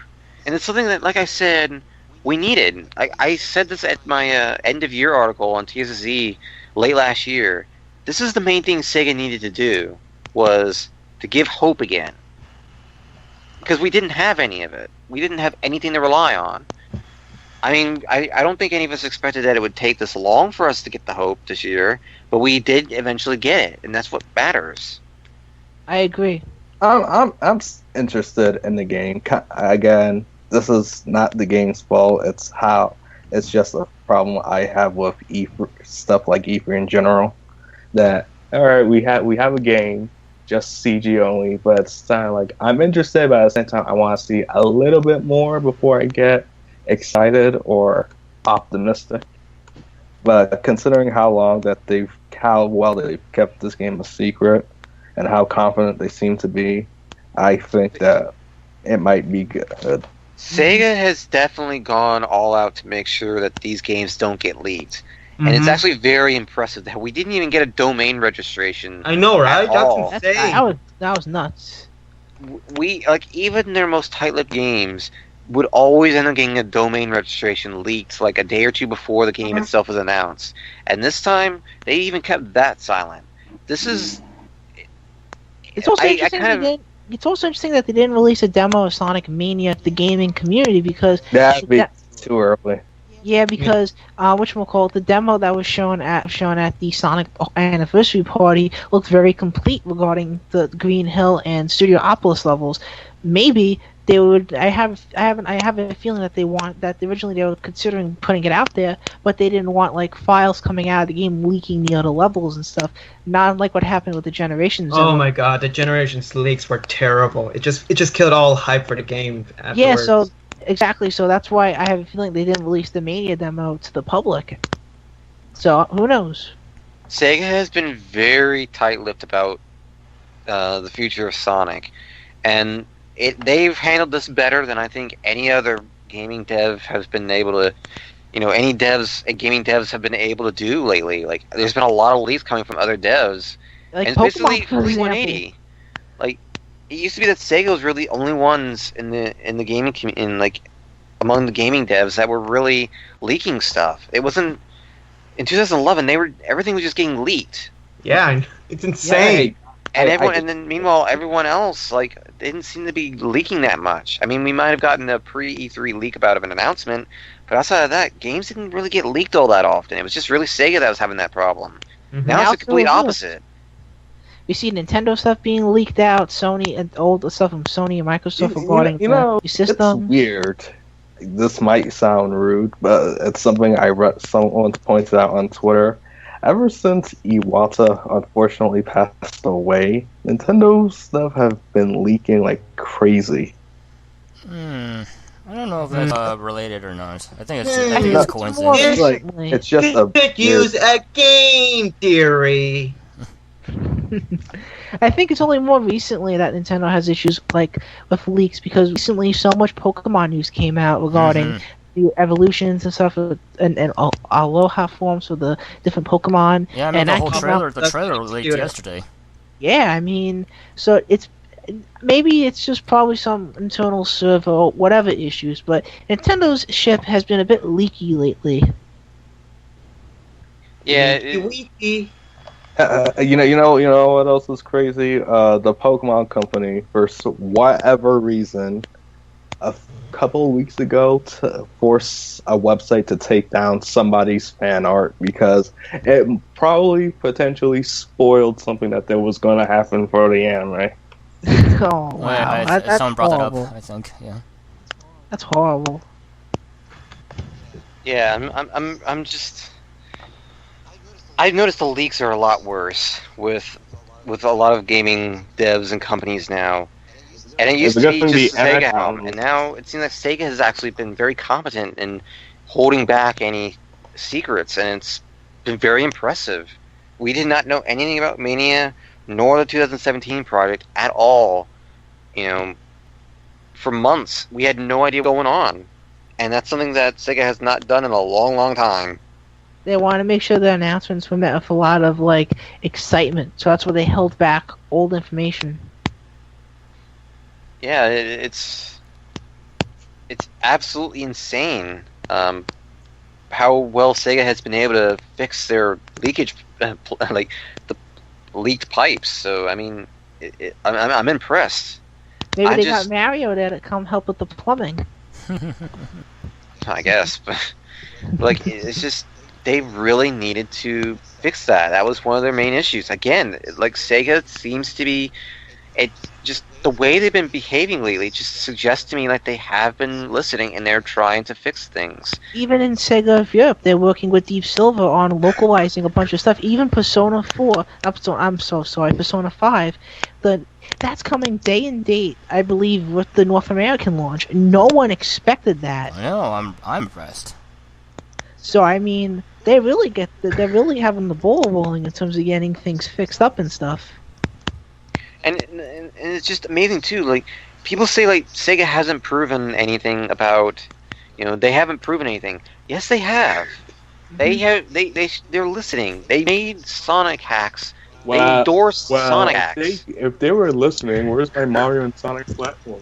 C: And it's something that, like I said, we needed. I said this at my end of year article on TSSZ late last year. This is the main thing Sega needed to do, was to give hope again. Because we didn't have any of it. We didn't have anything to rely on. I mean, I don't think any of us expected that it would take this long for us to get the hope this year, but we did eventually get it, and that's what matters.
B: I agree.
G: I'm interested in the game. Again, this is not the game's fault. It's just a problem I have with stuff like E3 in general. That
E: All right, we have a game, just CG only, but it's kind of like I'm interested, but at the same time, I want to see a little bit more before I get excited or optimistic. But considering how well they've kept this game a secret and how confident they seem to be, I think that it might be good.
C: Sega has definitely gone all out to make sure that these games don't get leaked. And it's actually very impressive that we didn't even get a domain registration.
D: I know, right?
C: all.
D: That's insane.
B: That was nuts.
C: We, like, even their most tight-lipped games would always end up getting a domain registration leaked like a day or two before the game itself is announced. And this time, they even kept that silent. This is...
B: It's also interesting. It's also interesting that they didn't release a demo of Sonic Mania to the gaming community because
G: That'd be too early.
B: Yeah, because whatchamacallit, the demo that was shown at the Sonic anniversary party looked very complete regarding the Green Hill and Studiopolis levels. Maybe they would. I have a feeling that originally they were considering putting it out there, but they didn't want like files coming out of the game leaking the other levels and stuff. Not like what happened with the Generations.
D: Oh my god, the Generations leaks were terrible. It just killed all hype for the game afterwards.
B: Yeah, so exactly. So that's why I have a feeling they didn't release the Mania demo to the public. So who knows?
C: Sega has been very tight-lipped about the future of Sonic, and they've handled this better than I think any other gaming dev has been able to, any gaming devs have been able to do lately. Like, there's been a lot of leaks coming from other devs,
B: Like
C: and
B: Pokemon,
C: basically
B: for example.
C: 180. Like, it used to be that Sega was really the only ones in the gaming among the gaming devs that were really leaking stuff. It wasn't in 2011. Everything was just getting leaked.
D: Yeah, it's insane.
C: And then meanwhile, everyone else didn't seem to be leaking that much. I mean, we might have gotten a pre-E3 leak about an announcement, but outside of that, games didn't really get leaked all that often. It was just really Sega that was having that problem. Now it's the complete opposite.
B: We see Nintendo stuff being leaked out, Sony and old stuff from Sony and Microsoft regarding the system.
G: It's weird. This might sound rude, but it's something I read. Someone pointed out on Twitter. Ever since Iwata unfortunately passed away, Nintendo stuff have been leaking like crazy.
A: I don't know if that's related or not. I think it's coincidence.
G: It's just a
D: use a game theory.
B: I think it's only more recently that Nintendo has issues with leaks because recently so much Pokemon news came out regarding the evolutions and stuff and Aloha forms for the different Pokemon.
A: Yeah, I mean, the trailer leaked yesterday.
B: Yeah, I mean, so maybe it's just probably some internal server or whatever issues, but Nintendo's ship has been a bit leaky lately.
C: Yeah,
D: leaky.
G: You know what else is crazy? The Pokemon Company, for whatever reason, a couple of weeks ago, to force a website to take down somebody's fan art because it probably potentially spoiled something that there was going to happen for the anime.
B: Oh wow! That's
A: someone brought
B: horrible.
A: that up, I think. Yeah.
B: That's horrible.
C: Yeah, I'm just. I've noticed the leaks are a lot worse with a lot of gaming devs and companies now. And it used to be just Sega out, and now it seems like Sega has actually been very competent in holding back any secrets, and it's been very impressive. We did not know anything about Mania, nor the 2017 project at all. For months, we had no idea what was going on. And that's something that Sega has not done in a long, long time.
B: They want to make sure their announcements were met with a lot of excitement, so that's why they held back old information.
C: Yeah, it's absolutely insane how well Sega has been able to fix their leakage, like the leaked pipes. So I mean, I'm impressed.
B: Maybe they got Mario there to come help with the plumbing.
C: I guess, but like it's just they really needed to fix that. That was one of their main issues. Again, like Sega seems to be, it just the way they've been behaving lately just suggests to me like they have been listening and they're trying to fix things.
B: Even in Sega of Europe, they're working with Deep Silver on localizing a bunch of stuff. Even Persona 4, I'm so sorry, Persona 5, that's coming day and date, I believe, with the North American launch. No one expected that.
A: I know, I'm impressed.
B: So I mean, they're really having the ball rolling in terms of getting things fixed up and stuff.
C: And it's just amazing too. Like people say, like Sega hasn't proven anything about, they haven't proven anything. Yes, they have. They have. They're listening. They made Sonic hacks. They endorsed Sonic hacks.
E: If they were listening, where's my Mario and Sonic platform?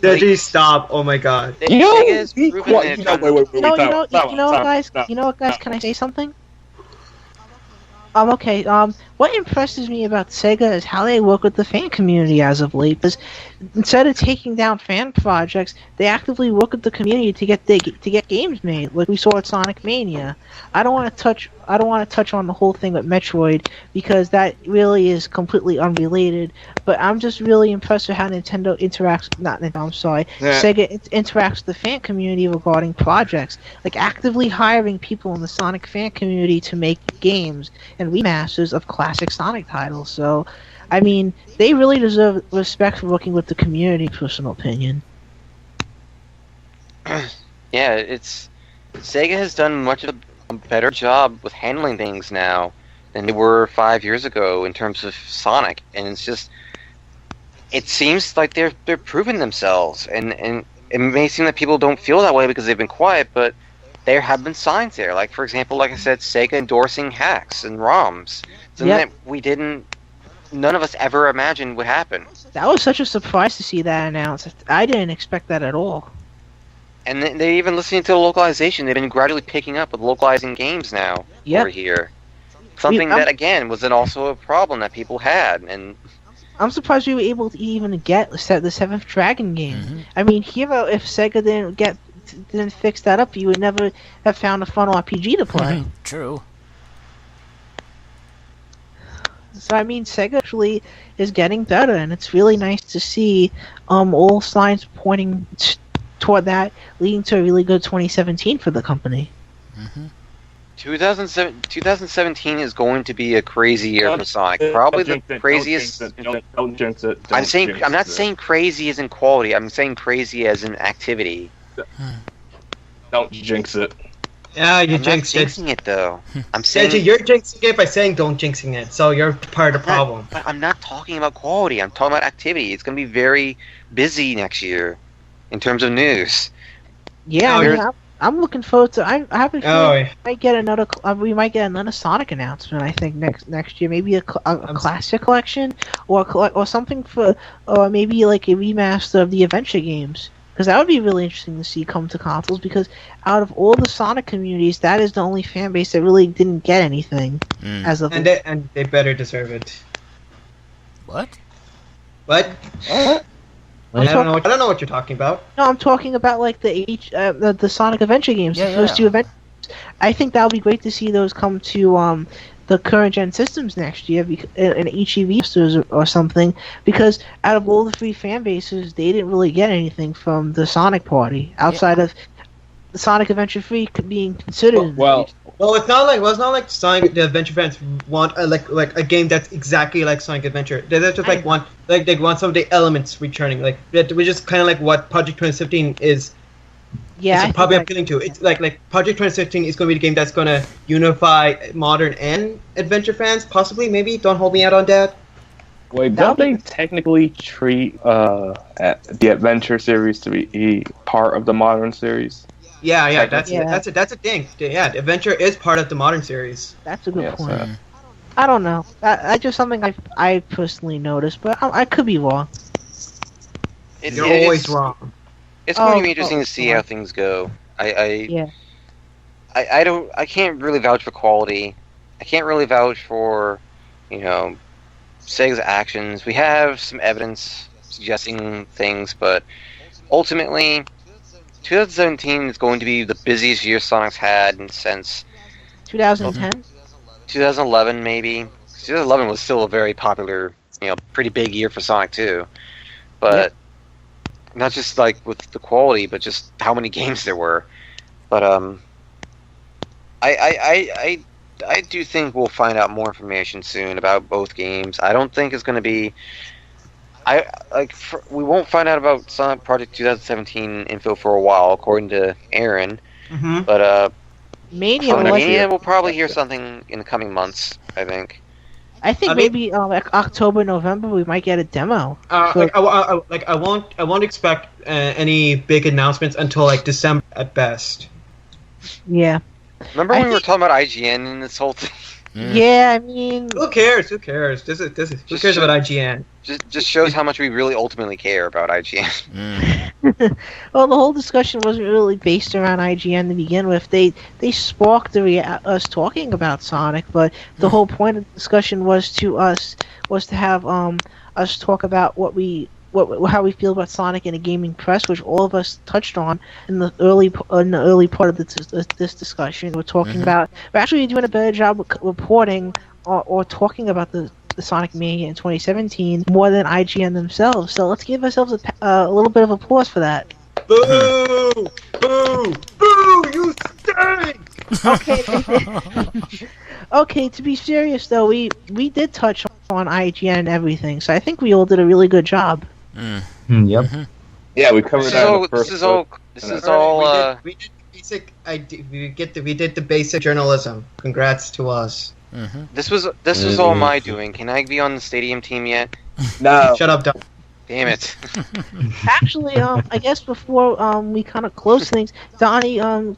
D: Deji, stop! Oh my god.
B: You know what, guys? Can I say something? Okay. What impresses me about Sega is how they work with the fan community as of late. Because instead of taking down fan projects, they actively work with the community to get games made, like we saw at Sonic Mania. I don't want to touch on the whole thing with Metroid because that really is completely unrelated. But I'm just really impressed with how Sega interacts with the fan community regarding projects, like actively hiring people in the Sonic fan community to make games and remasters of classic Sonic titles. So, I mean, they really deserve respect for working with the community, personal opinion.
C: Yeah, Sega has done much of a better job with handling things now than they were 5 years ago in terms of Sonic, and it seems like they're proving themselves, and it may seem that people don't feel that way because they've been quiet, but there have been signs there. Like, for example, like I said, Sega endorsing hacks and ROMs. Something that none of us ever imagined would happen.
B: That was such a surprise to see that announced. I didn't expect that at all.
C: And they're even listening to the localization. They've been gradually picking up with localizing games now over here. Something that, again, was also a problem that people had. And
B: I'm surprised we were able to even get the 7th Dragon game. Mm-hmm. I mean, Hero, if Sega didn't fix that up, you would never have found a fun RPG to play.
A: True.
B: So I mean, Sega actually is getting better, and it's really nice to see all signs pointing toward that, leading to a really good 2017 for the company.
A: Mm-hmm.
C: 2017 is going to be a crazy year for Sonic. Probably the craziest.
E: Don't jinx it.
C: I'm not saying crazy as in quality. I'm saying crazy as in activity.
E: Don't jinx it.
D: Yeah, you
C: jinxed it. I'm not jinxing it though. I'm saying
D: you're jinxing it by saying don't jinxing it. So you're part of the problem.
C: But I'm not talking about quality. I'm talking about activity. It's going to be very busy next year in terms of news.
B: Yeah, I'm looking forward to. I have a feeling we might get another Sonic announcement. I think next year, maybe a classic collection or something for, or maybe like a remaster of the adventure games. Because that would be really interesting to see come to consoles, because out of all the Sonic communities, that is the only fan base that really didn't get anything as of.
D: And they better deserve it.
A: What?
D: What? I don't know what you're talking about.
B: No, I'm talking about like the Sonic Adventure games, the first two adventures. I think that would be great to see those come to the current gen systems next year, in HE remasters or something, because out of all the three fan bases, they didn't really get anything from the Sonic party outside of the Sonic Adventure 3 being considered.
D: Well, it's not like Sonic the Adventure fans want like a game that's exactly like Sonic Adventure. They just want some of the elements returning. Like we just kind of like what Project 2015 is.
B: Yeah,
D: it's probably appealing to. It's like Project 2015 is going to be the game that's going to unify modern and adventure fans. Possibly, maybe. Don't hold me out on that.
E: Wait, don't they technically treat the adventure series to be part of the modern series?
D: Yeah, that's a thing. Yeah, the adventure is part of the modern series.
B: That's a good point. I don't know. That's just something I personally noticed, but I could be wrong.
D: You're always wrong.
C: It's going to be interesting to see how things go.
B: Yeah.
C: I can't really vouch for quality. I can't really vouch for, Sega's actions. We have some evidence suggesting things, but ultimately, 2017 is going to be the busiest year Sonic's had since
B: 2010.
C: 2011, maybe. 2011 was still a very popular, pretty big year for Sonic 2. But not just like with the quality, but just how many games there were. But I do think we'll find out more information soon about both games. I don't think it's going to be. We won't find out about Sonic Project 2017 info for a while, according to Aaron.
D: Mm-hmm.
C: But
B: Mania
C: we'll probably hear something in the coming months, I think.
B: I think maybe like October, November, we might get a demo.
D: I won't expect any big announcements until like December at best.
B: Yeah.
C: Remember when we were talking about IGN and this whole thing?
B: Yeah, I mean,
D: who cares? Who cares? Who cares about IGN?
C: Just shows how much we really ultimately care about IGN.
B: Well, the whole discussion wasn't really based around IGN to begin with. They sparked us talking about Sonic, but the whole point of the discussion was to have us talk about how we feel about Sonic in a gaming press, which all of us touched on in the early part of this discussion. We're talking about we're actually doing a better job reporting or talking about the Sonic Mania in 2017 more than IGN themselves. So let's give ourselves a little bit of applause for that.
D: Boo! Boo! Boo! You stink!
B: Okay. Okay. To be serious though, we did touch on IGN and everything, so I think we all did a really good job.
F: Yep.
G: Yeah, we covered that. In the first
C: This is all.
D: We did the basic. We did the basic journalism. Congrats to us.
C: This was all my doing. Can I be on the stadium team yet?
G: No.
D: Shut up, Don.
C: Damn it.
B: Actually, I guess before we kind of close things, Donnie, I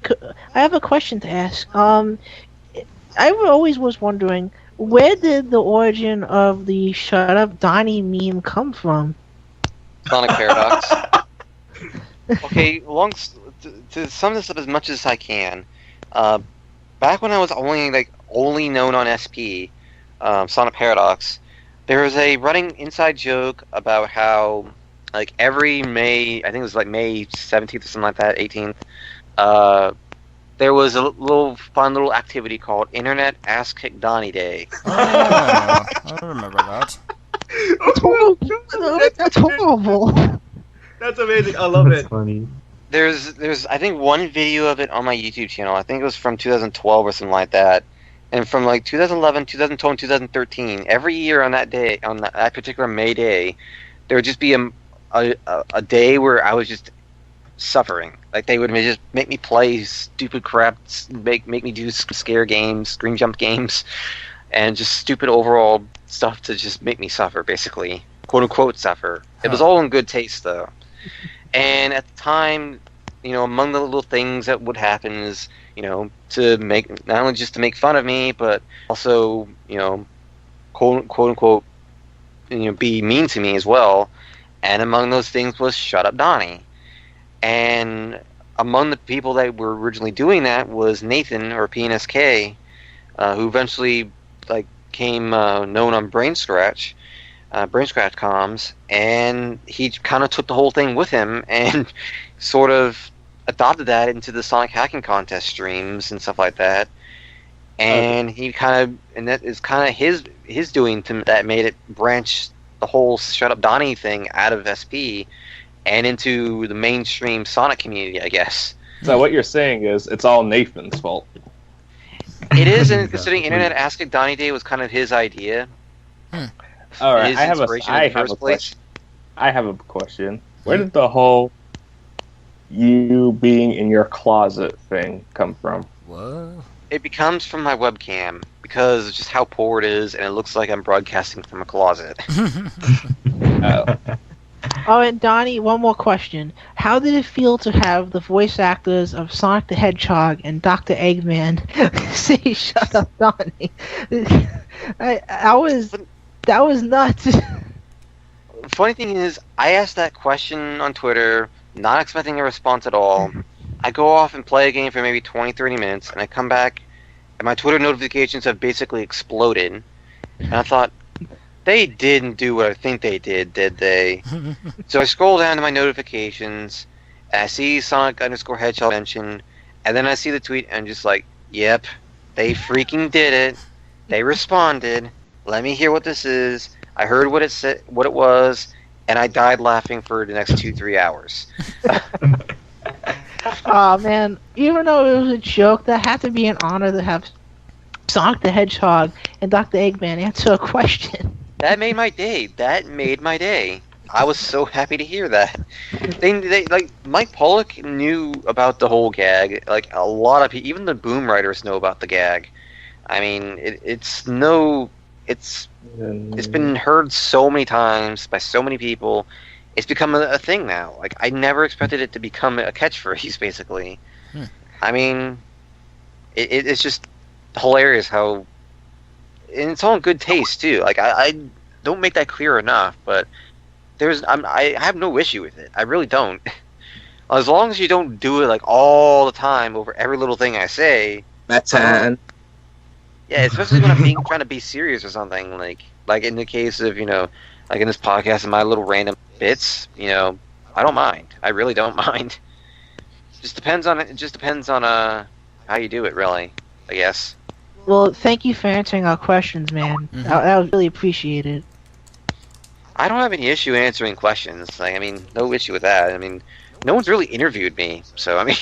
B: have a question to ask. I always was wondering, where did the origin of the "Shut Up, Donnie" meme come from?
C: Sonic Paradox. Okay, to sum this up as much as I can, back when I was only known on SP, Sonic Paradox, there was a running inside joke about how every May, I think it was May 17th or something like that, 18th, there was a fun little activity called Internet Ask Kick Donnie Day.
A: Oh, I remember that.
B: That's horrible.
D: That's amazing. I love it.
F: Funny.
C: There's I think one video of it on my YouTube channel. I think it was from 2012 or something like that. And from 2011, 2012, 2013, every year on that day, on that particular May day, there would just be a day where I was just suffering. They would just make me play stupid crap, make me do scare games, screen jump games, and just stupid overall stuff to just make me suffer, basically. Quote unquote suffer. It was all in good taste though. And at the time, among the little things that would happen is, to make, not only just to make fun of me, but also, quote unquote, be mean to me as well. And among those things was "Shut Up, Donnie." And among the people that were originally doing that was Nathan, or PNSK, who eventually became known on Brain Scratch comms, and he kind of took the whole thing with him and sort of adopted that into the Sonic Hacking Contest streams and stuff like that. And that is kind of his doing that made it branch the whole "Shut Up, Donnie" thing out of SP and into the mainstream Sonic community, I guess.
G: So what you're saying is it's all Nathan's fault.
C: It is, and considering Internet Ask It Donnie Day was kind of his idea.
G: All right,
C: His
G: I have
C: inspiration in the first place.
G: I have a question. Where did the whole you being in your closet thing come from?
A: What?
C: It comes from my webcam because of just how poor it is, and it looks like I'm broadcasting from a closet.
G: Oh.
B: Oh, and Donnie, one more question. How did it feel to have the voice actors of Sonic the Hedgehog and Dr. Eggman say "Shut up, Donnie"? That was nuts.
C: Funny thing is, I asked that question on Twitter, not expecting a response at all. I go off and play a game for maybe 20, 30 minutes, and I come back, and my Twitter notifications have basically exploded. And I thought, they didn't do what I think they did they? So I scroll down to my notifications, and I see Sonic_Hedgehog mentioned, and then I see the tweet, and I'm just like, yep, they freaking did it. They responded. Let me hear what this is. I heard what it said, what it was, and I died laughing for the next 2-3 hours.
B: Oh man, even though it was a joke, that had to be an honor to have Sonic the Hedgehog and Dr. Eggman answer a question.
C: That made my day. I was so happy to hear that. They like Mike Pollock knew about the whole gag. Like a lot of people, even the boom writers know about the gag. I mean, it's been heard so many times by so many people. It's become a thing now. Like I never expected it to become a catchphrase. Basically, I mean, it's just hilarious how, and it's all in good taste too. Like I don't make that clear enough, but I have no issue with it. I really don't. As long as you don't do it like all the time over every little thing I say.
E: That's an.
C: Yeah, especially when I'm trying to be serious or something. Like in the case of, like in this podcast and my little random bits, I don't mind. I really don't mind. It just depends on how you do it, really, I guess.
B: Well, thank you for answering our questions, man.
A: Mhm.
B: That was really appreciated.
C: I don't have any issue answering questions. Like, I mean, no issue with that. I mean, no one's really interviewed me, so I mean.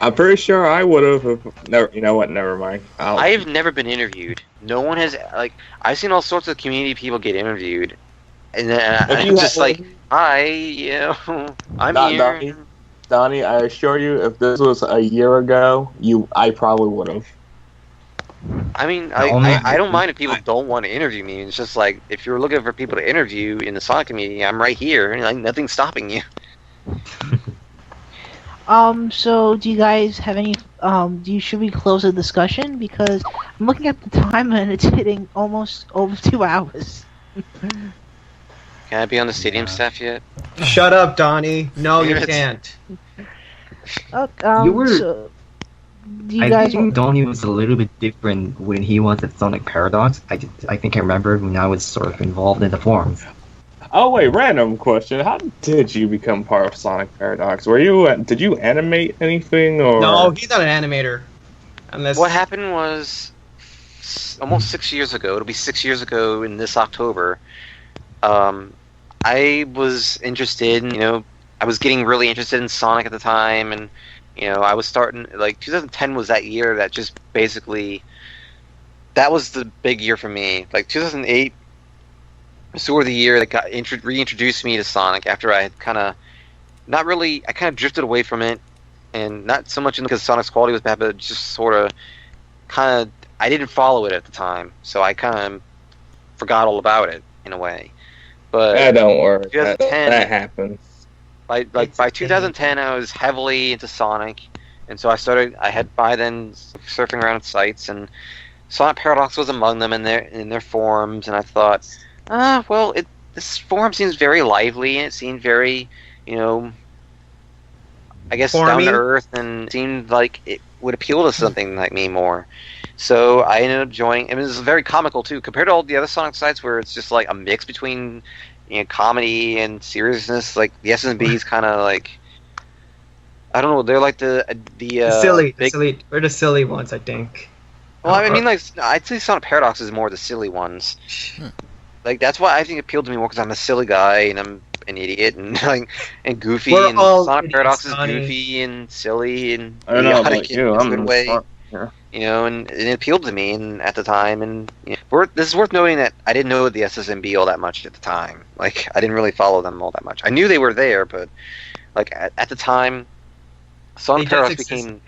E: I'm pretty sure I would have. Never. You know what? Never mind.
C: I've never been interviewed. No one has. Like, I've seen all sorts of community people get interviewed, and then I'm just like, hi, I'm here.
E: Donnie, I assure you, if this was a year ago, I probably would have.
C: I mean, I don't mind if people don't want to interview me. It's just like, if you're looking for people to interview in the Sonic community, I'm right here, and like nothing's stopping you.
B: So do you guys have any, should we close the discussion? Because I'm looking at the time and it's hitting almost over 2 hours.
C: Can I be on the stadium staff yet?
D: Shut up, Donnie. No, you can't.
F: You were-
B: So, do you
F: I
B: guys
F: think Donnie was a little bit different when he was at Sonic Paradox. I think I remember when I was sort of involved in the forums.
E: Oh wait, random question. How did you become part of Sonic Paradox? Did you animate anything or?
D: No, he's not an animator. Unless
C: What happened was almost 6 years ago. It'll be 6 years ago in this October. I was interested. I was getting really interested in Sonic at the time, and I was starting. Like 2010 was that year that just basically. That was the big year for me. Like 2008. Sort of the year that got reintroduced me to Sonic after I had kind of drifted away from it, and not so much because Sonic's quality was bad, but just sort of I didn't follow it at the time, so I kind of forgot all about it in a way. But
E: don't worry,
C: 2010,
E: that happens.
C: By 2010, I was heavily into Sonic, and so I had by then surfing around sites, and Sonic Paradox was among them in their forums, and I thought. Well, this forum seems very lively, and it seemed very, I guess down to earth, and it seemed like it would appeal to something like me more. So I ended up joining, and it was very comical too, compared to all the other Sonic sites where it's just like a mix between, comedy and seriousness. Like the S&B is kind of like, I don't know, they're like the
D: silly.
C: big.
D: We're the silly ones, I think.
C: Well, I mean, like I'd say Sonic Paradox is more the silly ones. Like that's why I think it appealed to me more because I'm a silly guy and I'm an idiot and and goofy,
D: We're
C: and
D: all
C: Sonic Paradox is
D: Donnie.
C: goofy and silly and
E: I don't know
C: idiotic
E: about you.
C: in a
E: I'm
C: good way.
E: smart. Yeah.
C: And it appealed to me at the time. And this is worth noting that I didn't know the SSMB all that much at the time. Like I didn't really follow them all that much. I knew they were there, but like at the time, Sonic
D: They
C: Paradox
D: just
C: became.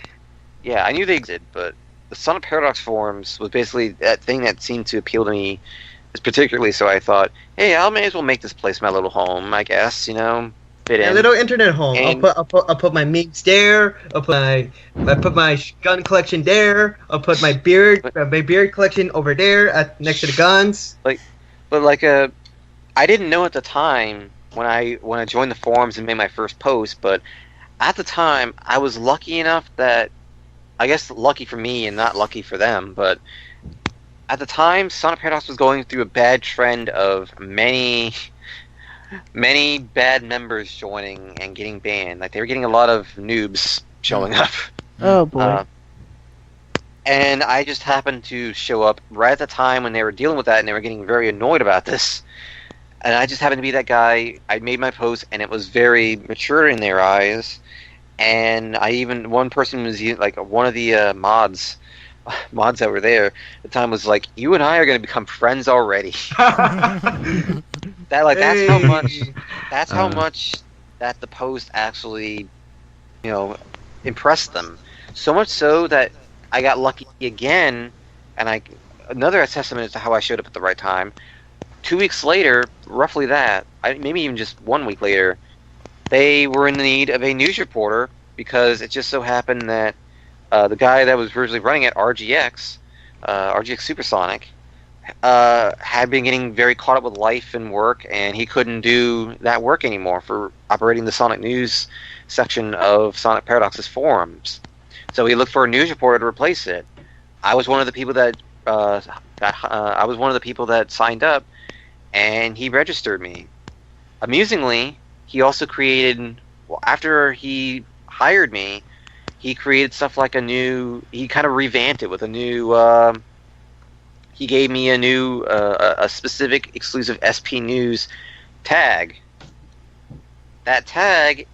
C: Yeah, I knew they existed, but the Sonic Paradox forums was basically that thing that seemed to appeal to me particularly so I thought, hey, I may as well make this place my little home, I guess, fit
D: A
C: in.
D: little internet home.
C: And-
D: I'll put my memes there. I put my gun collection there. I'll put my beard collection over there next to the guns.
C: But I didn't know at the time when I joined the forums and made my first post, but at the time I was lucky enough that, I guess lucky for me and not lucky for them, but at the time Sonic Paradox was going through a bad trend of many bad members joining and getting banned. Like, they were getting a lot of noobs showing up.
B: Oh boy.
C: And I just happened to show up right at the time when they were dealing with that, and they were getting very annoyed about this. And I just happened to be that guy. I made my post, and it was very mature in their eyes. And one person was like, one of the mods that were there at the time was like, "You and I are going to become friends already." That's how much that the post actually, impressed them. So much so that I got lucky again, and another testament as to how I showed up at the right time. 2 weeks later, roughly that, maybe even just 1 week later, they were in need of a news reporter because it just so happened that the guy that was originally running it, RGX Supersonic, had been getting very caught up with life and work, and he couldn't do that work anymore for operating the Sonic News section of Sonic Paradox's forums. So he looked for a news reporter to replace it. I was one of the people that signed up, and he registered me. Amusingly, he also created. Well, after he hired me, he created stuff like he kind of revamped it with a new. He gave me a new, a specific exclusive SP News tag. That tag,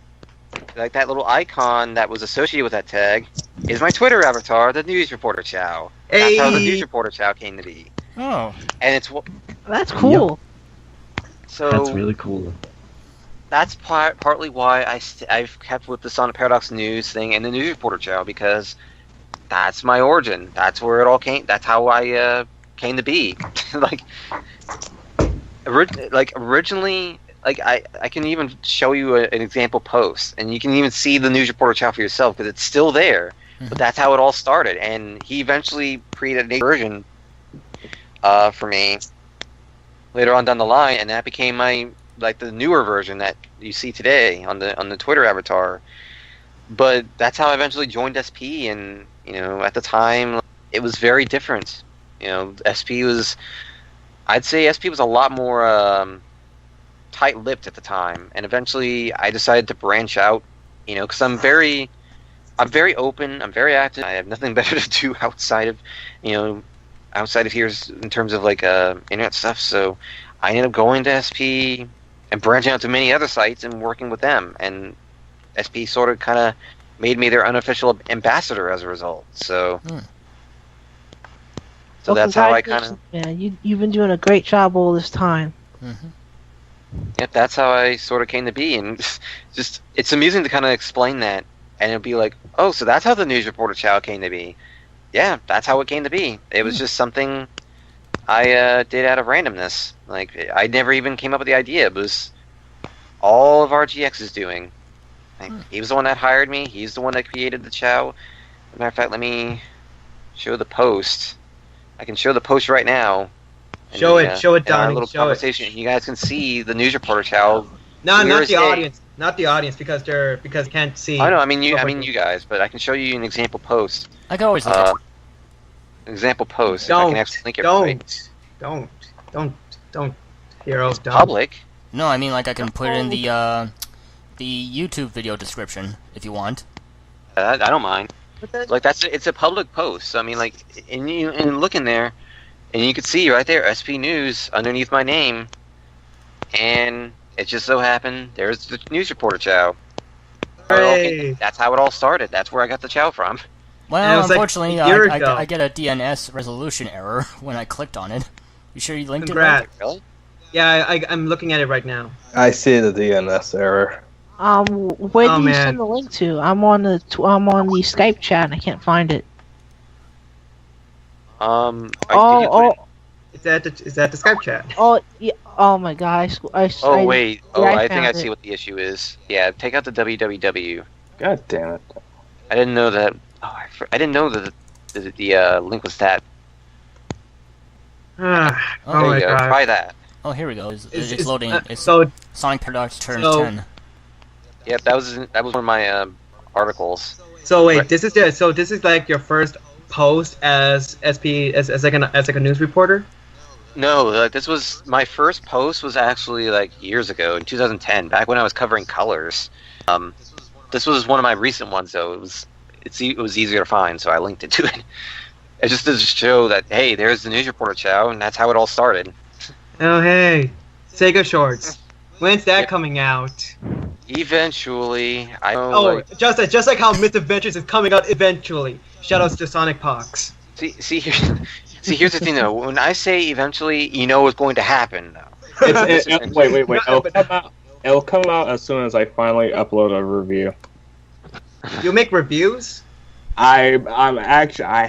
C: like that little icon that was associated with that tag, is my Twitter avatar, the News Reporter Chow. That's how the News Reporter Chow came to be.
A: Oh.
C: And
B: That's cool.
C: So
F: That's really cool.
C: that's partly why I've kept with the Sonic Paradox News thing and the News Reporter Chow, because that's my origin. That's where it all came. That's how I came to be. Originally, I can even show you an example post, and you can even see the News Reporter Chow for yourself because it's still there.
A: Mm-hmm.
C: But that's how it all started, and he eventually created a version for me later on down the line, and that became the newer version that you see today on the Twitter avatar. But that's how I eventually joined SP, and at the time it was very different. I'd say SP was a lot more tight-lipped at the time, and eventually I decided to branch out, because I'm very open, I'm very active, I have nothing better to do outside of here in terms of internet stuff, so I ended up going to SP and branching out to many other sites and working with them, and SP sort of kind of made me their unofficial ambassador as a result, so... So that's how I kind of...
B: Yeah, you've been doing a great job all this time.
A: Mm-hmm.
C: Yep, that's how I sort of came to be, and just it's amusing to kind of explain that, and it'll be like, oh, so that's how the News Reporter Chow came to be. Yeah, that's how it came to be. It was just something I did out of randomness. I never even came up with the idea. It was all of RGX's doing. He was the one that hired me. He's the one that created the Chow. As a matter of fact, let me show the post. I can show the post right now.
D: Show it, Donnie.
C: Our little conversation. You guys can see the News Reporter Chow.
D: No, not the audience. Not the audience, because can't see.
C: I know. I mean you guys, but I can show you an example post.
A: I can always look at
C: Example post. If I
D: Don't.
C: can actually link it right.
D: Don't. Heroes, don't.
C: Public.
A: No, I mean I can put it in the YouTube video description if you want.
C: I don't mind. It's a public post. So, I mean, and look in there, and you can see right there SP News underneath my name, and it just so happened there's the News Reporter Chow.
D: Hooray.
C: That's how it all started. That's where I got the Chow from.
A: Well,
D: was
A: unfortunately,
D: a year
A: I
D: ago.
A: get a DNS resolution error when I clicked on it. You sure you linked
D: Congrats.
A: it?
C: Really?
D: Yeah, I'm looking at it right now.
G: I see the DNS error.
B: Where
D: Oh,
B: do you
D: man.
B: send the link to? I'm on the Skype chat and I can't find it.
C: Can you put it-
D: Is that the Skype chat?
B: Oh, yeah. Oh my gosh.
C: Oh wait. Oh,
B: yeah,
C: I think I
B: found
C: see
B: it.
C: what the issue is. Yeah, take out the www.
G: God damn it.
C: I didn't know that. Oh, I didn't know that the link was that.
D: Ah,
A: Oh,
C: There
D: oh
C: you
D: my
C: go.
D: god.
C: Try that.
A: Oh, here we go. It's
D: It's-
A: loading. It's
D: so
A: Sonic Paradox turns
D: so-
A: 10.
C: Yep, that was one of my articles.
D: so wait,
C: Right.
D: this is like your first post as SP as like a news reporter?
C: No, this was my first post was actually like years ago in 2010, back when I was covering colors. This was one of my recent ones though. It was easier to find, so I linked it to it. It just does show that hey, there's the news reporter Chow, and that's how it all started.
D: Oh hey, Sega Shorts. When's that
C: Yep.
D: coming out?
C: Eventually, I know.
D: Oh,
C: like,
D: just like how Misadventures is coming out eventually. Shoutouts to Sonic Pox.
C: see, here's the thing though. When I say eventually, you know what's going to happen though.
E: Wait.
D: No, but-
E: It'll come out as soon as I finally upload a review.
D: You make reviews?
E: I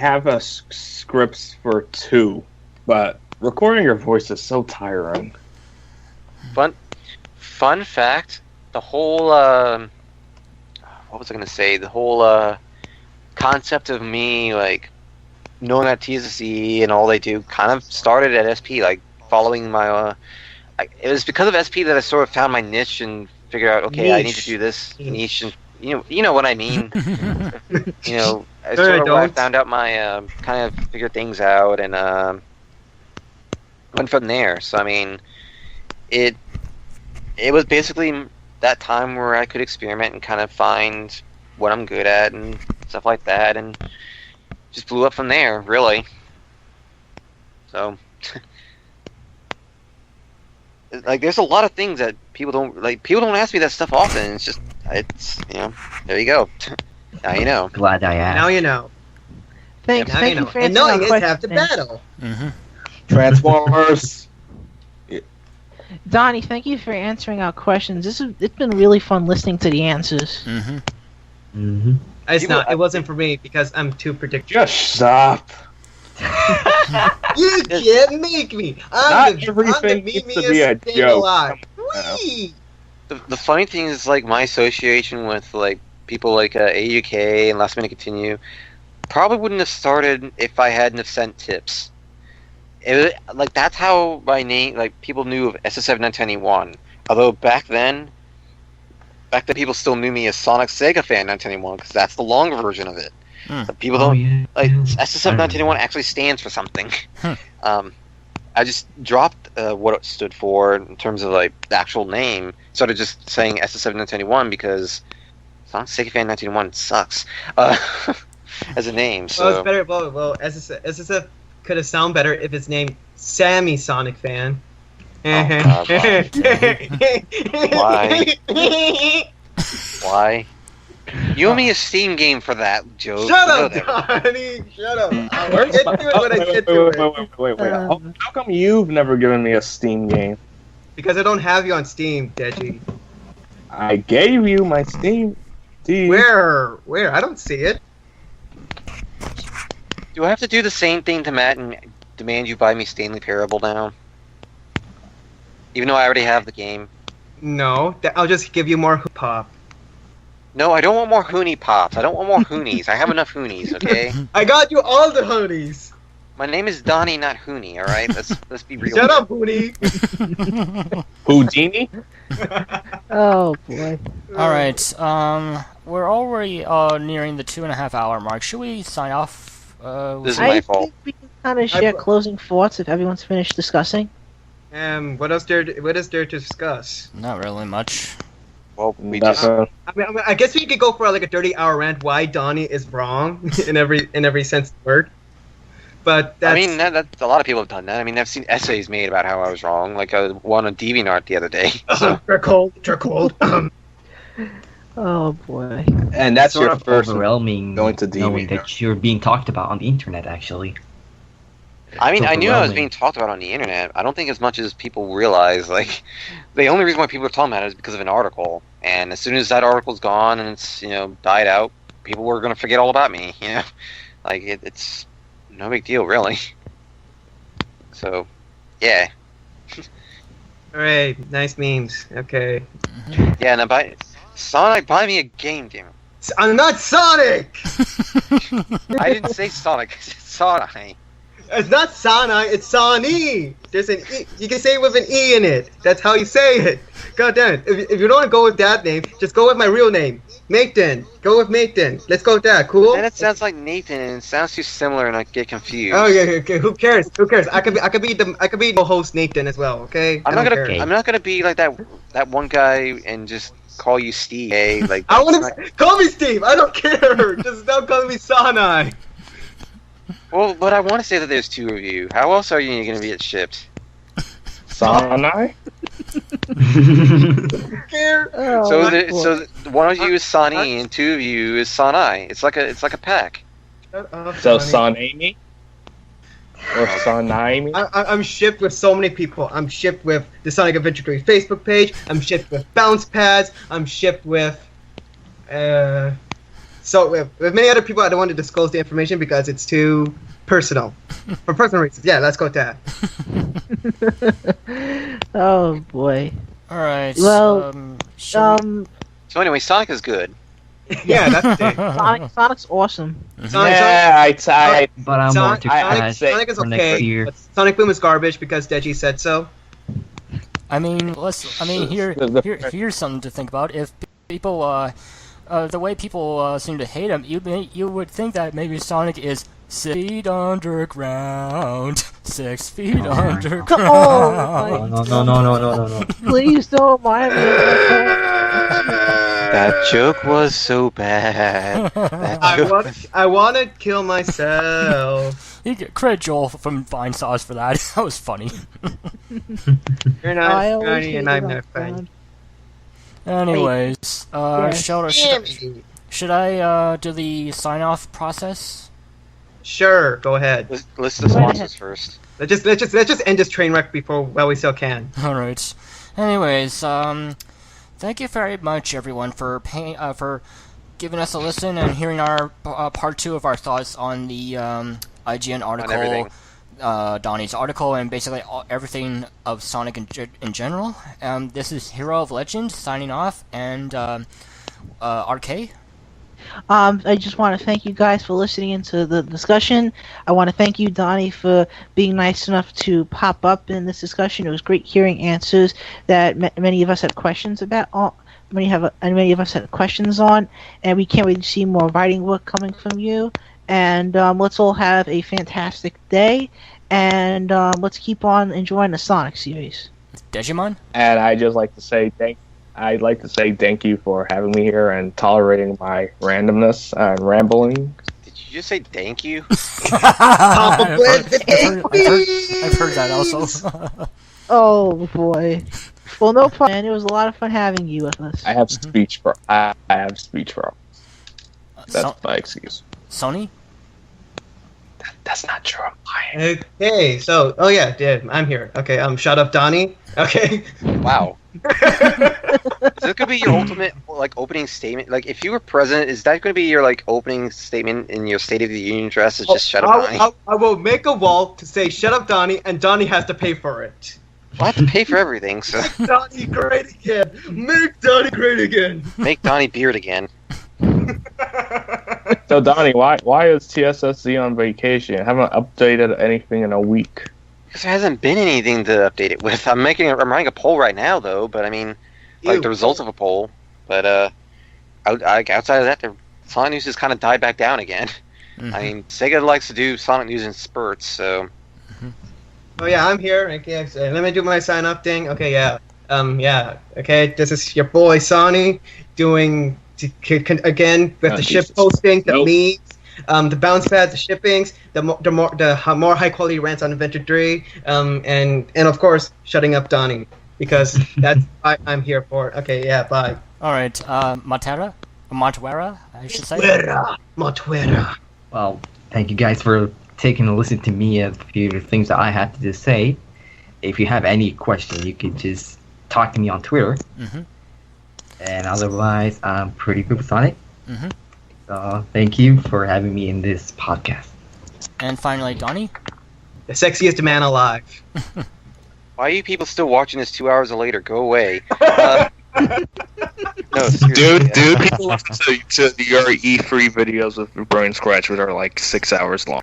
E: have scripts for 2, but recording your voice is so tiring.
C: Fun fact: the whole what was I gonna say? The whole concept of me like knowing that TSSZ and all they do kind of started at SP, like following my. It was because of SP that I sort of found my niche and figured out, okay, I need to
D: Niche.
C: do this niche, and you know what I mean. You know, I
D: No,
C: sort
D: I
C: of I
D: don't.
C: found out my kind of figured things out and went from there. So I mean, it was basically that time where I could experiment and kind of find what I'm good at and stuff like that, and just blew up from there, really. So, like, there's a lot of things that people don't like. People don't ask me that stuff often. It's just, there you go. Now you know.
F: Glad I asked.
D: Now you know.
B: Thanks.
D: Now
B: Thank
D: you
B: you
D: know.
B: for
D: And
B: answering
D: knowing
B: our
D: is half the
B: questions.
D: battle.
A: Mm-hmm.
G: Transformers.
B: Donnie, thank you for answering our questions. It's been really fun listening to the answers.
A: Mm-hmm.
F: Mm-hmm.
D: It's
C: People-
D: not. It wasn't for me because I'm too predictable.
E: Just stop.
D: You can't make me. I'm
E: Not
D: the
E: everything needs to be a
D: meaniest thing
E: joke.
D: alive.
E: Come on.
D: Whee!
C: The funny thing is, like, my association with like people like AUK and Last Minute Continue probably wouldn't have started if I hadn't have sent tips. Like, that's how my name, like, people knew of SSF1991. Although back then people still knew me as Sonic Sega Fan 1991 because that's the long version of it.
A: Hmm.
C: But people don't
F: yeah.
C: like
F: yeah.
C: SSF1991 actually stands for something.
A: Hmm.
C: I just dropped what it stood for in terms of like the actual name. Started just saying SSF1991 because Sonic Sega Fan 1991 sucks as a name.
D: Well,
C: So
D: it's better. Well, SSF could have sounded better if it's named Sammy Sonic Fan.
C: God, why? You owe me a Steam game for that, Joe.
D: Shut
C: You know
D: up,
C: that.
D: Donnie! Shut up! I'll get to it when I get to it.
E: Wait. How come you've never given me a Steam game?
D: Because I don't have you on Steam, Deji.
E: I gave you my Steam.
D: Where? I don't see it.
C: Do I have to do the same thing to Matt and demand you buy me Stanley Parable now? Even though I already have the game.
D: No, I'll just give you more pop.
C: No, I don't want more Hoonie Pops. I don't want more Hoonies. I have enough Hoonies, okay?
D: I got you all the hoodies.
C: My name is Donnie, not Hoonie, alright? Let's be real.
D: Shut up, Hoodie.
E: Houdini?
B: Oh boy.
A: All right. We're already nearing the 2.5 hour mark. Should we sign off?
C: This is
B: I
C: my fault.
B: think we can kind of share closing thoughts if everyone's finished discussing.
D: What is there to discuss?
A: Not really much.
C: Well, we just...
D: I guess we could go for like a 30-hour rant why Donnie is wrong in every sense of the word. But that's,
C: I mean, that's a lot of people have done that. I mean, I've seen essays made about how I was wrong, like one on DeviantArt the other day. So.
D: Charcoal.
B: Oh boy.
G: And that's
F: sort
G: your
F: of
G: first
F: overwhelming
G: going to
F: knowing
G: DV.
F: that you're being talked about on the internet, actually.
C: I mean,
F: It's
C: I knew I was
F: overwhelming.
C: being talked about on the internet. I don't think as much as people realize. Like, the only reason why people are talking about it is because of an article. And as soon as that article's gone and it's died out, people were going to forget all about me. Like it's no big deal, really. So Yeah.
D: Alright, nice memes. Okay.
C: Yeah, now Sonic, buy me a game, damn it.
D: I'm not Sonic!
C: I didn't say Sonic, I said Sonic.
D: It's not Soni, it's Soni! There's an E. You can say it with an E in it. That's how you say it. God damn it. If you don't want to go with that name, just go with my real name. Nathan. Go with Nathan. Let's go with that. Cool?
C: And it sounds like Nathan, and it sounds too similar, and I get confused.
D: Oh yeah, okay. Who cares? Who cares? I could be the host Nathan as well. Okay.
C: I'm not gonna be like that one guy and just call you Steve. Eh? Like
D: I want to call me Steve. I don't care. Just don't call me Soni.
C: Well, but I want to say that there's two of you. How else are you gonna get shipped?
E: Soni?
D: Care?
C: So one of you is Soni, and two of you is Soni. It's like a pack.
E: So Sonami? Or Sonami?
D: I'm shipped with so many people. I'm shipped with the Sonic Adventure 3 Facebook page. I'm shipped with bounce pads. I'm shipped with with many other people. I don't want to disclose the information because it's too personal. For personal reasons. Yeah, let's go with that.
B: Oh boy.
A: Alright.
B: Well,
C: So anyway, Sonic is good.
D: Yeah, that's it.
B: Sonic's awesome.
E: Yeah,
F: But I'm more to
D: Sonic is
F: for next
D: okay.
F: year.
D: But Sonic Boom is garbage because Deji said so.
A: Here's something to think about. If people, the way people seem to hate him, you would think that maybe Sonic is 6 feet underground. 6 feet underground.
B: Oh,
F: No.
B: please don't mind me.
C: That joke was so bad.
D: I want to kill myself.
A: You get credit Joel from Vine Sauce for that. That was funny.
D: You're not funny and I'm not funny.
A: Anyways, should I do the sign-off process?
D: Sure, go ahead.
C: List the sponsors first.
D: Let's just end this train wreck while we still can.
A: All right. Anyways, thank you very much, everyone, for giving us a listen and hearing our part 2 of our thoughts on the IGN article, Donnie's article, and basically everything of Sonic in general. This is Hero of Legend signing off, and RK.
B: I just want to thank you guys for listening into the discussion. I want to thank you, Donnie, for being nice enough to pop up in this discussion. It was great hearing answers that many of us had questions about. Many of us had questions on, and we can't wait to see more writing work coming from you. And let's all have a fantastic day, and let's keep on enjoying the Sonic series.
A: Dejimon?
E: And I'd like to say thank you for having me here and tolerating my randomness and rambling.
C: Did you just say thank you?
A: I've heard that also.
B: Oh boy. Well, no problem, man. It was a lot of fun having you with us.
E: I have speech problems. I have speech problems. That's my excuse.
A: Sony?
E: That's not true. I'm lying.
D: Okay, so I'm here. Okay, shut up, Donnie. Okay.
C: Wow. Is that gonna be your ultimate opening statement? Like, if you were president, is that gonna be your opening statement in your State of the Union address? Is just shut up, Donnie?
D: I will make a wall to say "Shut up, Donnie," and Donnie has to pay for it.
C: Well, I have to pay for everything, so
D: Donnie great again. Make Donnie great again.
C: make Donnie beard again.
E: So Donnie, why is TSSZ on vacation? I haven't updated anything in a week.
C: Because there hasn't been anything to update it with. I'm running a poll right now, though. But I mean, the results of a poll. But outside of that, the Sonic news has kind of died back down again. Mm-hmm. I mean, Sega likes to do Sonic news in spurts, so.
D: Mm-hmm. Oh yeah, I'm here. Okay, so let me do my sign up thing. Okay, yeah. Okay, this is your boy Soni doing again with the ship posting, the memes, the bounce pads, the shippings, the more high quality rants on Adventure 3, and of course shutting up Donnie because that's what I'm here for. Okay, yeah, bye.
A: All right, Motwera, I should say.
D: Motwera.
F: Well, thank you guys for taking a listen to me and a few things that I had to just say. If you have any question, you could just talk to me on Twitter. Mm-hmm. And otherwise, I'm pretty good with Sonic. Mm-hmm. So thank you for having me in this podcast.
A: And finally, Donnie?
D: The sexiest man alive.
C: Why are you people still watching this 2 hours later? Go away. No,
G: Dude, people listen to the E3 videos of Brain Scratch, which are like 6 hours long.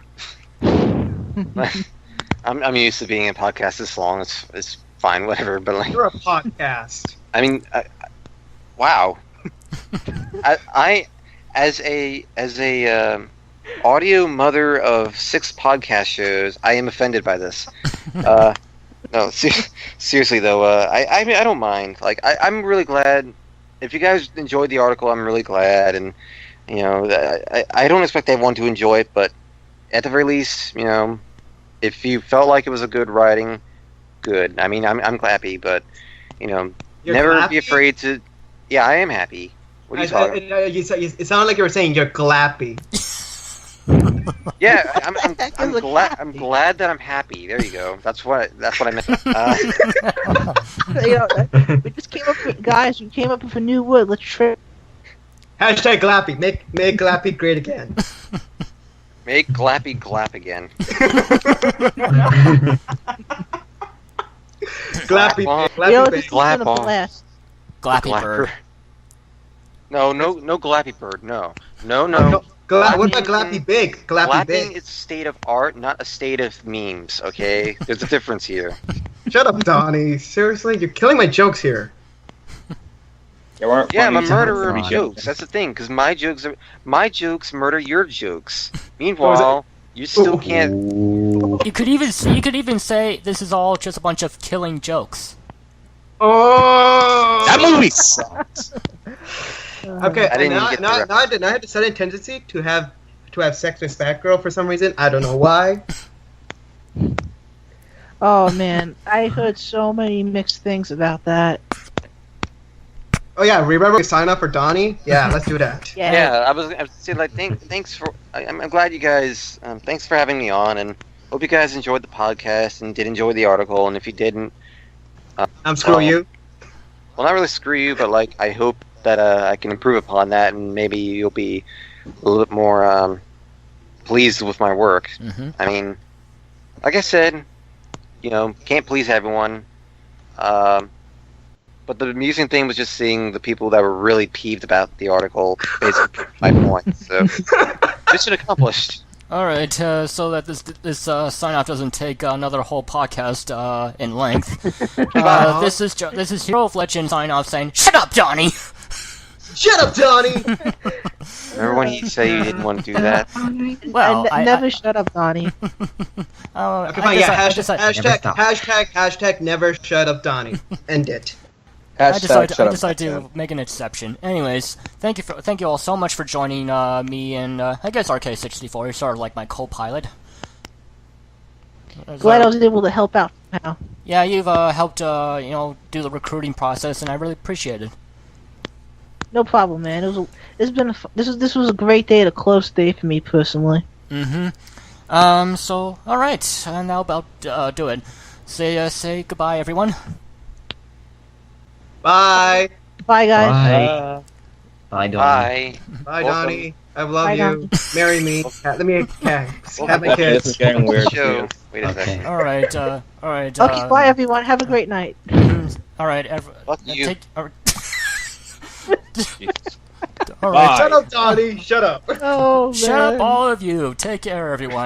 C: I'm used to being in podcasts this long. It's fine, whatever. But like,
D: You're a podcast.
C: I mean, wow. I as a audio mother of 6 podcast shows, I am offended by this. No, seriously though, I mean, I don't mind. Like, I'm really glad. If you guys enjoyed the article, I'm really glad, and you know, I don't expect everyone to enjoy it, but at the very least, you know, if you felt like it was a good writing, good. I mean, I'm happy, but you know,
D: You're
C: never
D: clappy?
C: be afraid to. Yeah, I am happy. What are you talking?
D: It sounded like you were saying you're glappy.
C: Yeah, I'm glad. I'm glad that I'm happy. There you go. That's what I meant.
B: You know, we just came up with, guys. We came up with a new word. Let's try.
D: Hashtag glappy. Make glappy great again.
C: Make Glappy glap again.
D: Glappy.
C: on.
D: Glappy.
B: You know,
D: baby.
B: this is
C: Glap
B: gonna
C: on.
B: blast.
A: Glappy Bird.
C: No, Glappy Bird. No.
D: What about glappy big? Glappy
C: Glapping
D: big.
C: is a state of art, not a state of memes. Okay, there's a difference here.
D: Shut up, Donnie. Seriously, you're killing my jokes here.
E: They weren't
C: Yeah, I'm a
E: funny
C: murderer of
E: jokes.
C: jokes. That's the thing, because my jokes murder your jokes. Meanwhile, you still can't.
F: Ooh.
A: You could even say this is all just a bunch of killing jokes.
D: Oh!
G: That movie sucks.
D: Okay,
C: I didn't
D: now,
C: even get
D: now,
C: the
D: now I have the sudden tendency to have sex with Batgirl for some reason. I don't know why.
B: Oh man, I heard so many mixed things about that.
D: Oh yeah, remember we sign up for Donnie? Yeah, let's do that.
C: Yeah, I was saying like thanks for. I'm glad you guys. Thanks for having me on, and hope you guys enjoyed the podcast and did enjoy the article. And if you didn't,
D: Screw you.
C: well, not really screw you, but like I hope that I can improve upon that, and maybe you'll be a little bit more pleased with my work.
A: Mm-hmm.
C: I mean, like I said, you know, can't please everyone. But the amusing thing was just seeing the people that were really peeved about the article basically my point. So mission accomplished.
A: All right, so that this sign off doesn't take another whole podcast in length. This is Hero of Legend sign off saying, "Shut up, Donnie."
D: Shut up, Donnie!
C: Remember when you say you didn't want to do that?
A: Well,
B: never shut up, Donnie.
D: Okay, fine, yeah, hashtag never shut up, Donnie. End it.
A: I decided
G: Shut
A: to make an exception. Anyways, thank you all so much for joining me and I guess RK64. You're sort of like my co-pilot.
B: Glad I was able to help out now.
A: Yeah, you've helped do the recruiting process, and I really appreciate it.
B: No problem, man. This was a great day, and a close day for me personally.
A: Mm-hmm. So all right, now about do it. Say goodbye, everyone.
D: Bye.
B: Bye, guys.
F: Bye, Donnie.
C: Bye.
D: Bye,
C: Welcome.
D: Donnie. I love
B: Bye,
D: you. Marry me. Let me have my
E: Okay, this is
D: kids.
E: getting weird.
C: Show. Wait a
F: Okay.
C: second.
A: All right. All right.
B: Okay, bye, everyone. Have a great night.
A: All right.
C: Fuck you.
A: All right.
D: Shut up, Donnie. Shut up.
B: Oh, man.
A: Shut up, all of you. Take care, everyone.